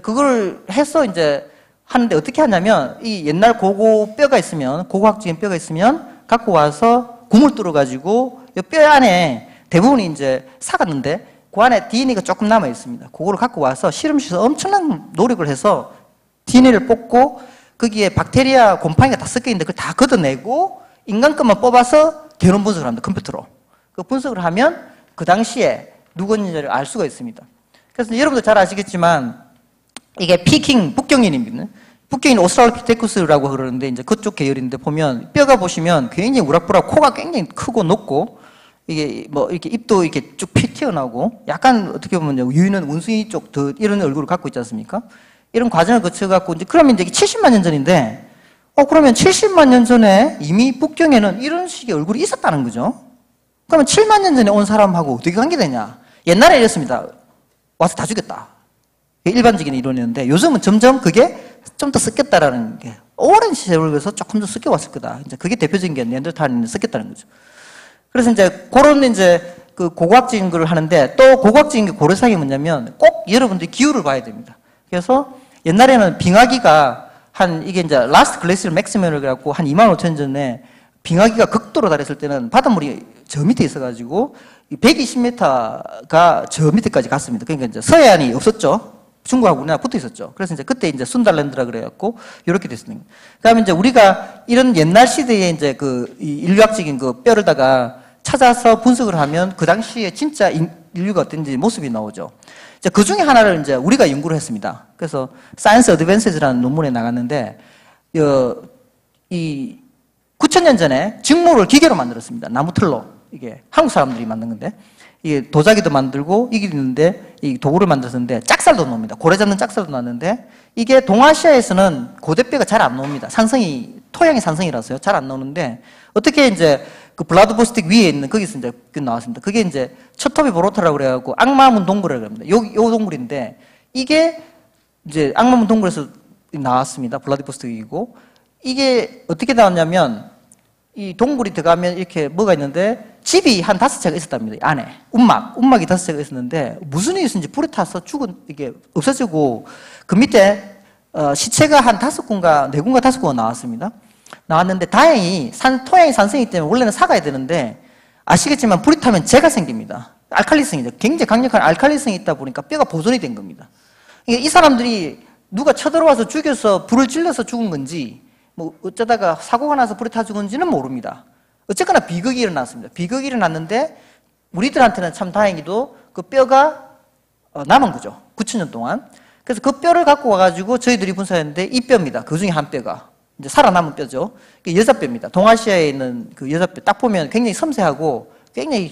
그걸 해서 이제 하는데 어떻게 하냐면 이 옛날 고고 뼈가 있으면 고고학적인 뼈가 있으면 갖고 와서 구멍을 뚫어 가지고 이 뼈 안에 대부분이 이제 삭았는데 그 안에 DNA가 조금 남아 있습니다. 그거를 갖고 와서 실험실에서 엄청난 노력을 해서 DNA를 뽑고 거기에 박테리아 곰팡이가 다 섞여 있는데 그걸 다 걷어내고 인간 것만 뽑아서 게놈 분석을 합니다. 컴퓨터로. 그 분석을 하면 그 당시에 누구인지를 알 수가 있습니다. 그래서 여러분들 잘 아시겠지만 이게 피킹 북경인입니다. 북경인 오스트랄로피테쿠스라고 그러는데 이제 그쪽 계열인데 보면 뼈가 보시면 굉장히 우락부락, 코가 굉장히 크고 높고 이게 뭐 이렇게 입도 이렇게 쭉 피 튀어나오고 약간 어떻게 보면 유인은 원숭이 쪽 더 이런 얼굴을 갖고 있지 않습니까? 이런 과정을 거쳐갖고, 이제, 그러면 이제 70만 년 전인데, 그러면 70만 년 전에 이미 북경에는 이런 식의 얼굴이 있었다는 거죠. 그러면 7만 년 전에 온 사람하고 어떻게 관계되냐? 옛날에 이랬습니다. 와서 다 죽였다. 일반적인 이론이었는데, 요즘은 점점 그게 좀 더 섞였다라는 게, 오랜 세월에서 조금 더 섞여왔을 거다. 이제 그게 대표적인 게 네안데르탈인이 섞였다는 거죠. 그래서 이제, 그런 이제, 그 고고학적인 걸 하는데, 또 고고학적인 게 고려사항이 뭐냐면, 꼭 여러분들이 기후를 봐야 됩니다. 그래서, 옛날에는 빙하기가 이게 이제 라스트 글래시얼 맥시멈을 그래갖고 한 25,000년 전에 빙하기가 극도로 달했을 때는 바닷물이 저 밑에 있어가지고 120m가 저 밑에까지 갔습니다. 그러니까 이제 서해안이 없었죠. 중국하고 우리나라 붙어 있었죠. 그래서 이제 그때 이제 순달랜드라 그래갖고 이렇게 됐습니다. 그 다음에 이제 우리가 이런 옛날 시대에 이제 이 인류학적인 그 뼈를다가 찾아서 분석을 하면 그 당시에 진짜 인류가 어땠는지 모습이 나오죠. 그 중에 하나를 이제 우리가 연구를 했습니다. 그래서 Science Advances라는 논문에 나갔는데, 이 9,000년 전에 직모를 기계로 만들었습니다. 나무 틀로. 이게 한국 사람들이 만든 건데, 이게 도자기도 만들고 이게 있는데, 이 도구를 만들었는데, 짝살도 나옵니다. 고래 잡는 짝살도 나왔는데, 이게 동아시아에서는 고대뼈가 잘 안 나옵니다. 토양이 산성이라서요. 잘 안 나오는데, 어떻게 이제 그 블라드보스틱 위에 있는 거기서 이제 나왔습니다. 그게 이제 첩토비 보로타라고 그래갖고 악마문 동굴이라고 합니다. 요 동굴인데 이게 이제 악마문 동굴에서 나왔습니다. 블라디보스틱이고 이게 어떻게 나왔냐면 이 동굴이 들어가면 이렇게 뭐가 있는데 집이 한 5채가 있었답니다. 안에 움막이 5채가 있었는데 무슨 일이 있었는지 불에 타서 이게 없어지고 그 밑에 시체가 한 5군가 4군가 5군가 나왔습니다. 나왔는데 다행히 토양이 산성이기 때문에 원래는 삭아야 되는데 아시겠지만 불이 타면 재가 생깁니다. 알칼리성이죠. 굉장히 강력한 알칼리성이 있다 보니까 뼈가 보존이 된 겁니다. 이 사람들이 누가 쳐들어와서 죽여서 불을 질러서 죽은 건지 뭐 어쩌다가 사고가 나서 불에 타 죽은지는 모릅니다. 어쨌거나 비극이 일어났습니다. 비극이 일어났는데 우리들한테는 참 다행히도 그 뼈가 남은 거죠. 9,000년 동안. 그래서 그 뼈를 갖고 와가지고 저희들이 분석했는데 이 뼈입니다. 그 중에 한 뼈가. 이제 살아남은 뼈죠. 여자뼈입니다. 동아시아에 있는 그 여자뼈 딱 보면 굉장히 섬세하고 굉장히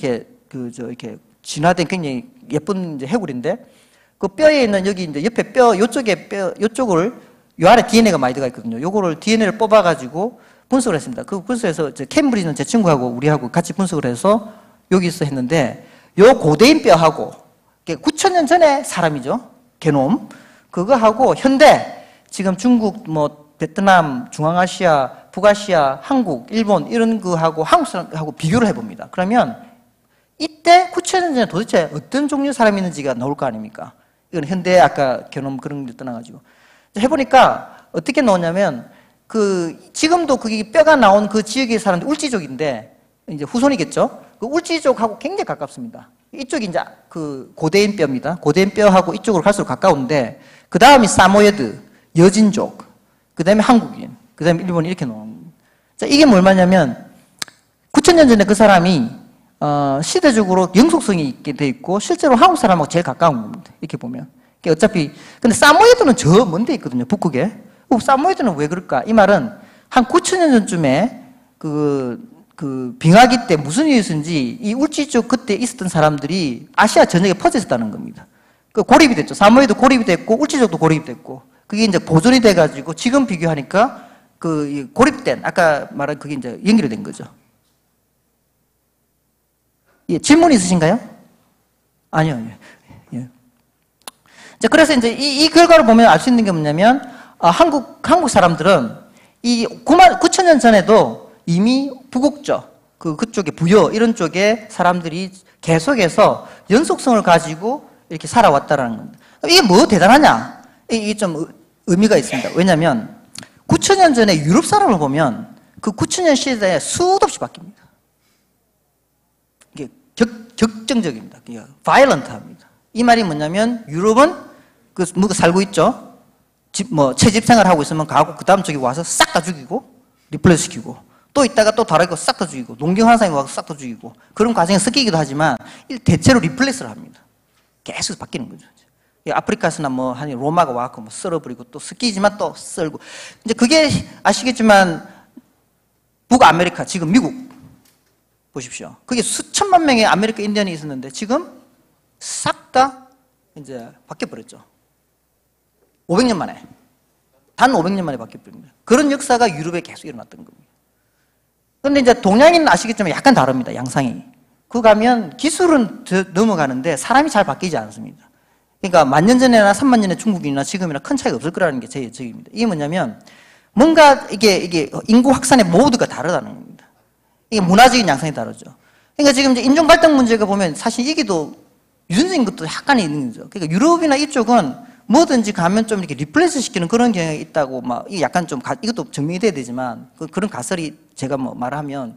이렇게 진화된 굉장히 예쁜 이제 해골인데 그 뼈에 있는 여기 이제 옆에 요쪽을 요 안에 DNA가 많이 들어가 있거든요. 요거를 DNA를 뽑아가지고 분석을 했습니다. 그 분석해서 캠브리지는 제 친구하고 우리하고 같이 분석을 해서 여기서 했는데 요 고대인 뼈하고 9,000년 전에 사람이죠. 게놈. 그거하고 현대 지금 중국 베트남, 중앙아시아, 북아시아, 한국, 일본 이런 거하고 한국 사람하고 비교를 해봅니다. 그러면 이때 9천 년 전에 도대체 어떤 종류의 사람이 있는지가 나올 거 아닙니까? 이건 현대 아까 견험 그런 걸 떠나가지고 해보니까 어떻게 나오냐면 지금도 그게 뼈가 나온 그 지역의 사람들 울지족인데 이제 후손이겠죠. 그 울지족하고 굉장히 가깝습니다. 이쪽이 이제 그 고대인 뼈입니다. 고대인 뼈하고 이쪽으로 갈수록 가까운데 그 다음이 사모예드, 여진족, 그 다음에 한국인, 그 다음에 일본 이렇게 나오는 겁니다. 자, 이게 뭘 말냐면 9,000년 전에 그 사람이 시대적으로 영속성이 있게 돼 있고 실제로 한국 사람하고 제일 가까운 겁니다. 이렇게 보면. 어차피 근데 사모예드는 저 먼데 있거든요. 북극에. 사모예드는 왜 그럴까? 이 말은 한 9,000년 전쯤에 그 빙하기 때 무슨 일이 있었는지 이 울지족 그때 있었던 사람들이 아시아 전역에 퍼져 있었다는 겁니다. 그 고립이 됐죠. 사모예드 고립이 됐고 울지족도 고립이 됐고 그게 이제 보존이 돼가지고 지금 비교하니까 그 고립된 아까 말한 그게 이제 연결이 된 거죠. 예, 질문 있으신가요? 아니요. 예. 자, 그래서 이제 이 결과를 보면 알 수 있는 게 뭐냐면 한국 사람들은 이 9,000년 전에도 이미 부국적 그쪽에 부여 이런 쪽에 사람들이 계속해서 연속성을 가지고 이렇게 살아왔다라는 겁니다. 이게 뭐 대단하냐? 이게 좀 의미가 있습니다. 왜냐하면 9,000년 전에 유럽 사람을 보면 그 9,000년 시대에 수도 없이 바뀝니다. 이게 격정적입니다. violent합니다. 이 말이 뭐냐면 유럽은 뭐가 살고 있죠. 채집 생활하고 있으면 가고 그 다음 쪽에 와서 싹 다 죽이고 리플레이스 시키고 또 있다가 또 다르고 싹 다 죽이고 농경 환상이 와서 싹 다 죽이고 그런 과정에 섞이기도 하지만 대체로 리플레이스를 합니다. 계속 바뀌는 거죠. 아프리카에서나 한 로마가 와서 썰어버리고 또 섞이지만 또 썰고 이제 그게 아시겠지만 북아메리카 지금 미국 보십시오. 그게 수천만 명의 아메리카 인디언이 있었는데 지금 싹 다 이제 바뀌어버렸죠. 500년 만에. 단 500년 만에 바뀌어버립니다. 그런 역사가 유럽에 계속 일어났던 겁니다. 그런데 이제 동양인은 아시겠지만 약간 다릅니다. 양상이. 그 가면 기술은 넘어가는데 사람이 잘 바뀌지 않습니다. 그러니까 10,000년 전이나 30,000년 전에 중국이나 지금이나 큰 차이가 없을 거라는 게 제 예측입니다. 이게 뭐냐면 뭔가 이게 인구 확산의 모드가 다르다는 겁니다. 이게 문화적인 양상이 다르죠. 그러니까 지금 이제 인종 갈등 문제가 보면 사실 이게도 유전적인 것도 약간이 있는 거죠. 그러니까 유럽이나 이쪽은 뭐든지 가면 좀 이렇게 리플레이스 시키는 그런 경향이 있다고 이게 약간 좀 이것도 증명이 돼야 되지만 그런 가설이 제가 말하면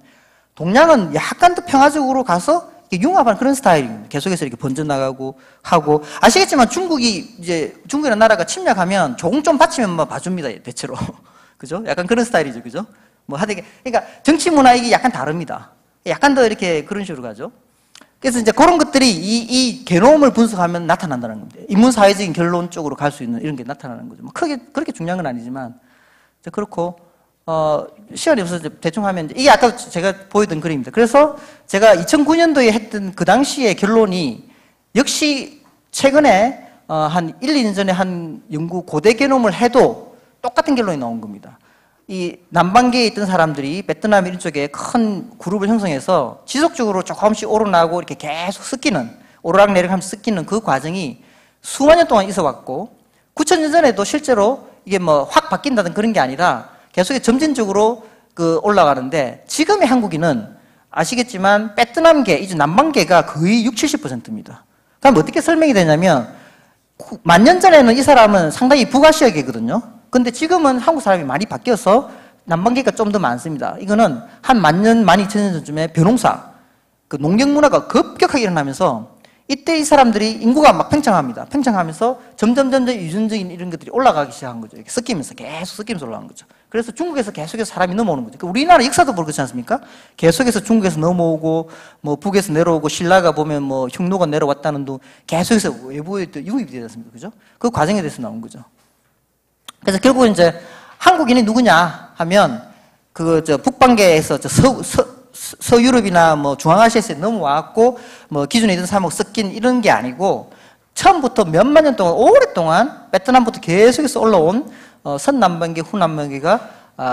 동양은 약간 더 평화적으로 가서 융합한 그런 스타일입니다. 계속해서 이렇게 번져나가고 하고 아시겠지만 중국이라는 나라가 침략하면 조금 좀 받치면 봐줍니다. 대체로. 그죠? 약간 그런 스타일이죠. 그죠? 그러니까 정치 문화 이게 약간 다릅니다. 약간 더 이렇게 그런 식으로 가죠. 그래서 이제 그런 것들이 이 게놈을 분석하면 나타난다는 겁니다. 인문사회적인 결론 쪽으로 갈 수 있는 이런 게 나타나는 거죠. 크게 그렇게 중요한 건 아니지만 그렇고 시간이 없어서 대충 하면 이게 아까 제가 보여드린 그림입니다. 그래서 제가 2009년도에 했던 그 당시의 결론이 역시 최근에 한 1, 2년 전에 한 연구 고대 게놈을 해도 똑같은 결론이 나온 겁니다. 이 남반계에 있던 사람들이 베트남 이런 쪽에 큰 그룹을 형성해서 지속적으로 조금씩 오르나고 이렇게 계속 섞이는 오르락내리락 섞이는 그 과정이 수만 년 동안 있어 왔고 9,000년 전에도 실제로 이게 확 바뀐다든 그런 게 아니라 계속 점진적으로 올라가는데 지금의 한국인은 아시겠지만 베트남계, 이제 남반계가 거의 60, 70%입니다. 그럼 어떻게 설명이 되냐면 10,000년 전에는 이 사람은 상당히 북아시아계거든요. 근데 지금은 한국 사람이 많이 바뀌어서 남반계가 좀 더 많습니다. 이거는 한 10,000년, 12,000년 전쯤에 벼농사, 농경 문화가 급격하게 일어나면서 이때 이 사람들이 인구가 막 팽창합니다. 팽창하면서 점점 유전적인 이런 것들이 올라가기 시작한 거죠. 이렇게 섞이면서 계속 섞이면서 올라간 거죠. 그래서 중국에서 계속해서 사람이 넘어오는 거죠. 우리나라 역사도 그렇지 않습니까? 계속해서 중국에서 넘어오고 북에서 내려오고 신라가 보면 흉노가 내려왔다는 둥 계속해서 외부에 또 유입이 되지 않습니까? 그죠? 그 과정에 대해서 나온 거죠. 그래서 결국 이제 한국인이 누구냐 하면 북반계에서 서유럽이나 중앙아시아에서 넘어왔고 기존에 있던 사람하고 섞인 이런 게 아니고 처음부터 몇만 년 동안 오랫동안 베트남부터 계속해서 올라온 선남반계 후남반계가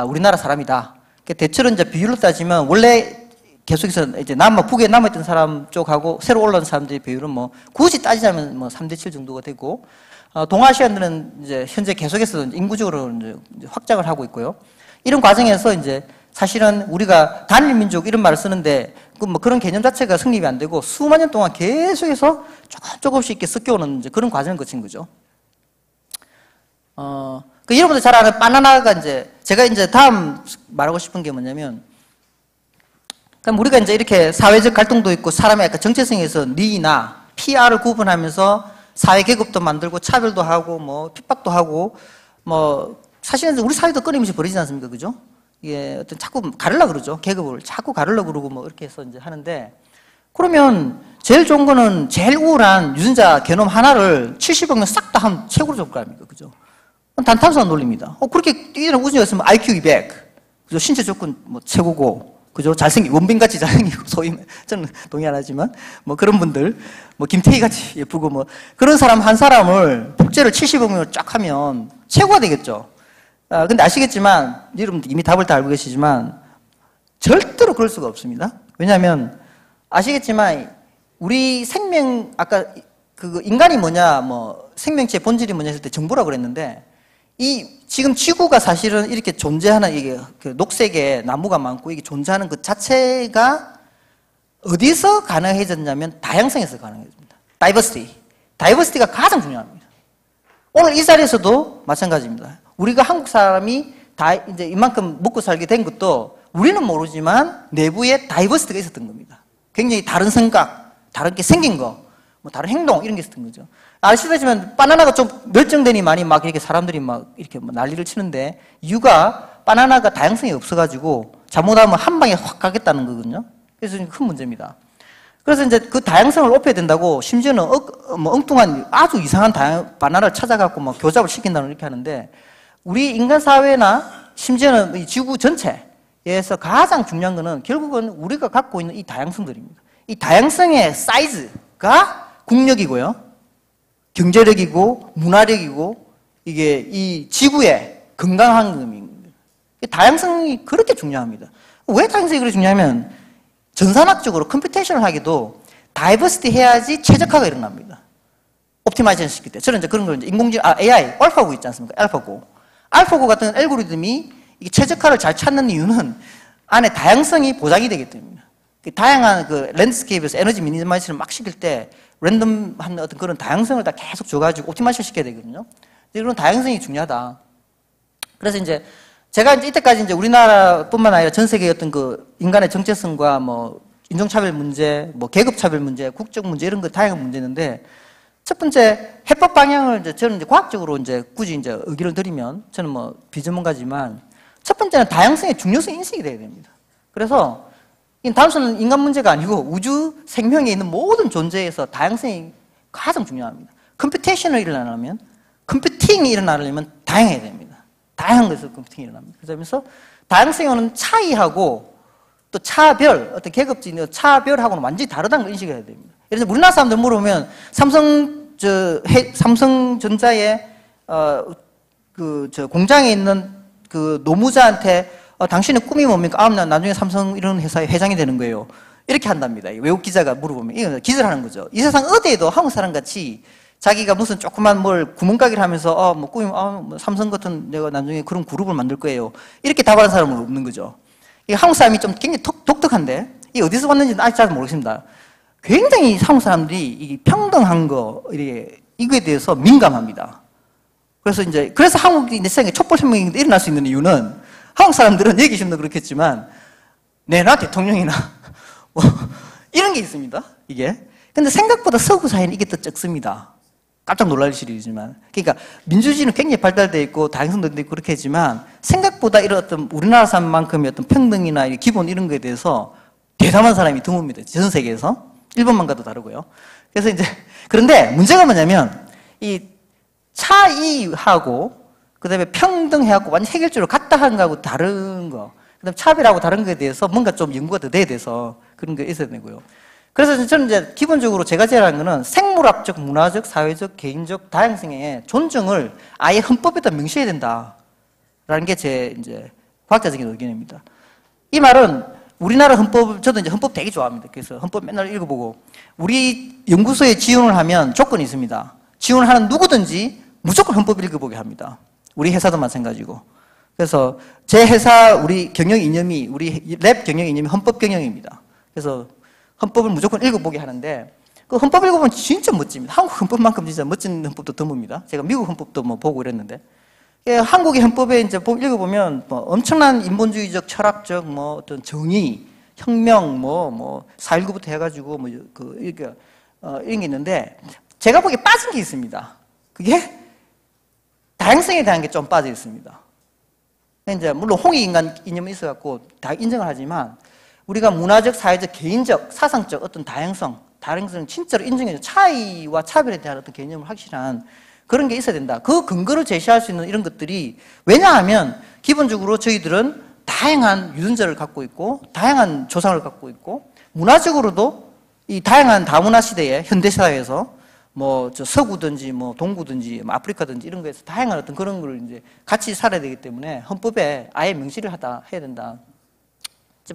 우리나라 사람이다. 대체로 이제 비율로 따지면 원래 계속해서 이제 북에 남아있던 사람 쪽하고 새로 올라온 사람들의 비율은 굳이 따지자면 3대 7 정도가 되고 동아시아들은 이제 현재 계속해서 인구적으로 이제 확장을 하고 있고요. 이런 과정에서 이제 사실은 우리가 단일 민족 이런 말을 쓰는데 뭐 그런 개념 자체가 성립이 안 되고 수만 년 동안 계속해서 조금씩 이렇게 섞여오는 이제 그런 과정을 거친 거죠. 그 여러분들 잘 아는 바나나가 이제 제가 이제 다음 말하고 싶은 게 뭐냐면, 그럼 우리가 이제 이렇게 사회적 갈등도 있고 사람의 약간 정체성에서 니나 PR을 구분하면서 사회 계급도 만들고 차별도 하고 뭐 핍박도 하고 뭐 사실은 우리 사회도 끊임없이 벌이지 않습니까, 그죠? 이게 어떤 자꾸 가르려 그러죠. 계급을 자꾸 가르려 그러고 뭐 이렇게 해서 이제 하는데, 그러면 제일 좋은 거는 제일 우월한 유전자 게놈 하나를 70억 년 싹 다 하면 최고로 좋을 거 아닙니까, 그죠? 단탄수화 논리입니다. 그렇게 뛰어난 우주였으면 IQ 200, 그죠? 신체 조건 뭐 최고고, 그죠? 잘생기고, 원빈같이 잘생기고, 소위, 저는 동의 안 하지만, 뭐 그런 분들, 뭐 김태희 같이 예쁘고, 뭐, 그런 사람 한 사람을 복제를 70억 명을 쫙 하면 최고가 되겠죠. 근데 아시겠지만, 여러분들 이미 답을 다 알고 계시지만, 절대로 그럴 수가 없습니다. 왜냐하면, 아시겠지만, 우리 생명, 아까 그 인간이 뭐냐, 뭐, 생명체의 본질이 뭐냐 했을 때 정보라고 그랬는데, 지금 지구가 사실은 이렇게 존재하는 이게 그 녹색의 나무가 많고 이게 존재하는 그 자체가 어디서 가능해졌냐면 다양성에서 가능해집니다. 다이버시티. 다이버시티가 가장 중요합니다. 오늘 이 자리에서도 마찬가지입니다. 우리가 한국 사람이 다 이제 이만큼 먹고 살게 된 것도 우리는 모르지만 내부에 다이버시티가 있었던 겁니다. 굉장히 다른 생각, 다르게 생긴 거, 뭐 다른 행동 이런 게 있었던 거죠. 아시다시피 바나나가 좀 멸종되니 많이 막 이렇게 사람들이 막 이렇게 뭐 난리를 치는데, 이유가 바나나가 다양성이 없어가지고 잘못하면 한 방에 확 가겠다는 거거든요. 그래서 큰 문제입니다. 그래서 이제 그 다양성을 높여야 된다고 심지어는 뭐 엉뚱한 아주 이상한 바나나를 찾아갖고 막 교잡을 시킨다는 이렇게 하는데, 우리 인간 사회나 심지어는 이 지구 전체에서 가장 중요한 거는 결국은 우리가 갖고 있는 이 다양성들입니다. 이 다양성의 사이즈가 국력이고요, 경제력이고 문화력이고 이게 이 지구의 건강한 겁니다. 다양성이 그렇게 중요합니다. 왜 다양성이 그렇게 중요하면 전산학적으로 컴퓨테이션을 하기도 다이버시티 해야지 최적화가 일어납니다. 옵티마이제이션 시킬 때. 저는 이제 그런 걸 이제 AI, 알파고 있지 않습니까? 알파고 같은 알고리즘이 이게 최적화를 잘 찾는 이유는 안에 다양성이 보장이 되기 때문입니다. 다양한 그 랜드스케이프에서 에너지 미니마이즈를 막 시킬 때 랜덤한 어떤 그런 다양성을 다 계속 줘가지고 옵티마이션 시켜야 되거든요. 그런 다양성이 중요하다. 그래서 이제 제가 이제 이때까지 이제 우리나라뿐만 아니라 전 세계의 어떤 그 인간의 정체성과 뭐 인종차별 문제, 뭐 계급차별 문제, 국적 문제 이런 거 다양한 문제인데, 첫 번째 해법 방향을 이제 저는 이제 과학적으로 이제 굳이 이제 의견을 드리면, 저는 뭐 비전문가지만 첫 번째는 다양성의 중요성 인식이 돼야 됩니다. 그래서 단순한 인간 문제가 아니고 우주 생명에 있는 모든 존재에서 다양성이 가장 중요합니다. 컴퓨테이션을 일어나려면, 컴퓨팅이 일어나려면 다양해야 됩니다. 다양한 것에서 컴퓨팅이 일어납니다. 그러면서 다양성에 오는 차이하고 또 차별, 어떤 계급적인 차별하고는 완전히 다르다는 걸 인식해야 됩니다. 예를 들어 우리나라 사람들 물어보면 삼성전자의 공장에 있는 그 노무자한테 당신의 꿈이 뭡니까? 난 나중에 삼성 이런 회사의 회장이 되는 거예요. 이렇게 한답니다. 외국 기자가 물어보면 이거 기술을 하는 거죠. 이 세상 어디에도 한국 사람 같이 자기가 무슨 조그만 뭘 구멍가게를 하면서 뭐 꿈이 뭐 삼성 같은 내가 나중에 그런 그룹을 만들 거예요. 이렇게 답하는 사람은 없는 거죠. 이 한국 사람이 좀 굉장히 독특한데, 이 어디서 왔는지는 아직 잘 모르겠습니다. 굉장히 한국 사람들이 이 평등한 거 이거에 대해서 민감합니다. 그래서 한국이 내 생각에 촛불혁명이 일어날 수 있는 이유는, 한국 사람들은 얘기 쉽도 그렇겠지만 내나 대통령이나 뭐 이런 게 있습니다. 이게. 근데 생각보다 서구 사회는 이게 더 적습니다. 깜짝 놀랄 일이지만. 그러니까 민주주의는 굉장히 발달되어 있고 다양성도 있고 그렇게 했지만, 생각보다 이런 어떤 우리나라 사람만큼의 어떤 평등이나 기본 이런 거에 대해서 대담한 사람이 드뭅니다. 전 세계에서. 일본만 가도 다르고요. 그래서 이제 그런데 문제가 뭐냐면, 이 차이하고 그다음에 평등해하고 완전 해결적으로 같다 하는 거하고 다른 거, 그다음에 차별하고 다른 거에 대해서 뭔가 좀 연구가 더 돼야 돼서 그런 게 있어야 되고요. 그래서 저는 이제 기본적으로 제가 제안한 거는 생물학적, 문화적, 사회적, 개인적 다양성의 존중을 아예 헌법에다 명시해야 된다라는 게 제 이제 과학자적인 의견입니다. 이 말은 우리나라 헌법, 저도 이제 헌법 되게 좋아합니다. 그래서 헌법 맨날 읽어보고, 우리 연구소에 지원을 하면 조건이 있습니다. 지원하는 누구든지 무조건 헌법 읽어보게 합니다. 우리 회사도 마찬가지고. 그래서 제 회사 우리 경영 이념이 우리 랩 경영 이념이 헌법 경영입니다. 그래서 헌법을 무조건 읽어보게 하는데 그 헌법 읽어보면 진짜 멋집니다. 한국 헌법만큼 진짜 멋진 헌법도 드뭅니다. 제가 미국 헌법도 뭐 보고 이랬는데 한국의 헌법에 이제 읽어보면 뭐 엄청난 인본주의적, 철학적 뭐 어떤 정의, 혁명, 뭐 4.19부터 해가지고 뭐 이런 게 있는데 제가 보기에 빠진 게 있습니다. 그게 다양성에 대한 게 좀 빠져 있습니다. 이제 물론 홍익 인간 이념이 있어갖고 다 인정을 하지만 우리가 문화적, 사회적, 개인적, 사상적 어떤 다양성을 진짜로 인정해줘. 차이와 차별에 대한 어떤 개념을 확실한 그런 게 있어야 된다. 그 근거를 제시할 수 있는 이런 것들이 왜냐하면 기본적으로 저희들은 다양한 유전자를 갖고 있고 다양한 조상을 갖고 있고 문화적으로도 이 다양한 다문화 시대에 현대사회에서 뭐 저 서구든지 뭐 동구든지 뭐 아프리카든지 이런 거에서 다양한 어떤 그런 걸 이제 같이 살아야 되기 때문에 헌법에 아예 명시를 해야 된다.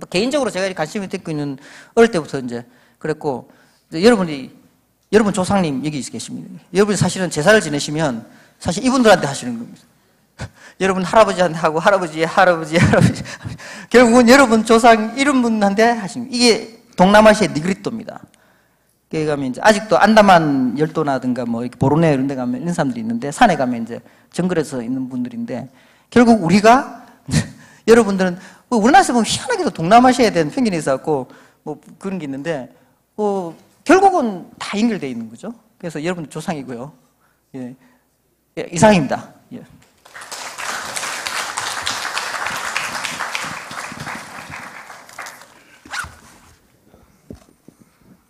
개인적으로 제가 관심이 갖고 있는 어릴 때부터 이제 그랬고 이제 여러분 조상님 여기 계십니다. 여러분이 사실은 제사를 지내시면 사실 이분들한테 하시는 겁니다. 여러분 할아버지한테 하고 할아버지 결국은 여러분 조상 이런 분한테 하시는 거예요. 이게 동남아시아의 니그리토입니다. 거기 가면 이제 아직도 안다만 열도나든가 뭐 이렇게 보르네오 이런 데 가면 이런 사람들이 있는데 산에 가면 이제 정글에서 있는 분들인데 결국 우리가 여러분들은 우리나라에서 보면 희한하게도 동남아시아에 대한 편견이 있어갖고 뭐 그런 게 있는데 결국은 다 연결되어 있는 거죠. 그래서 여러분들 조상이고요. 예, 이상입니다. 예.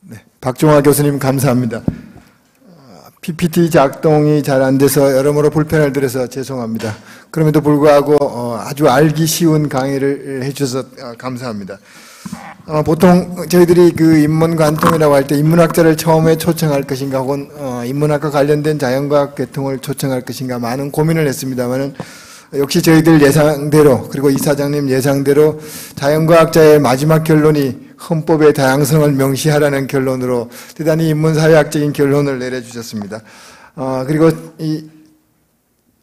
네, 박종화 교수님 감사합니다. PPT 작동이 잘 안 돼서 여러모로 불편을 드려서 죄송합니다. 그럼에도 불구하고 아주 알기 쉬운 강의를 해주셔서 감사합니다. 보통 저희들이 그 인문관통이라고 할 때 인문학자를 처음에 초청할 것인가 혹은 인문학과 관련된 자연과학 계통을 초청할 것인가 많은 고민을 했습니다만은 역시 저희들 예상대로 그리고 이사장님 예상대로 자연과학자의 마지막 결론이 헌법의 다양성을 명시하라는 결론으로 대단히 인문사회학적인 결론을 내려주셨습니다. 그리고 이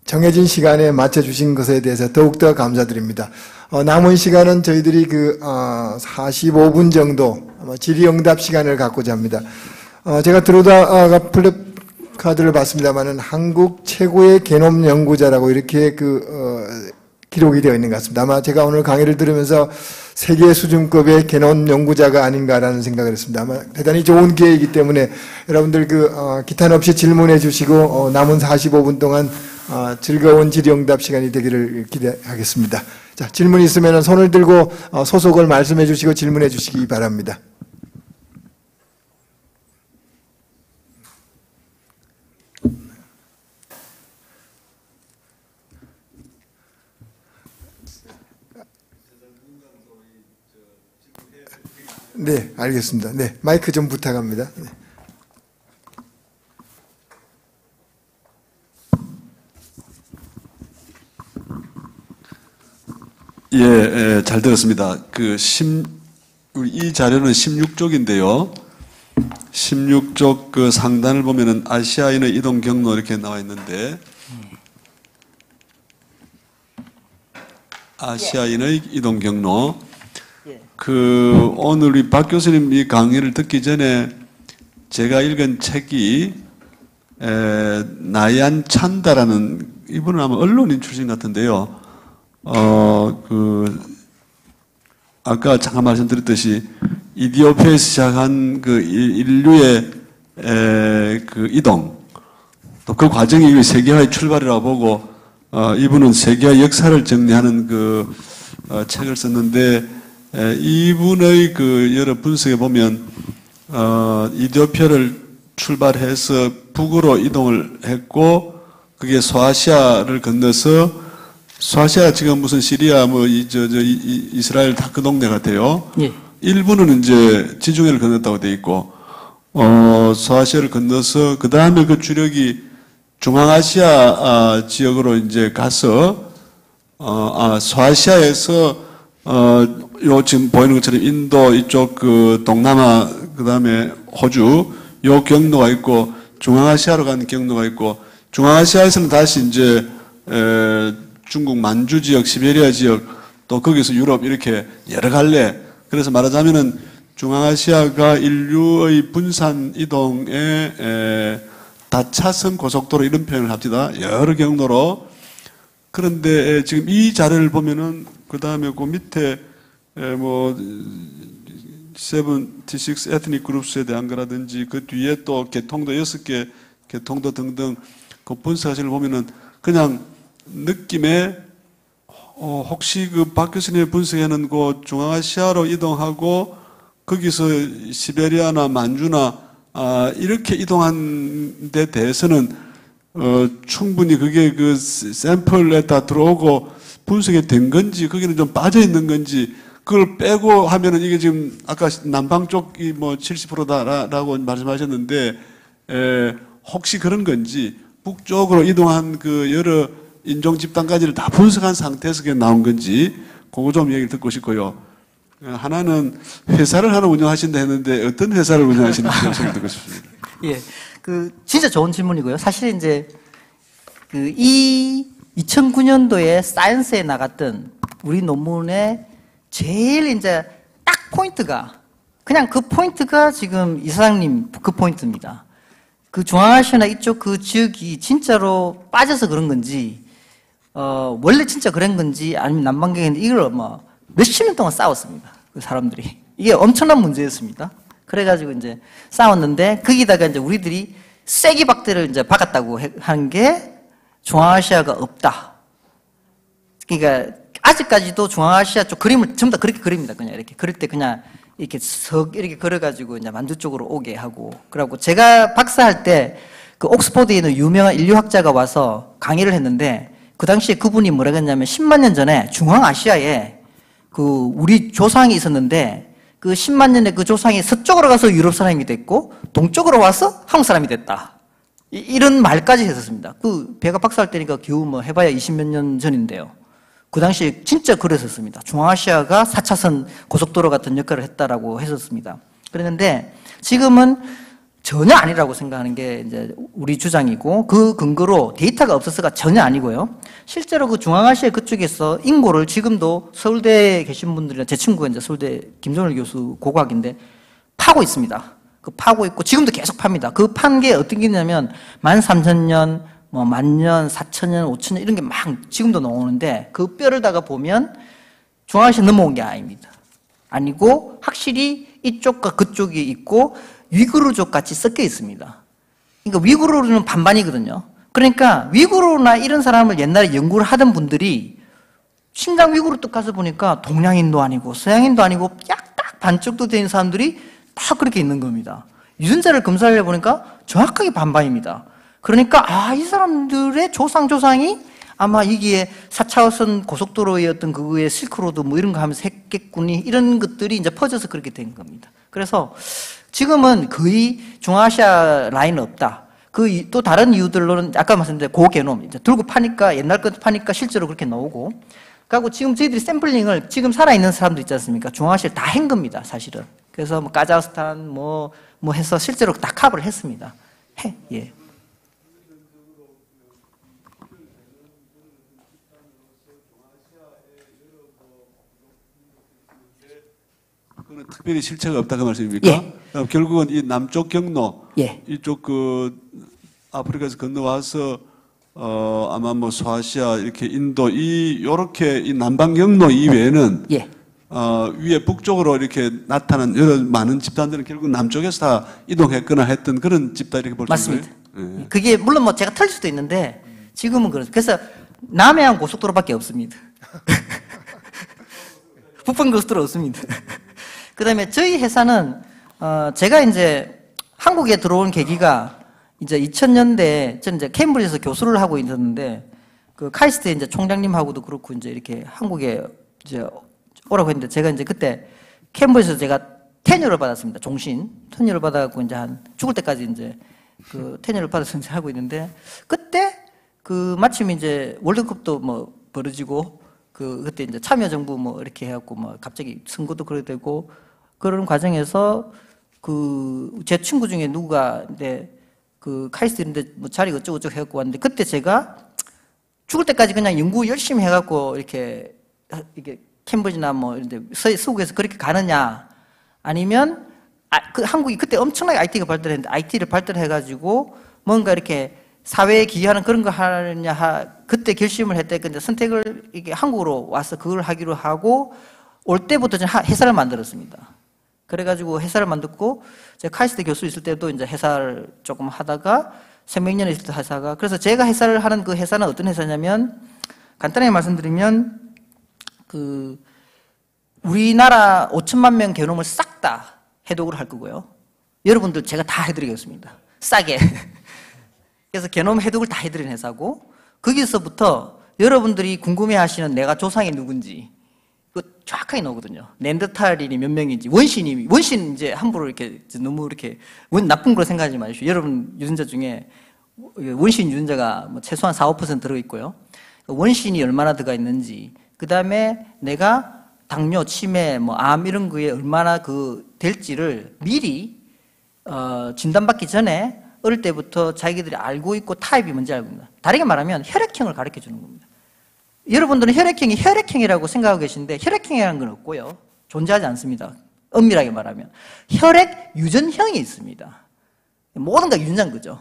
정해진 시간에 맞춰주신 것에 대해서 더욱더 감사드립니다. 남은 시간은 저희들이 45분 정도 질의응답 시간을 갖고자 합니다. 제가 들어오다가 플래카드를 봤습니다만은 한국 최고의 게놈 연구자라고 이렇게 기록이 되어 있는 것 같습니다. 아마 제가 오늘 강의를 들으면서 세계 수준급의 게놈 연구자가 아닌가라는 생각을 했습니다. 아마 대단히 좋은 기회이기 때문에 여러분들 기탄 없이 질문해 주시고 남은 45분 동안 즐거운 질의응답 시간이 되기를 기대하겠습니다. 자, 질문 있으면 손을 들고 소속을 말씀해 주시고 질문해 주시기 바랍니다. 네, 알겠습니다. 네, 마이크 좀 부탁합니다. 네. 예, 잘 들었습니다. 이 자료는 16쪽인데요. 16쪽 상단을 보면은 아시아인의 이동 경로 이렇게 나와 있는데, 아시아인의 이동 경로. 오늘 우리 박 교수님 이 강의를 듣기 전에 제가 읽은 책이, 나얀 찬다라는, 이분은 아마 언론인 출신 같은데요. 아까 잠깐 말씀드렸듯이, 이디오피아에서 시작한 인류의, 이동, 또 그 과정이 세계화의 출발이라고 보고, 이분은 세계화 역사를 정리하는 책을 썼는데, 이분의 여러 분석에 보면, 이디오피아를 출발해서 북으로 이동을 했고, 그게 소아시아를 건너서, 소아시아 지금 무슨 시리아 이스라엘 다 그 동네 같아요. 예. 일부는 이제 지중해를 건넜다고 돼 있고, 소아시아를 건너서 그 다음에 그 주력이 중앙아시아 지역으로 이제 가서, 소아시아에서 지금 보이는 것처럼 인도 이쪽 동남아, 그 다음에 호주, 요 경로가 있고, 중앙아시아로 가는 경로가 있고, 중앙아시아에서는 다시 이제 중국 만주 지역, 시베리아 지역, 또 거기서 유럽 이렇게 여러 갈래. 그래서 말하자면은 중앙아시아가 인류의 분산 이동의 다차선 고속도로 이런 표현을 합니다. 여러 경로로. 그런데 지금 이 자료를 보면은 그 다음에 그 밑에 뭐 76 에트닉 그룹스에 대한 거라든지 그 뒤에 또 계통도 6개 계통도 등등 그 분석을 보면은 그냥 느낌에 혹시 그 박 교수님의 분석에는 그 중앙아시아로 이동하고 거기서 시베리아나 만주나 이렇게 이동한 데 대해서는 충분히 그게 그 샘플에 다 들어오고 분석이 된 건지 거기는 좀 빠져 있는 건지 그걸 빼고 하면은 이게 지금 아까 남방 쪽이 뭐 70%다라고 말씀하셨는데 혹시 그런 건지 북쪽으로 이동한 그 여러 인종 집단까지를 다 분석한 상태에서 그게 나온 건지 그거 좀 얘기를 듣고 싶고요. 하나는 회사를 하나 운영하신다 했는데 어떤 회사를 운영하시는지 좀 듣고 싶습니다. 예, 진짜 좋은 질문이고요. 사실 이제 2009년도에 사이언스에 나갔던 우리 논문의 제일 이제 딱 포인트가 그냥 그 포인트가 지금 이사장님 그 포인트입니다. 그 중앙아시아나 이쪽 그 지역이 진짜로 빠져서 그런 건지 원래 진짜 그런 건지 아니면 남방경인데 이걸 뭐 몇십 년 동안 싸웠습니다. 그 사람들이. 이게 엄청난 문제였습니다. 그래가지고 이제 싸웠는데 거기다가 이제 우리들이 세기 박대를 이제 박았다고 한 게 중앙아시아가 없다. 그러니까 아직까지도 중앙아시아 쪽 그림을 전부 다 그렇게 그립니다. 그냥 이렇게 그릴 때 그냥 이렇게 이렇게 걸어가지고 이제 만주 쪽으로 오게 하고. 그러고 제가 박사할 때 그 옥스퍼드에 있는 유명한 인류학자가 와서 강의를 했는데 그 당시에 그분이 뭐라고 했냐면 10만 년 전에 중앙아시아에 그 우리 조상이 있었는데 그 10만 년에 그 조상이 서쪽으로 가서 유럽 사람이 됐고 동쪽으로 와서 한국 사람이 됐다. 이런 말까지 했었습니다. 그 배가 박사할 때니까 겨우 뭐 해봐야 20몇 년 전인데요. 그 당시에 진짜 그랬었습니다. 중앙아시아가 4차선 고속도로 같은 역할을 했다라고 했었습니다. 그랬는데 지금은 전혀 아니라고 생각하는 게 이제 우리 주장이고 그 근거로 데이터가 없어서가 전혀 아니고요. 실제로 그 중앙아시아 그쪽에서 인고를 지금도 서울대에 계신 분들이나 제 친구가 이제 서울대 김정일 교수 고고학인데 파고 있습니다. 그 파고 있고 지금도 계속 팝니다. 그 판 게 어떤 게 있냐면 13,000년, 뭐 10,000년, 4,000년, 5,000년 이런 게 막 지금도 나오는데 그 뼈를다가 보면 중앙아시아 넘어온 게 아닙니다. 아니고 확실히 이쪽과 그쪽이 있고 위구르족 같이 섞여 있습니다. 그러니까 위구르는 반반이거든요. 그러니까 위구르나 이런 사람을 옛날에 연구를 하던 분들이 신장 위구르 뚝 가서 보니까 동양인도 아니고 서양인도 아니고 약딱 반쪽도 된 사람들이 다 그렇게 있는 겁니다. 유전자를 검사를 해보니까 정확하게 반반입니다. 그러니까 이 사람들의 조상이 아마 이게 4차선 고속도로의 어떤 그거의 실크로드 뭐 이런 거 하면서 했겠구니 이런 것들이 이제 퍼져서 그렇게 된 겁니다. 그래서 지금은 거의 중앙아시아 라인은 없다. 또 다른 이유들로는 아까 말씀드린 고게놈 이제 들고 파니까 옛날 것 파니까 실제로 그렇게 나오고. 그리고 지금 저희들이 샘플링을 지금 살아있는 사람들 있지 않습니까? 중앙아시아를 다 한 겁니다, 사실은. 그래서 뭐 카자흐스탄 뭐 해서 실제로 다 커버를 했습니다. 예. 그건 특별히 실체가 없다 그 말씀입니까? 예. 그럼 결국은 이 남쪽 경로, 예. 이쪽 그 아프리카에서 건너와서 아마 뭐 소아시아 이렇게 인도 요렇게 이 남방 경로 이외에는 예. 위에 북쪽으로 이렇게 나타난 여러 많은 집단들은 결국 남쪽에서 다 이동했거나 했던 그런 집단 이렇게 볼 수 있나요? 맞습니다. 예. 그게 물론 뭐 제가 틀릴 수도 있는데 지금은 그렇죠. 그래서 남해안 고속도로밖에 없습니다. 북방 고속도로 없습니다. 그 다음에 저희 회사는, 제가 이제 한국에 들어온 계기가 이제 2000년대에 저는 이제 케임브리지에서 교수를 하고 있었는데 그 카이스트 이제 총장님하고도 그렇고 이제 이렇게 한국에 이제 오라고 했는데 제가 이제 그때 케임브리지에서 제가 테뉴를 받았습니다. 종신. 테뉴를 받아갖고 이제 한 죽을 때까지 이제 그 테뉴를 받아서 이제 하고 있는데 그때 그 마침 이제 월드컵도 뭐 벌어지고 그때 이제 참여정부 뭐 이렇게 해갖고 뭐 갑자기 선거도 그렇게 되고 그런 과정에서 제 친구 중에 누가 이제 그 카이스트 이런 데뭐 자리 어쩌고저쩌고 해갖고 왔는데 그때 제가 죽을 때까지 그냥 연구 열심히 해갖고 이렇게 캠브리지나 뭐 이런 데 서구에서 그렇게 가느냐 아니면 그 한국이 그때 엄청나게 IT가 발달했는데 IT를 발달해가지고 뭔가 이렇게 사회에 기여하는 그런 거 하느냐 그때 결심을 했대. 근데 선택을 이게 한국으로 와서 그걸 하기로 하고 올 때부터 저는 회사를 만들었습니다. 그래가지고 회사를 만들고 제가 카이스트 교수 있을 때도 이제 회사를 조금 하다가 생명년에 있을 때 회사가 그래서 제가 회사를 하는 그 회사는 어떤 회사냐면 간단하게 말씀드리면 그 우리나라 5천만 명 게놈을 싹 다 해독을 할 거고요. 여러분들 제가 다 해드리겠습니다. 싸게. 그래서 게놈 해독을 다 해드리는 회사고 거기서부터 여러분들이 궁금해하시는 내가 조상이 누군지 그 정확하게 나오거든요. 네안데르탈인이 몇 명인지 원신 이제 함부로 이렇게 너무 이렇게 나쁜 걸 생각하지 마십시오. 여러분 유전자 중에 원신 유전자가 뭐 최소한 4~5% 들어 있고요. 원신이 얼마나 들어가 있는지 그 다음에 내가 당뇨, 치매, 뭐 암 이런 거에 얼마나 그 될지를 미리 진단받기 전에 어릴 때부터 자기들이 알고 있고 타입이 뭔지 알고 있습니다. 다르게 말하면 혈액형을 가르쳐 주는 겁니다. 여러분들은 혈액형이 혈액형이라고 생각하고 계신데 혈액형이라는 건 없고요. 존재하지 않습니다. 엄밀하게 말하면 혈액 유전형이 있습니다. 모든 게 유전자인 거죠.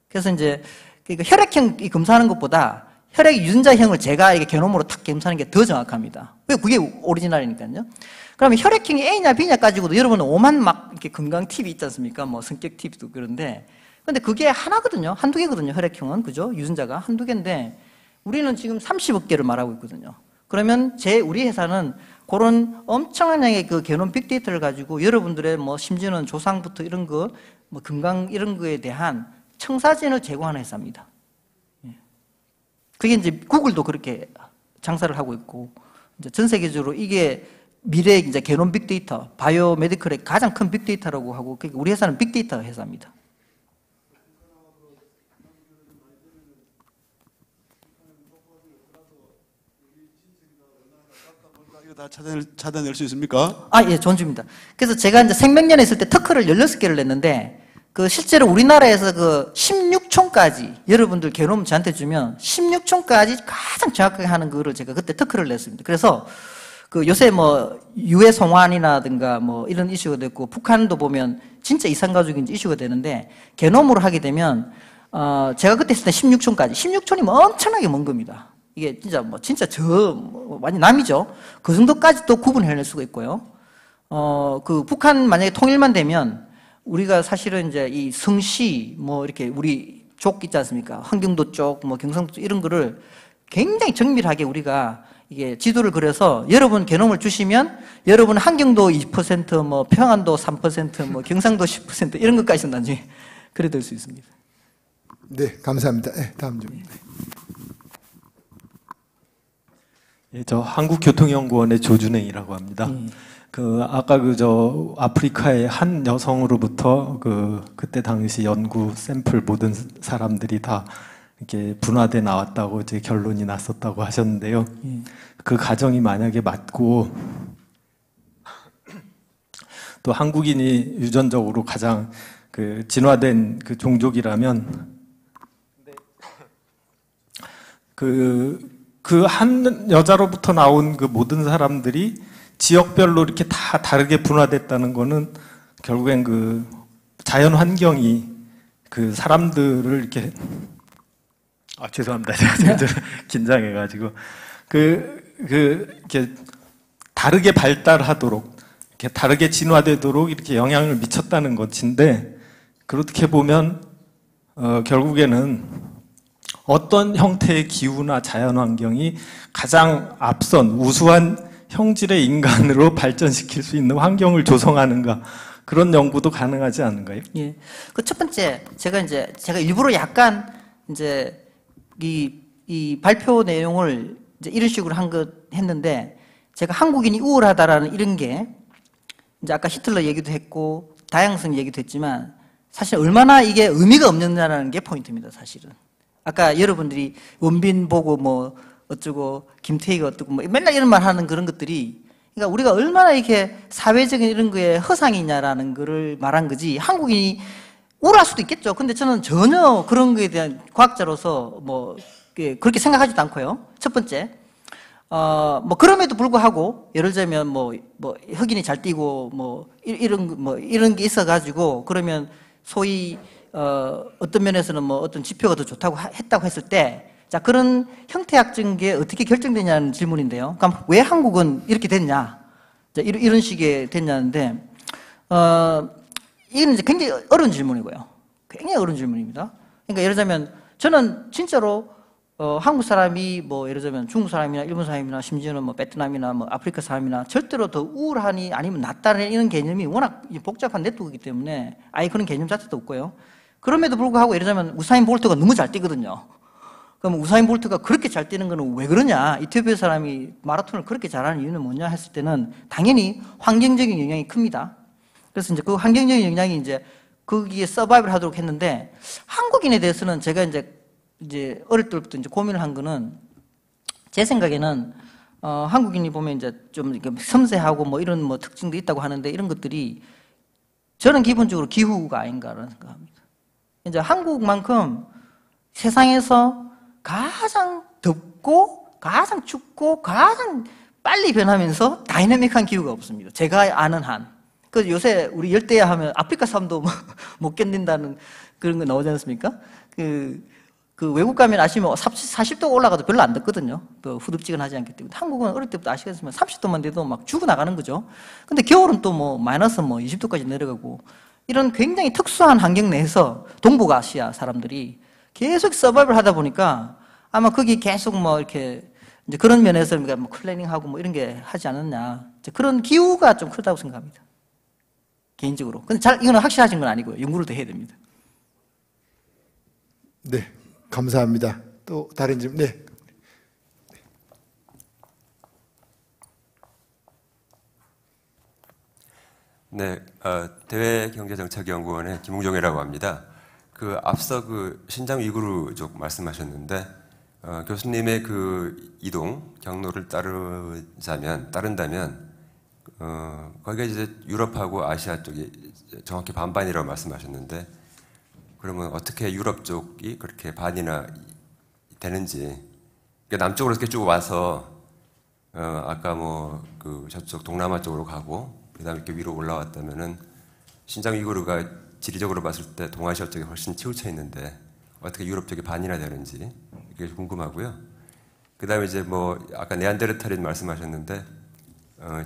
그래서 이제 그러니까 혈액형 검사하는 것보다 혈액 유전자형을 제가 이게 게놈으로 탁 검사하는 게 더 정확합니다. 왜 그게 오리지널이니까요. 그러면 혈액형이 A냐 B냐 가지고도 여러분은 오만 막 이렇게 건강 팁이 있지 않습니까? 뭐 성격 팁도 그런데 근데 그게 하나거든요. 한두 개거든요. 혈액형은 그죠? 유전자가 한두 개인데 우리는 지금 30억 개를 말하고 있거든요. 그러면 우리 회사는 그런 엄청난 양의 그 게놈 빅데이터를 가지고 여러분들의 뭐 심지어는 조상부터 이런 거, 뭐 건강 이런 거에 대한 청사진을 제공하는 회사입니다. 그게 이제 구글도 그렇게 장사를 하고 있고 이제 전 세계적으로 이게 미래의 이제 게놈 빅데이터, 바이오 메디컬의 가장 큰 빅데이터라고 하고 그러니까 우리 회사는 빅데이터 회사입니다. 이거 다 찾아낼 수 있습니까? 예, 존중입니다. 그래서 제가 이제 생명년에 있을 때 특허를 16개를 냈는데 그 실제로 우리나라에서 그 16촌까지 여러분들 게놈 저한테 주면 16촌까지 가장 정확하게 하는 거를 제가 그때 특허를 냈습니다. 그래서 그 요새 뭐 유해 송환이라든가 뭐 이런 이슈가 됐고 북한도 보면 진짜 이산가족인지 이슈가 되는데 게놈으로 하게 되면 제가 그때 했을 때 16촌까지 16촌이면 엄청나게 먼 겁니다. 이게 진짜 뭐 진짜 완전 남이죠. 그 정도까지 또 구분해낼 수가 있고요. 그 북한 만약에 통일만 되면 우리가 사실은 이제 이 성시 뭐 이렇게 우리 쪽 있지 않습니까? 환경도 쪽, 뭐 경상도 쪽 이런 거를 굉장히 정밀하게 우리가 이게 지도를 그려서 여러분 게놈을 주시면 여러분 환경도 20%, 뭐 평안도 3%, 뭐 경상도 10% 이런 것까지 나중에 그려될 수 있습니다. 네, 감사합니다. 네, 다음 좀. 예, 저 한국교통연구원의 조준행이라고 합니다. 아까 아프리카의 한 여성으로부터 그때 당시 연구 샘플 모든 사람들이 다 이렇게 분화돼 나왔다고 이제 결론이 났었다고 하셨는데요. 그 가정이 만약에 맞고 또 한국인이 유전적으로 가장 그 진화된 그 종족이라면 그 한 여자로부터 나온 그 모든 사람들이 지역별로 이렇게 다 다르게 분화됐다는 거는 결국엔 그 자연 환경이 그 사람들을 이렇게 죄송합니다. 제가 긴장해가지고 이렇게 다르게 발달하도록 이렇게 다르게 진화되도록 이렇게 영향을 미쳤다는 것인데 그렇게 보면 결국에는 어떤 형태의 기후나 자연 환경이 가장 앞선 우수한 형질의 인간으로 발전시킬 수 있는 환경을 조성하는가 그런 연구도 가능하지 않은가요? 예. 그 첫 번째 제가 일부러 약간 이제 이 발표 내용을 이제 이런 식으로 했는데 제가 한국인이 우월하다라는 이런 게 이제 아까 히틀러 얘기도 했고 다양성 얘기도 했지만 사실 얼마나 이게 의미가 없느냐라는 게 포인트입니다. 사실은 아까 여러분들이 원빈 보고 뭐 어쩌고 김태희가 어떻고 뭐 맨날 이런 말 하는 그런 것들이 그러니까 우리가 얼마나 이렇게 사회적인 이런 거에 허상이냐라는 거를 말한 거지 한국인이 우울할 수도 있겠죠. 근데 저는 전혀 그런 거에 대한 과학자로서 뭐 그렇게 생각하지도 않고요. 첫 번째, 뭐 그럼에도 불구하고 예를 들자면 뭐 흑인이 잘 뛰고 이런 게 있어가지고 그러면 소위 어떤 면에서는 뭐 어떤 지표가 더 좋다고 했다고 했을 때, 자, 그런 형태학적인 게 어떻게 결정되냐는 질문인데요. 그럼 왜 한국은 이렇게 됐냐? 자, 이런 식의 됐냐는데, 이건 이제 굉장히 어려운 질문이고요. 굉장히 어려운 질문입니다. 그러니까 예를 들자면 저는 진짜로 한국 사람이 뭐 예를 들면 중국 사람이나 일본 사람이나 심지어는 뭐 베트남이나 뭐 아프리카 사람이나 절대로 더 우울하니 아니면 낫다는 이런 개념이 워낙 복잡한 네트워크이기 때문에 아예 그런 개념 자체도 없고요. 그럼에도 불구하고 예를 들면 우사인 볼트가 너무 잘 뛰거든요. 그럼 우사인 볼트가 그렇게 잘 뛰는 거는 왜 그러냐? 이티오피아 사람이 마라톤을 그렇게 잘하는 이유는 뭐냐 했을 때는 당연히 환경적인 영향이 큽니다. 그래서 이제 그 환경적인 영향이 이제 거기에 서바이벌 하도록 했는데, 한국인에 대해서는 제가 이제 어릴 때부터 이제 고민을 한 거는, 제 생각에는 한국인이 보면 이제 좀 이렇게 섬세하고 뭐 이런 뭐 특징도 있다고 하는데, 이런 것들이 저는 기본적으로 기후가 아닌가라는 생각합니다. 이제 한국만큼 세상에서 가장 덥고 가장 춥고 가장 빨리 변하면서 다이내믹한 기후가 없습니다. 제가 아는 한. 그 요새 우리 열대야 하면 아프리카 사람도 못 견딘다는 그런 거 나오지 않습니까? 그 외국 가면 아시면 40도 올라가도 별로 안 덥거든요. 또 후덥지근하지 않기 때문에. 한국은 어릴 때부터 아시겠지만 30도만 돼도 막 죽어나가는 거죠. 근데 겨울은 또 뭐 마이너스 20도까지 내려가고, 이런 굉장히 특수한 환경 내에서 동북아시아 사람들이 계속 서바이벌 하다 보니까 아마 거기 계속 뭐 이렇게 이제 그런 면에서 우리가 뭐 클래닝하고 뭐 이런 게 하지 않았냐. 이제 그런 기후가 좀 크다고 생각합니다. 개인적으로. 근데 이거는 확실하신 건 아니고요. 연구를 더 해야 됩니다. 네, 감사합니다. 또 다른 질문. 네. 네, 대외경제정책연구원의 김웅정이라고 합니다. 앞서 신장 위구르족 말씀하셨는데, 교수님의 그 이동 경로를 따른다면, 거기가 이제 유럽하고 아시아 쪽이 정확히 반반이라고 말씀하셨는데, 그러면 어떻게 유럽 쪽이 그렇게 반이나 되는지, 그러니까 남쪽으로 이렇게 쭉 와서, 아까 저쪽 동남아 쪽으로 가고, 그 다음에 이렇게 위로 올라왔다면은, 신장 위구르가 지리적으로 봤을 때 동아시아 쪽에 훨씬 치우쳐 있는데, 어떻게 유럽 쪽이 반이나 되는지, 이게 궁금하고요. 그 다음에 이제 아까 네안데르탈인 말씀하셨는데,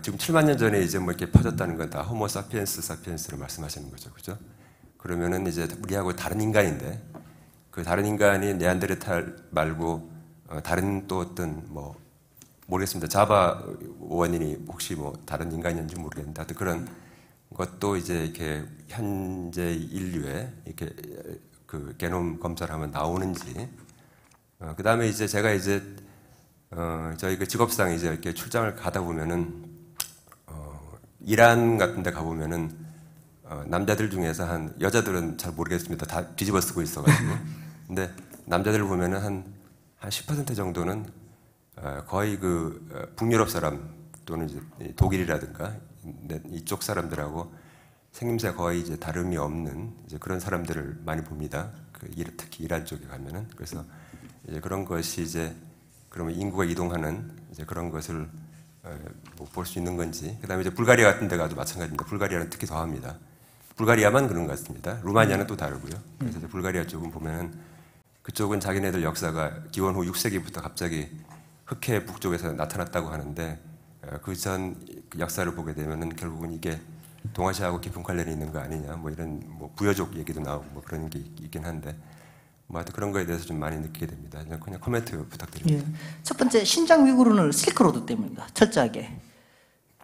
지금 7만 년 전에 이제 이렇게 퍼졌다는 건 다 호모 사피엔스를 말씀하시는 거죠. 그죠? 그러면은 이제 우리하고 다른 인간인데, 그 다른 인간이 네안데르탈 말고, 다른 또 어떤 모르겠습니다. 자바 원인이 혹시 다른 인간이었는지 모르겠는데, 하여튼 그런 것도 이제 이렇게 현재 인류에 이렇게 그 게놈 검사를 하면 나오는지, 그 다음에 이제 제가 이제 저희 그 직업상 이제 이렇게 출장을 가다 보면은 이란 같은 데 가보면은 남자들 중에서 여자들은 잘 모르겠습니다. 다 뒤집어 쓰고 있어가지고. 근데 남자들 보면은 한 10% 정도는 거의 북유럽 사람 또는 이제 독일이라든가 이쪽 사람들하고 생김새 거의 이제 다름이 없는 이제 그런 사람들을 많이 봅니다. 특히 이란 쪽에 가면은. 그래서 이제 그런 것이 이제 그러면 인구가 이동하는 이제 그런 것을 볼 수 있는 건지. 그다음에 이제 불가리아 같은 데 가도 마찬가지입니다. 불가리아는 특히 더합니다. 불가리아만 그런 것 같습니다. 루마니아는 또 다르고요. 그래서 이제 불가리아 쪽은 보면은 그쪽은 자기네들 역사가 기원 후 6세기부터 갑자기 흑해 북쪽에서 나타났다고 하는데, 그 전 역사를 보게 되면은 결국은 이게 동아시아하고 깊은 관련이 있는 거 아니냐, 이런 부여족 얘기도 나오고 그런 게 있긴 한데, 하여튼 그런 거에 대해서 좀 많이 느끼게 됩니다. 그냥 코멘트 부탁드립니다. 예. 첫 번째, 신장 위구르는 실크로드 때문입니다. 철저하게.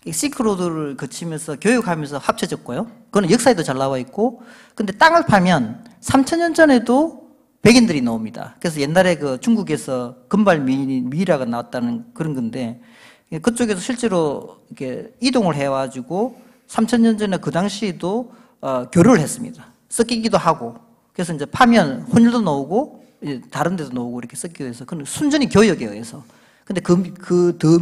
실크로드를 거치면서 교육하면서 합쳐졌고요. 그거는 역사에도 잘 나와 있고, 근데 땅을 파면 3,000년 전에도 백인들이 나옵니다. 그래서 옛날에 중국에서 금발 미이라가 나왔다는 그런 건데, 그쪽에서 실제로 이렇게 이동을 해가지고 3,000년 전에 그 당시에도 교류를 했습니다. 섞이기도 하고, 그래서 이제 파면 혼혈도 나오고 다른 데도 나오고 이렇게 섞이게 돼서, 그건 순전히 교역에 의해서. 근데 더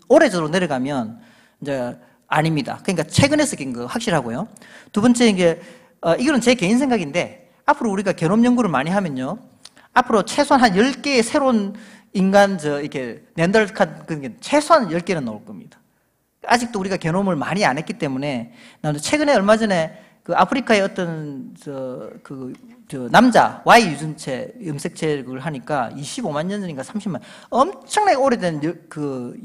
오래전으로 내려가면 이제 아닙니다. 그러니까 최근에 섞인 거 확실하고요. 두 번째, 이거는 제 개인 생각인데, 앞으로 우리가 게놈 연구를 많이 하면요. 앞으로 최소한 한 10개의 새로운 인간, 이렇게, 네안데르탈, 최소한 10개는 나올 겁니다. 아직도 우리가 게놈을 많이 안 했기 때문에, 나는 최근에 얼마 전에 그 아프리카의 어떤, 남자, Y 유전체, 염색체를 하니까 25만 년 전인가 30만, 엄청나게 오래된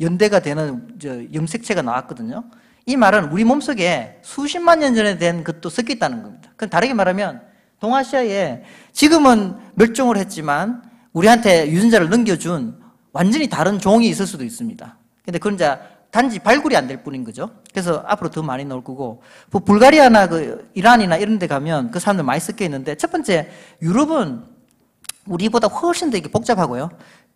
연대가 되는 염색체가 나왔거든요. 이 말은 우리 몸속에 수십만 년 전에 된 것도 섞여 있다는 겁니다. 그럼 다르게 말하면, 동아시아에 지금은 멸종을 했지만 우리한테 유전자를 넘겨준 완전히 다른 종이 있을 수도 있습니다. 근데 그건 이제 단지 발굴이 안 될 뿐인 거죠. 그래서 앞으로 더 많이 나올 거고, 뭐 불가리아나 이란이나 이런 데 가면 그 사람들 많이 섞여 있는데, 첫 번째, 유럽은 우리보다 훨씬 더 이게 복잡하고요.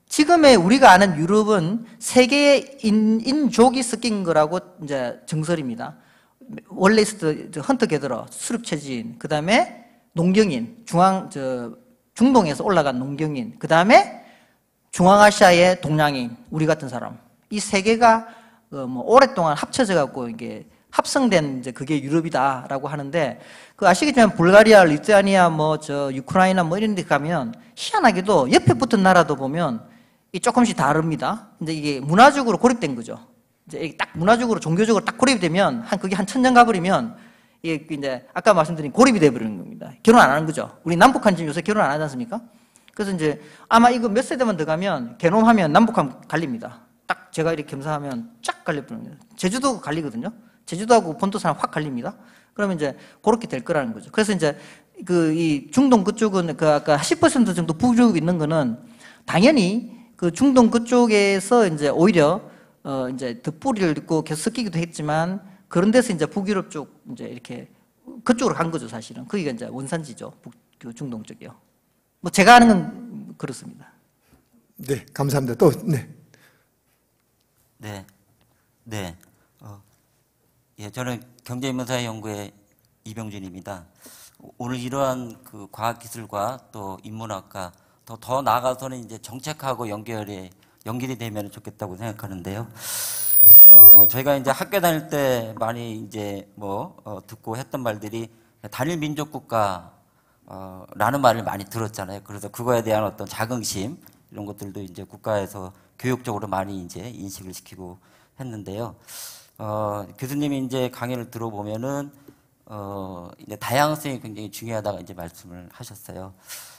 지금의 우리가 아는 유럽은 세 개의 인족이 섞인 거라고 이제 정설입니다. 원래 있었던 헌터 게더러, 수륙 체지인, 그 다음에 농경인, 중동에서 올라간 농경인, 그 다음에 중앙아시아의 동양인, 우리 같은 사람. 이 세 개가 오랫동안 합쳐져 갖고 이게 합성된 이제 그게 유럽이다라고 하는데, 아시겠지만 불가리아, 리투아니아, 우크라이나 이런 데 가면 희한하게도 옆에 붙은 나라도 보면 이 조금씩 다릅니다. 근데 이게 문화적으로 고립된 거죠. 이제 딱 문화적으로, 종교적으로 딱 고립이 되면 그게 한 1000년 가버리면 이게 이제 아까 말씀드린 고립이 돼버리는 겁니다. 결혼 안 하는 거죠. 우리 남북한 지금 요새 결혼 안 하지 않습니까? 그래서 이제 아마 이거 몇 세대만 더 가면 개놈하면 남북한 갈립니다. 딱 제가 이렇게 겸사하면 쫙 갈려버립니다. 제주도 갈리거든요. 제주도하고 본토사람 확 갈립니다. 그러면 이제 그렇게 될 거라는 거죠. 그래서 이제 이 중동 그쪽은 아까 10% 정도 부족이 있는 거는 당연히 그 중동 그쪽에서 이제 오히려 이제 더 뿌리를 듣고 계속 섞이기도 했지만, 그런 데서 이제 북유럽 쪽 이제 이렇게 그쪽으로 간 거죠, 사실은. 거기가 이제 원산지죠, 중동 쪽이요. 제가 아는 건 그렇습니다. 네, 감사합니다. 또, 네. 네. 저는 경제인문사회연구의 이병준입니다. 오늘 이러한 그 과학기술과 또 인문학과 더 나아가서는 이제 정책하고 연결이 되면 좋겠다고 생각하는데요. 저희가 이제 학교 다닐 때 많이 이제 듣고 했던 말들이 단일 민족 국가, 라는 말을 많이 들었잖아요. 그래서 그거에 대한 어떤 자긍심, 이런 것들도 이제 국가에서 교육적으로 많이 이제 인식을 시키고 했는데요. 교수님이 이제 강의를 들어보면은, 이제 다양성이 굉장히 중요하다고 이제 말씀을 하셨어요.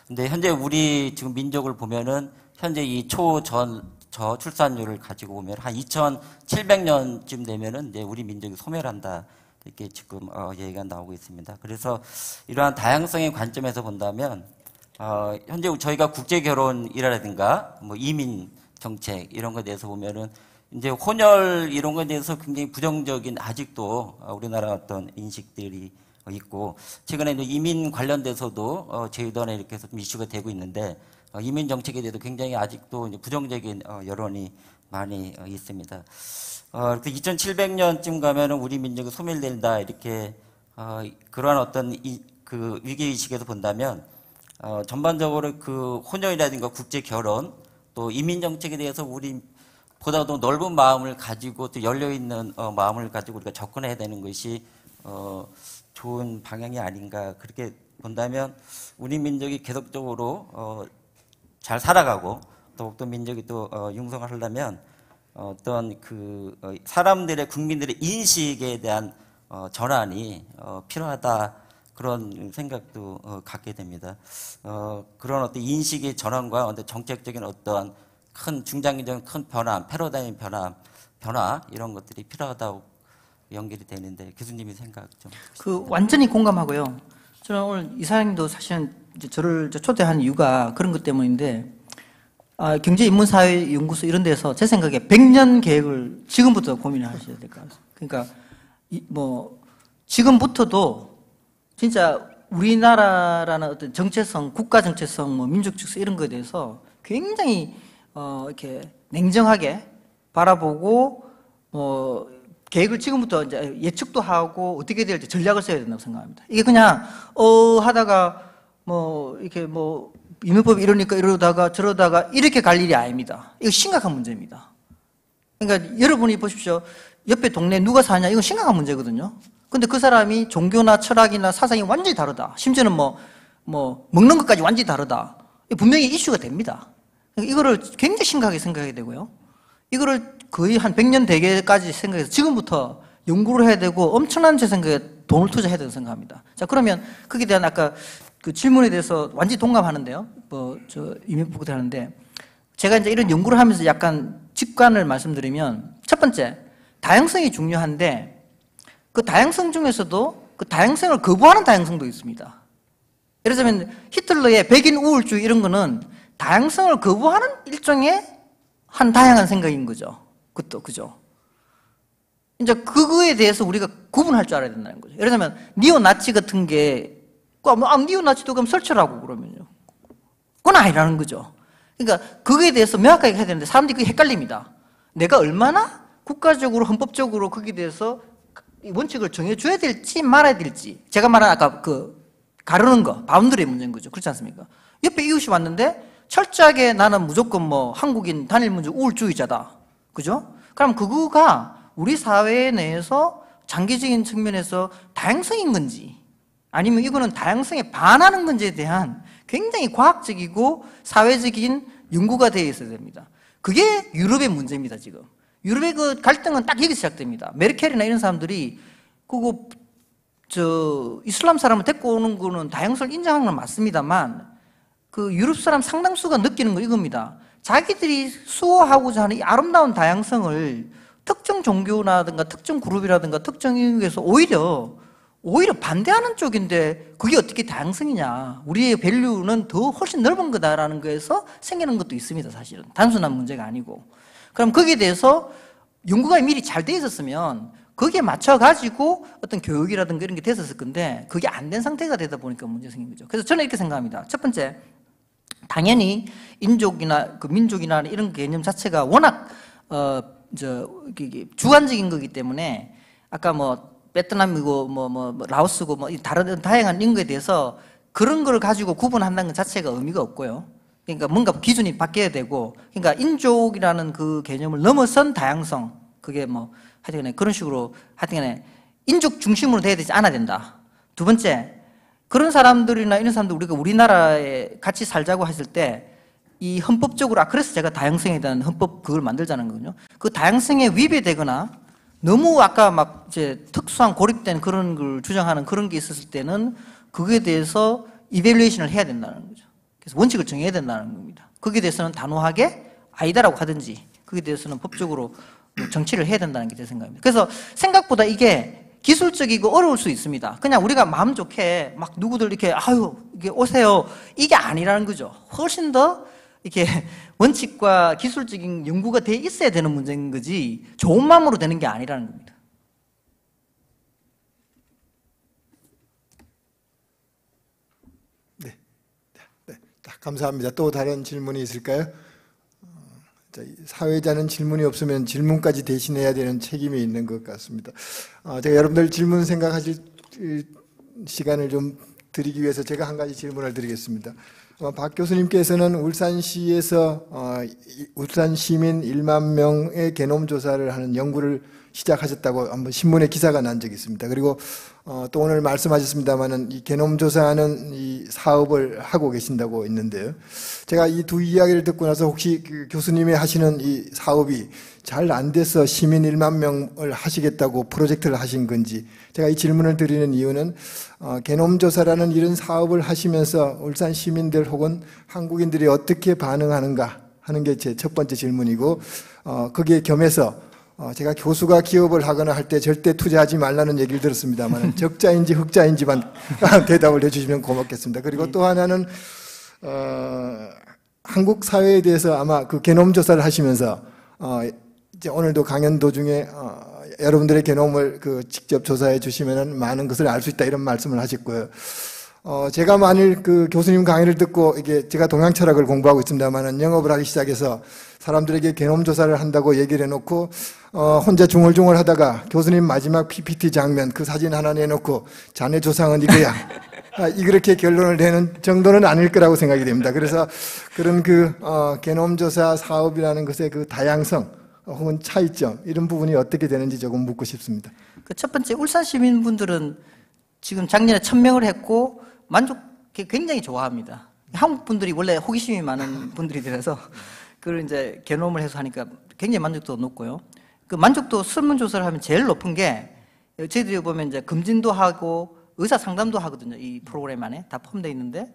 근데 현재 우리 지금 민족을 보면은 현재 이 저출산율을 가지고 보면 한 2700년쯤 되면은 이제 우리 민족이 소멸한다, 이렇게 지금 얘기가 나오고 있습니다. 그래서 이러한 다양성의 관점에서 본다면 현재 저희가 국제 결혼이라든가 이민 정책 이런 것에 대해서 보면은 이제 혼혈 이런 것에 대해서 굉장히 부정적인 아직도 우리나라 어떤 인식들이 있고, 최근에 이제 이민 관련돼서도 제주도에 이렇게 해서 좀 이슈가 되고 있는데, 이민 정책에 대해서 굉장히 아직도 이제 부정적인 여론이 많이 있습니다. 그래서 2700년쯤 가면은 우리 민족이 소멸된다, 이렇게 그러한 어떤 그 위기 의식에서 본다면 전반적으로 그 혼혈이라든가 국제 결혼 또 이민 정책에 대해서 우리 보다도 넓은 마음을 가지고 또 열려 있는 마음을 가지고 우리가 접근해야 되는 것이 좋은 방향이 아닌가, 그렇게 본다면 우리 민족이 계속적으로 잘 살아가고 더욱더 민족이 또 융성을 하려면 어떤 그 사람들의 국민들의 인식에 대한 전환이 필요하다, 그런 생각도 갖게 됩니다. 그런 어떤 인식의 전환과 어떤 정책적인 어떤 큰 중장기적인 큰 변화, 패러다임 변화 이런 것들이 필요하다고 연결이 되는데, 교수님의 생각 좀. 완전히 공감하고요. 저는 오늘 이사장님도 사실은 이제 저를 초대한 이유가 그런 것 때문인데, 경제인문사회연구소 이런 데서 제 생각에 100년 계획을 지금부터 고민을 하셔야 될 것 같아요. 그러니까 지금부터도 진짜 우리나라라는 어떤 정체성, 국가 정체성, 민족 정체성 이런 거에 대해서 굉장히 이렇게 냉정하게 바라보고 계획을 지금부터 이제 예측도 하고 어떻게 될지 전략을 써야 된다고 생각합니다. 이게 그냥 하다가 이렇게 인문법이 이러니까 이러다가 저러다가 이렇게 갈 일이 아닙니다. 이거 심각한 문제입니다. 그러니까 여러분이 보십시오. 옆에 동네 누가 사냐, 이건 심각한 문제거든요. 근데 그 사람이 종교나 철학이나 사상이 완전히 다르다. 심지어는 뭐 먹는 것까지 완전히 다르다. 분명히 이슈가 됩니다. 이거를 굉장히 심각하게 생각해야 되고요. 이거를 거의 한 100년 대계까지 생각해서 지금부터 연구를 해야 되고 엄청난 제 생각에 돈을 투자해야 된다고 생각합니다. 자, 그러면 거기에 대한 아까 그 질문에 대해서 완전히 동감하는데요. 이명복 하는데 제가 이제 이런 연구를 하면서 약간 직관을 말씀드리면 첫 번째, 다양성이 중요한데 그 다양성 중에서도 그 다양성을 거부하는 다양성도 있습니다. 예를 들면 히틀러의 백인 우울주의 이런 거는 다양성을 거부하는 일종의 한 다양한 생각인 거죠. 그죠? 이제 그거에 대해서 우리가 구분할 줄 알아야 된다는 거죠. 예를 들면 니오나치 같은 게 니오나치도 그럼 설치라고 그러면요. 그건 아니라는 거죠. 그러니까 그거에 대해서 명확하게 해야 되는데 사람들이 그게 헷갈립니다. 내가 얼마나 국가적으로 헌법적으로 거기에 대해서 원칙을 정해줘야 될지 말아야 될지 제가 말한 아까 그 가르는 거 바운더리의 문제인 거죠. 그렇지 않습니까? 옆에 이웃이 왔는데 철저하게 나는 무조건 뭐 한국인 단일민족 우울주의자다. 그죠? 그럼 그거가 우리 사회 내에서 장기적인 측면에서 다양성인 건지 아니면 이거는 다양성에 반하는 건지에 대한 굉장히 과학적이고 사회적인 연구가 되어 있어야 됩니다. 그게 유럽의 문제입니다, 지금. 유럽의 그 갈등은 딱 여기 시작됩니다. 메르켈이나 이런 사람들이 그거 이슬람 사람을 데리고 오는 거는 다양성을 인정하는 건 맞습니다만 그 유럽 사람 상당수가 느끼는 건 이겁니다. 자기들이 수호하고자 하는 이 아름다운 다양성을 특정 종교라든가 특정 그룹이라든가 특정 인구에서 오히려 반대하는 쪽인데 그게 어떻게 다양성이냐. 우리의 밸류는 더 훨씬 넓은 거다라는 거에서 생기는 것도 있습니다, 사실은. 단순한 문제가 아니고. 그럼 거기에 대해서 연구가 미리 잘 돼 있었으면 거기에 맞춰가지고 어떤 교육이라든가 이런 게 됐었을 건데 그게 안 된 상태가 되다 보니까 문제 생긴 거죠. 그래서 저는 이렇게 생각합니다. 첫 번째, 당연히 인족이나 그 민족이나 이런 개념 자체가 워낙 주관적인 거기 때문에 아까 뭐 베트남이고 뭐 라오스고 뭐 다른 다양한 인구에 대해서 그런 걸 가지고 구분한다는 것 자체가 의미가 없고요. 그러니까 뭔가 기준이 바뀌어야 되고, 그러니까 인족이라는 그 개념을 넘어선 다양성, 그게 뭐 하여튼간에 그런 식으로 하여튼간에 인족 중심으로 돼야 되지 않아야 된다. 두 번째, 그런 사람들이나 이런 사람들 우리가 우리나라에 같이 살자고 했을 때 이 헌법적으로 그래서 제가 다양성에 대한 헌법 그걸 만들자는 거거든요. 그 다양성에 위배되거나 너무 아까 막 이제 특수한 고립된 그런 걸 주장하는 그런 게 있었을 때는 그거에 대해서 이밸류에이션을 해야 된다는 거죠. 그래서 원칙을 정해야 된다는 겁니다. 거기에 대해서는 단호하게 아니다라고 하든지 거기에 대해서는 법적으로 정치를 해야 된다는 게 제 생각입니다. 그래서 생각보다 이게 기술적이고 어려울 수 있습니다. 그냥 우리가 마음 좋게 막 누구들 이렇게 이게 오세요 이게 아니라는 거죠. 훨씬 더 이렇게 원칙과 기술적인 연구가 돼 있어야 되는 문제인 거지 좋은 마음으로 되는 게 아니라는 겁니다. 네, 감사합니다. 또 다른 질문이 있을까요? 사회자는 질문이 없으면 질문까지 대신해야 되는 책임이 있는 것 같습니다. 제가 여러분들 질문 생각하실 시간을 좀 드리기 위해서 제가 한 가지 질문을 드리겠습니다. 박 교수님께서는 울산시에서 울산 시민 1만 명의 게놈 조사를 하는 연구를 시작하셨다고 한번 신문에 기사가 난 적이 있습니다. 그리고 또 오늘 말씀하셨습니다마는 이 게놈 조사하는 이 사업을 하고 계신다고 있는데요. 제가 이 두 이야기를 듣고 나서 혹시 그 교수님이 하시는 이 사업이 잘 안 돼서 시민 1만 명을 하시겠다고 프로젝트를 하신 건지, 제가 이 질문을 드리는 이유는 게놈 조사라는 이런 사업을 하시면서 울산 시민들 혹은 한국인들이 어떻게 반응하는가 하는 게 제 첫 번째 질문이고, 거기에 겸해서 제가 교수가 기업을 하거나 할 때 절대 투자하지 말라는 얘기를 들었습니다만 적자인지 흑자인지만 대답을 해주시면 고맙겠습니다. 그리고 또 하나는 한국 사회에 대해서 아마 그 게놈 조사를 하시면서 이제 오늘도 강연 도중에 여러분들의 게놈을 그 직접 조사해 주시면 많은 것을 알 수 있다 이런 말씀을 하셨고요. 제가 만일 그 교수님 강의를 듣고 이게 제가 동양 철학을 공부하고 있습니다만은 영업을 하기 시작해서 사람들에게 게놈 조사를 한다고 얘기를 해놓고 혼자 중얼중얼 하다가 교수님 마지막 PPT 장면 그 사진 하나 내놓고 자네 조상은 이거야. 이렇게 결론을 내는 정도는 아닐 거라고 생각이 됩니다. 그래서 그런 그 게놈 조사 사업이라는 것의 그 다양성 혹은 차이점 이런 부분이 어떻게 되는지 조금 묻고 싶습니다. 그 첫 번째 울산 시민분들은 지금 작년에 1000명을 했고 굉장히 좋아합니다. 한국 분들이 원래 호기심이 많은 분들이라서 그걸 이제 게놈을 해서 하니까 굉장히 만족도가 높고요. 그 만족도 설문조사를 하면 제일 높은 게 저희들이 보면 이제 금진도 하고 의사 상담도 하거든요. 이 프로그램 안에 다 포함되어 있는데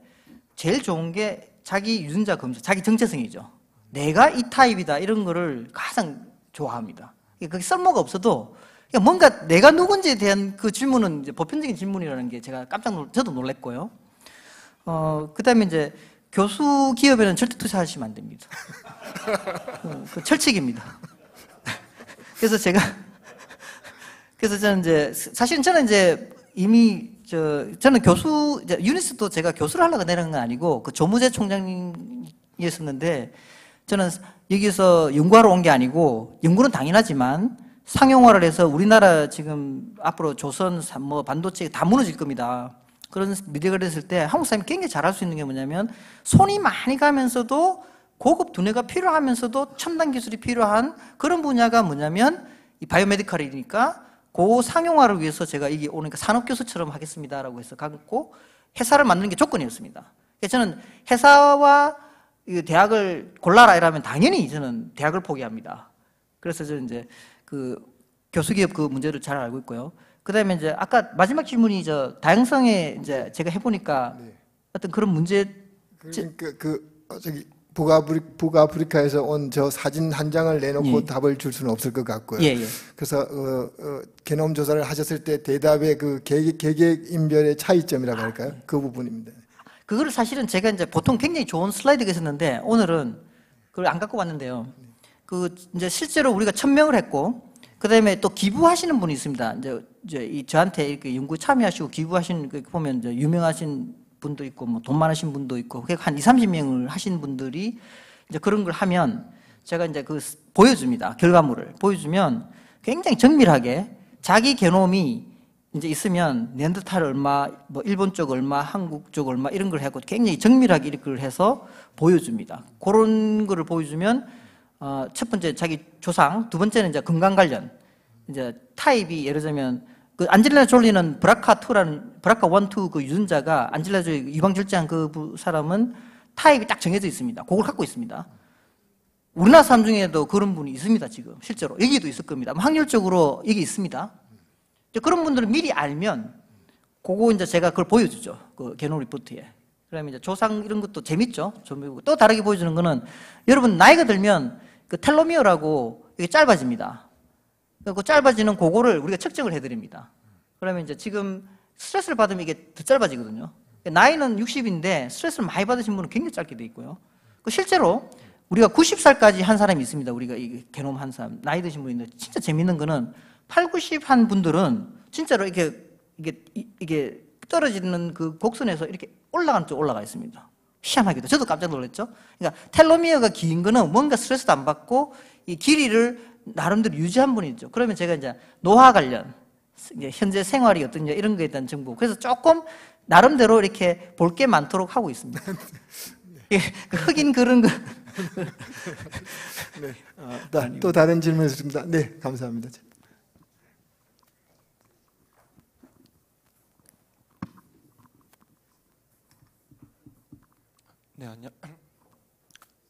제일 좋은 게 자기 유전자 검사, 자기 정체성이죠. 내가 이 타입이다 이런 거를 가장 좋아합니다. 그게 쓸모가 없어도 뭔가 내가 누군지에 대한 그 질문은 이제 보편적인 질문이라는 게 제가 저도 놀랬고요. 그 다음에 이제 교수 기업에는 절대 투자하시면 안 됩니다. 그 철칙입니다. 그래서 저는 이제, 사실은 저는 이제 이미 저는 교수, 유니스도 제가 교수를 하려고 내려간 건 아니고 그 조무재 총장이었었는데 저는 여기서 연구하러 온 게 아니고 연구는 당연하지만 상용화를 해서 우리나라 지금 앞으로 조선, 뭐 반도체 다 무너질 겁니다. 그런 미래가 됐을 때 한국 사람이 굉장히 잘할 수 있는 게 뭐냐면 손이 많이 가면서도 고급 두뇌가 필요하면서도 첨단 기술이 필요한 그런 분야가 뭐냐면 이 바이오메디컬이니까 그 상용화를 위해서 제가 여기 오니까 산업교수처럼 하겠습니다라고 해서 갖고 회사를 만드는 게 조건이었습니다. 그래서 저는 회사와 대학을 골라라 이러면 당연히 저는 대학을 포기합니다. 그래서 저는 이제 그 교수기업 그 문제를 잘 알고 있고요. 그 다음에 이제 아까 마지막 질문이 다양성에 이제 제가 해보니까 네. 어떤 그런 문제. 저기 북아프리카에서 온 저 사진 한 장을 내놓고 예. 답을 줄 수는 없을 것 같고요. 예, 예. 그래서 게놈 조사를 하셨을 때 대답의 그 개개인별의 차이점이라고 할까요? 그 부분입니다. 그거를 사실은 제가 이제 보통 굉장히 좋은 슬라이드가 있었는데 오늘은 그걸 안 갖고 왔는데요. 그 이제 실제로 우리가 1000명을 했고 그 다음에 또 기부하시는 분이 있습니다. 이제 저한테 이렇게 연구 참여하시고 기부하신 그 보면 이제 유명하신 분도 있고 뭐 돈 많으신 분도 있고 한 20-30명을 하신 분들이 이제 그런 걸 하면 제가 이제 그 보여줍니다. 결과물을 보여주면 굉장히 정밀하게 자기 게놈이 이제 있으면 네안데르탈 얼마, 뭐 일본 쪽 얼마, 한국 쪽 얼마 이런 걸 하고 굉장히 정밀하게 이렇게 해서 보여줍니다. 그런 거를 보여주면 첫 번째 자기 조상, 두 번째는 이제 건강 관련 이제 타입이 예를 들면 그 안젤리나 졸리는 브라카1, 2 그 유전자가 안젤리나 졸리 유방 절제한 그 사람은 타입이 딱 정해져 있습니다. 그걸 갖고 있습니다. 우리나라 사람 중에도 그런 분이 있습니다, 지금. 실제로. 여기도 있을 겁니다. 확률적으로 여기 있습니다. 그런 분들은 미리 알면 그거 이제 제가 그걸 보여주죠. 그 게놈 리포트에. 그러면 이제 조상 이런 것도 재밌죠. 또 다르게 보여주는 거는 여러분 나이가 들면 그 텔로미어라고 이게 짧아집니다. 그 짧아지는 그거를 우리가 측정을 해드립니다. 그러면 이제 지금 스트레스를 받으면 이게 더 짧아지거든요. 나이는 60인데 스트레스를 많이 받으신 분은 굉장히 짧게 돼 있고요. 실제로 우리가 90살까지 한 사람이 있습니다. 우리가 이 게놈 한 사람, 나이 드신 분인데 진짜 재밌는 거는 8, 90 한 분들은 진짜로 이게 떨어지는 그 곡선에서 이렇게 올라가는 쪽 올라가 있습니다. 희한하게도. 저도 깜짝 놀랐죠. 그러니까 텔로미어가 긴 거는 뭔가 스트레스도 안 받고 이 길이를 나름대로 유지한 분이죠. 그러면 제가 이제 노화 관련, 이제 현재 생활이 어떠냐 이런 거에 대한 정보. 그래서 조금 나름대로 이렇게 볼 게 많도록 하고 있습니다. 예, 흑인 그런 거. 네. 또 다른 질문 있습니다. 네, 감사합니다.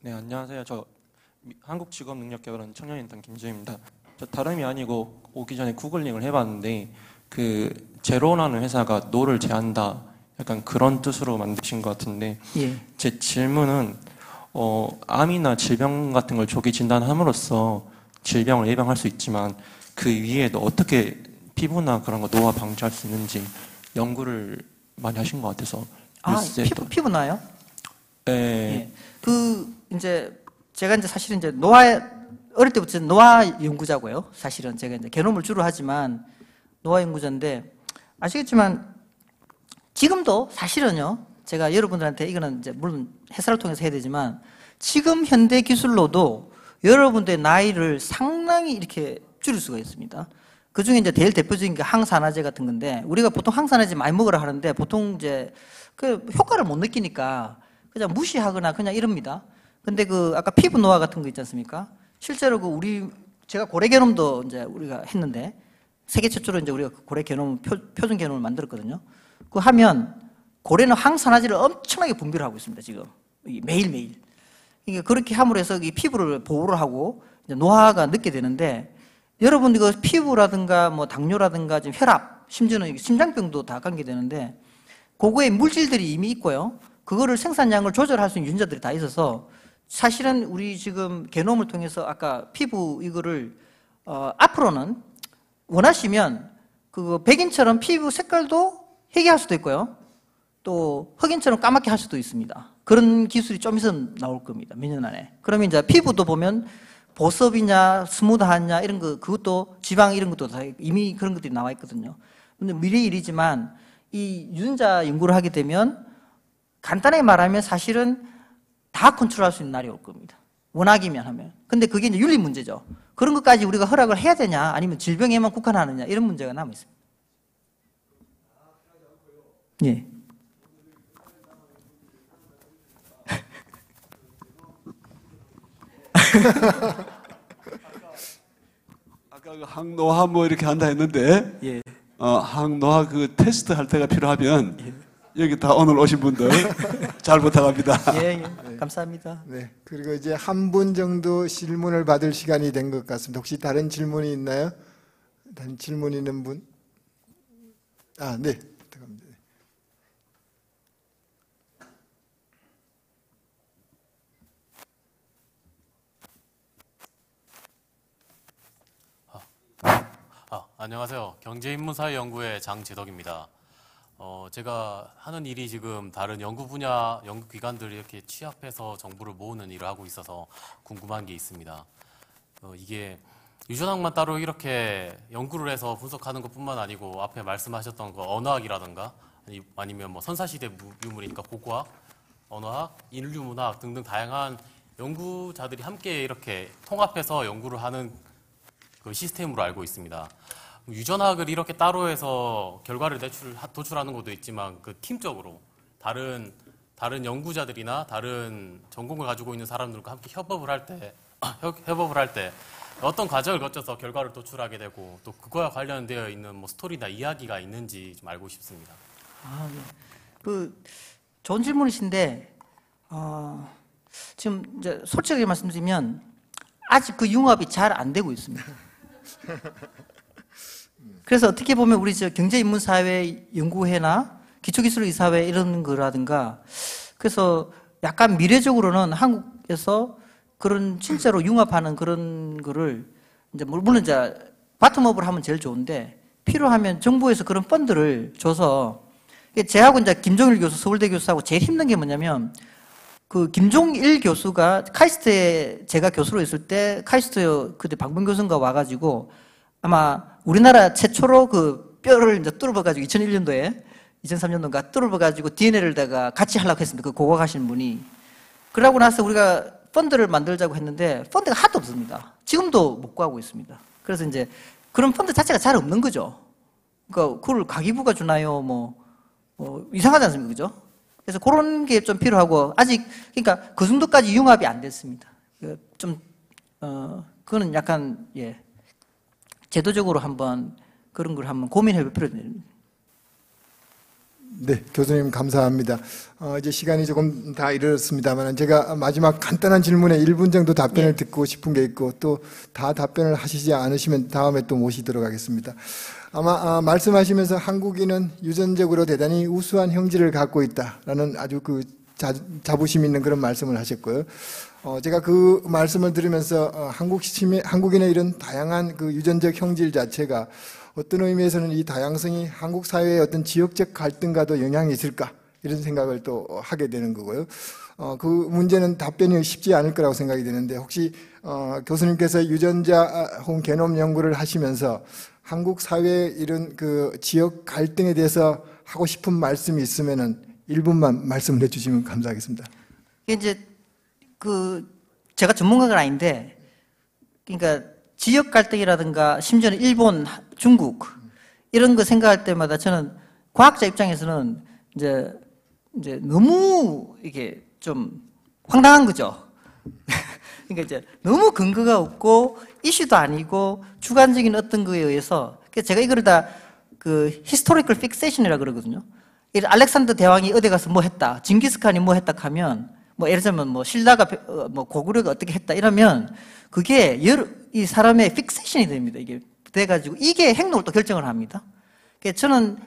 네, 안녕하세요. 저 한국직업능력개발원 청년인턴 김지우입니다. 저 다름이 아니고 오기 전에 구글링을 해봤는데 그 제로라는 회사가 노를 제한다 약간 그런 뜻으로 만드신 것 같은데 예. 제 질문은 암이나 질병 같은 걸 조기 진단함으로써 질병을 예방할 수 있지만 그 위에도 어떻게 피부나 그런 거 노화 방지할 수 있는지 연구를 많이 하신 것 같아서 피부 나요? 네. 예. 이제 제가 이제 사실은 이제 어릴 때부터 노화 연구자고요. 사실은 제가 이제 게놈을 주로 하지만 노화 연구자인데 아시겠지만 지금도 사실은요. 제가 여러분들한테 이거는 이제 물론 해설을 통해서 해야 되지만 지금 현대 기술로도 여러분들의 나이를 상당히 이렇게 줄일 수가 있습니다. 그 중에 이제 제일 대표적인 게 항산화제 같은 건데 우리가 보통 항산화제 많이 먹으라 하는데 보통 이제 그 효과를 못 느끼니까 그냥 무시하거나 그냥 이럽니다. 근데 아까 피부 노화 같은 거 있지 않습니까? 실제로 제가 고래 게놈도 이제 우리가 했는데 세계 최초로 이제 우리가 고래 게놈 표준 게놈을 만들었거든요. 그거 하면 고래는 항산화제를 엄청나게 분비를 하고 있습니다, 지금. 매일매일. 그러니까 그렇게 함으로 해서 이 피부를 보호를 하고 이제 노화가 늦게 되는데, 여러분 이거 피부라든가 뭐 당뇨라든가 지금 혈압, 심지어는 심장병도 다 관계되는데, 그거에 물질들이 이미 있고요. 그거를 생산량을 조절할 수 있는 유전자들이 다 있어서, 사실은 우리 지금 게놈을 통해서 아까 피부 이거를 앞으로는 원하시면 그 백인처럼 피부 색깔도 희게 할 수도 있고요. 또 흑인처럼 까맣게 할 수도 있습니다. 그런 기술이 좀 있으면 나올 겁니다. 몇 년 안에. 그러면 이제 피부도 보면 보습이냐 스무드하냐 이런 거, 그것도 지방 이런 것도 다 이미 그런 것들이 나와 있거든요. 근데 미래 일이지만 이 유전자 연구를 하게 되면 간단하게 말하면 사실은 다 컨트롤할 수 있는 날이 올 겁니다. 원하기만 하면. 근데 그게 이제 윤리 문제죠. 그런 것까지 우리가 허락을 해야 되냐, 아니면 질병에만 국한하느냐, 이런 문제가 남아 있습니다. 예. 아까 그 항노화 뭐 이렇게 한다 했는데, 예. 항노화 그 테스트 할 때가 필요하면 여기 다 오늘 오신 분들 잘 부탁합니다. 예, 예. 감사합니다. 네. 그리고 이제 한 분 정도 질문을 받을 시간이 된 것 같습니다. 혹시 다른 질문이 있나요? 다른 질문 있는 분? 아, 네. 부탁합니다. 안녕하세요. 경제인문사회연구회 장재덕입니다. 제가 하는 일이 지금 다른 연구 분야, 연구기관들이 이렇게 취합해서 정보를 모으는 일을 하고 있어서 궁금한 게 있습니다. 이게 유전학만 따로 이렇게 연구를 해서 분석하는 것뿐만 아니고 앞에 말씀하셨던 그 언어학이라든가 아니면 뭐 선사시대 유물이니까 고고학, 언어학, 인류문학 등등 다양한 연구자들이 함께 이렇게 통합해서 연구를 하는 그 시스템으로 알고 있습니다. 유전학을 이렇게 따로 해서 결과를 도출하는 것도 있지만 그 팀적으로 다른 연구자들이나 다른 전공을 가지고 있는 사람들과 함께 협업을 할 때 어떤 과정을 거쳐서 결과를 도출하게 되고 또 그거와 관련되어 있는 뭐 스토리나 이야기가 있는지 좀 알고 싶습니다. 아, 네. 좋은 질문이신데, 지금 이제 솔직하게 말씀드리면 아직 그 융합이 잘 안 되고 있습니다. 그래서 어떻게 보면 우리 경제인문사회 연구회나 기초기술이사회 이런 거라든가, 그래서 약간 미래적으로는 한국에서 그런 진짜로 융합하는 그런 거를 이제 물론 이제 바텀업을 하면 제일 좋은데, 필요하면 정부에서 그런 펀드를 줘서, 제하고 이제 김종일 교수, 서울대 교수하고 제일 힘든 게 뭐냐면, 그 김종일 교수가 카이스트에 제가 교수로 있을 때 카이스트 그때 박범 교수가 와가지고 아마 우리나라 최초로 그 뼈를 이제 뚫어가지고 2001년도에 2003년도인가 뚫어가지고 DNA를 같이 하려고 했습니다. 그 고고학 하시는 분이. 그러고 나서 우리가 펀드를 만들자고 했는데 펀드가 하나도 없습니다. 지금도 못 구하고 있습니다. 그래서 이제 그런 펀드 자체가 잘 없는 거죠. 그러니까 그걸 가기부가 주나요? 이상하지 않습니까? 그죠? 그래서 그런 게 좀 필요하고, 아직, 그러니까 그 정도까지 융합이 안 됐습니다. 그거는 약간, 예. 제도적으로 그런 걸 한번 고민해 볼 필요가 있습니다. 네, 교수님 감사합니다. 이제 시간이 조금 다 이르렀습니다만 제가 마지막 간단한 질문에 1분 정도 답변을 듣고 싶은 게 있고 또 다 답변을 하시지 않으시면 다음에 또 모시도록 하겠습니다. 아마 말씀하시면서 한국인은 유전적으로 대단히 우수한 형질을 갖고 있다라는 아주 그 자부심 있는 그런 말씀을 하셨고요. 제가 그 말씀을 들으면서 한국인의 이런 다양한 그 유전적 형질 자체가 어떤 의미에서는 이 다양성이 한국 사회의 어떤 지역적 갈등과도 영향이 있을까 이런 생각을 또 하게 되는 거고요. 그 문제는 답변이 쉽지 않을 거라고 생각이 되는데 혹시 교수님께서 유전자 혹은 게놈 연구를 하시면서 한국 사회의 이런 그 지역 갈등에 대해서 하고 싶은 말씀이 있으면은 1분만 말씀을 해주시면 감사하겠습니다. 이제 제가 전문가가 아닌데, 그러니까 지역 갈등이라든가 심지어는 일본, 중국 이런 거 생각할 때마다 저는 과학자 입장에서는 이제 너무 이게 좀 황당한 거죠. 그러니까 이제 너무 근거가 없고 이슈도 아니고 주관적인 어떤 거에 의해서 제가 이거를 다 그 히스토리컬 픽세이션이라고 그러거든요. 이 알렉산더 대왕이 어디 가서 뭐 했다, 징기스칸이 뭐 했다 하면, 뭐 예를 들면 뭐 신라가 뭐 고구려가 어떻게 했다 이러면 그게 이 사람의 픽세이션이 됩니다. 이게 돼가지고 이게 행동을 또 결정을 합니다. 그래서 저는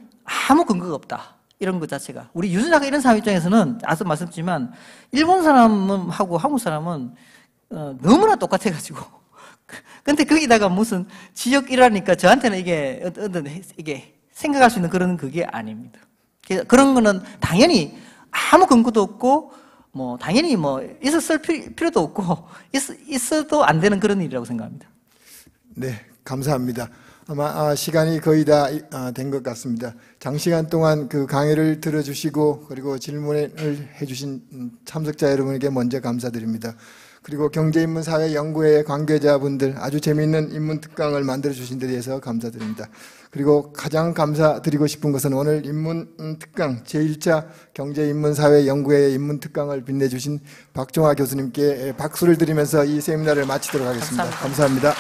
아무 근거가 없다. 이런 것 자체가. 우리 유수자가 이런 사람 입장에서는 앞서 말씀드렸지만 일본 사람하고 한국 사람은 너무나 똑같아가지고. 근데 거기다가 무슨 지역 일하니까 저한테는 이게 이게 생각할 수 있는 그런 그게 아닙니다. 그런 거는 당연히 아무 근거도 없고 뭐 당연히 뭐 있었을 필요도 없고 있어도 안 되는 그런 일이라고 생각합니다. 네, 감사합니다. 아마 시간이 거의 다 된 것 같습니다. 장시간 동안 그 강의를 들어주시고 그리고 질문을 해주신 참석자 여러분에게 먼저 감사드립니다. 그리고 경제인문사회연구회 관계자분들 아주 재미있는 인문특강을 만들어주신 데 대해서 감사드립니다. 그리고 가장 감사드리고 싶은 것은 오늘 인문특강 제1차 경제인문사회연구회의 인문특강을 빛내주신 박종화 교수님께 박수를 드리면서 이 세미나를 마치도록 하겠습니다. 감사합니다.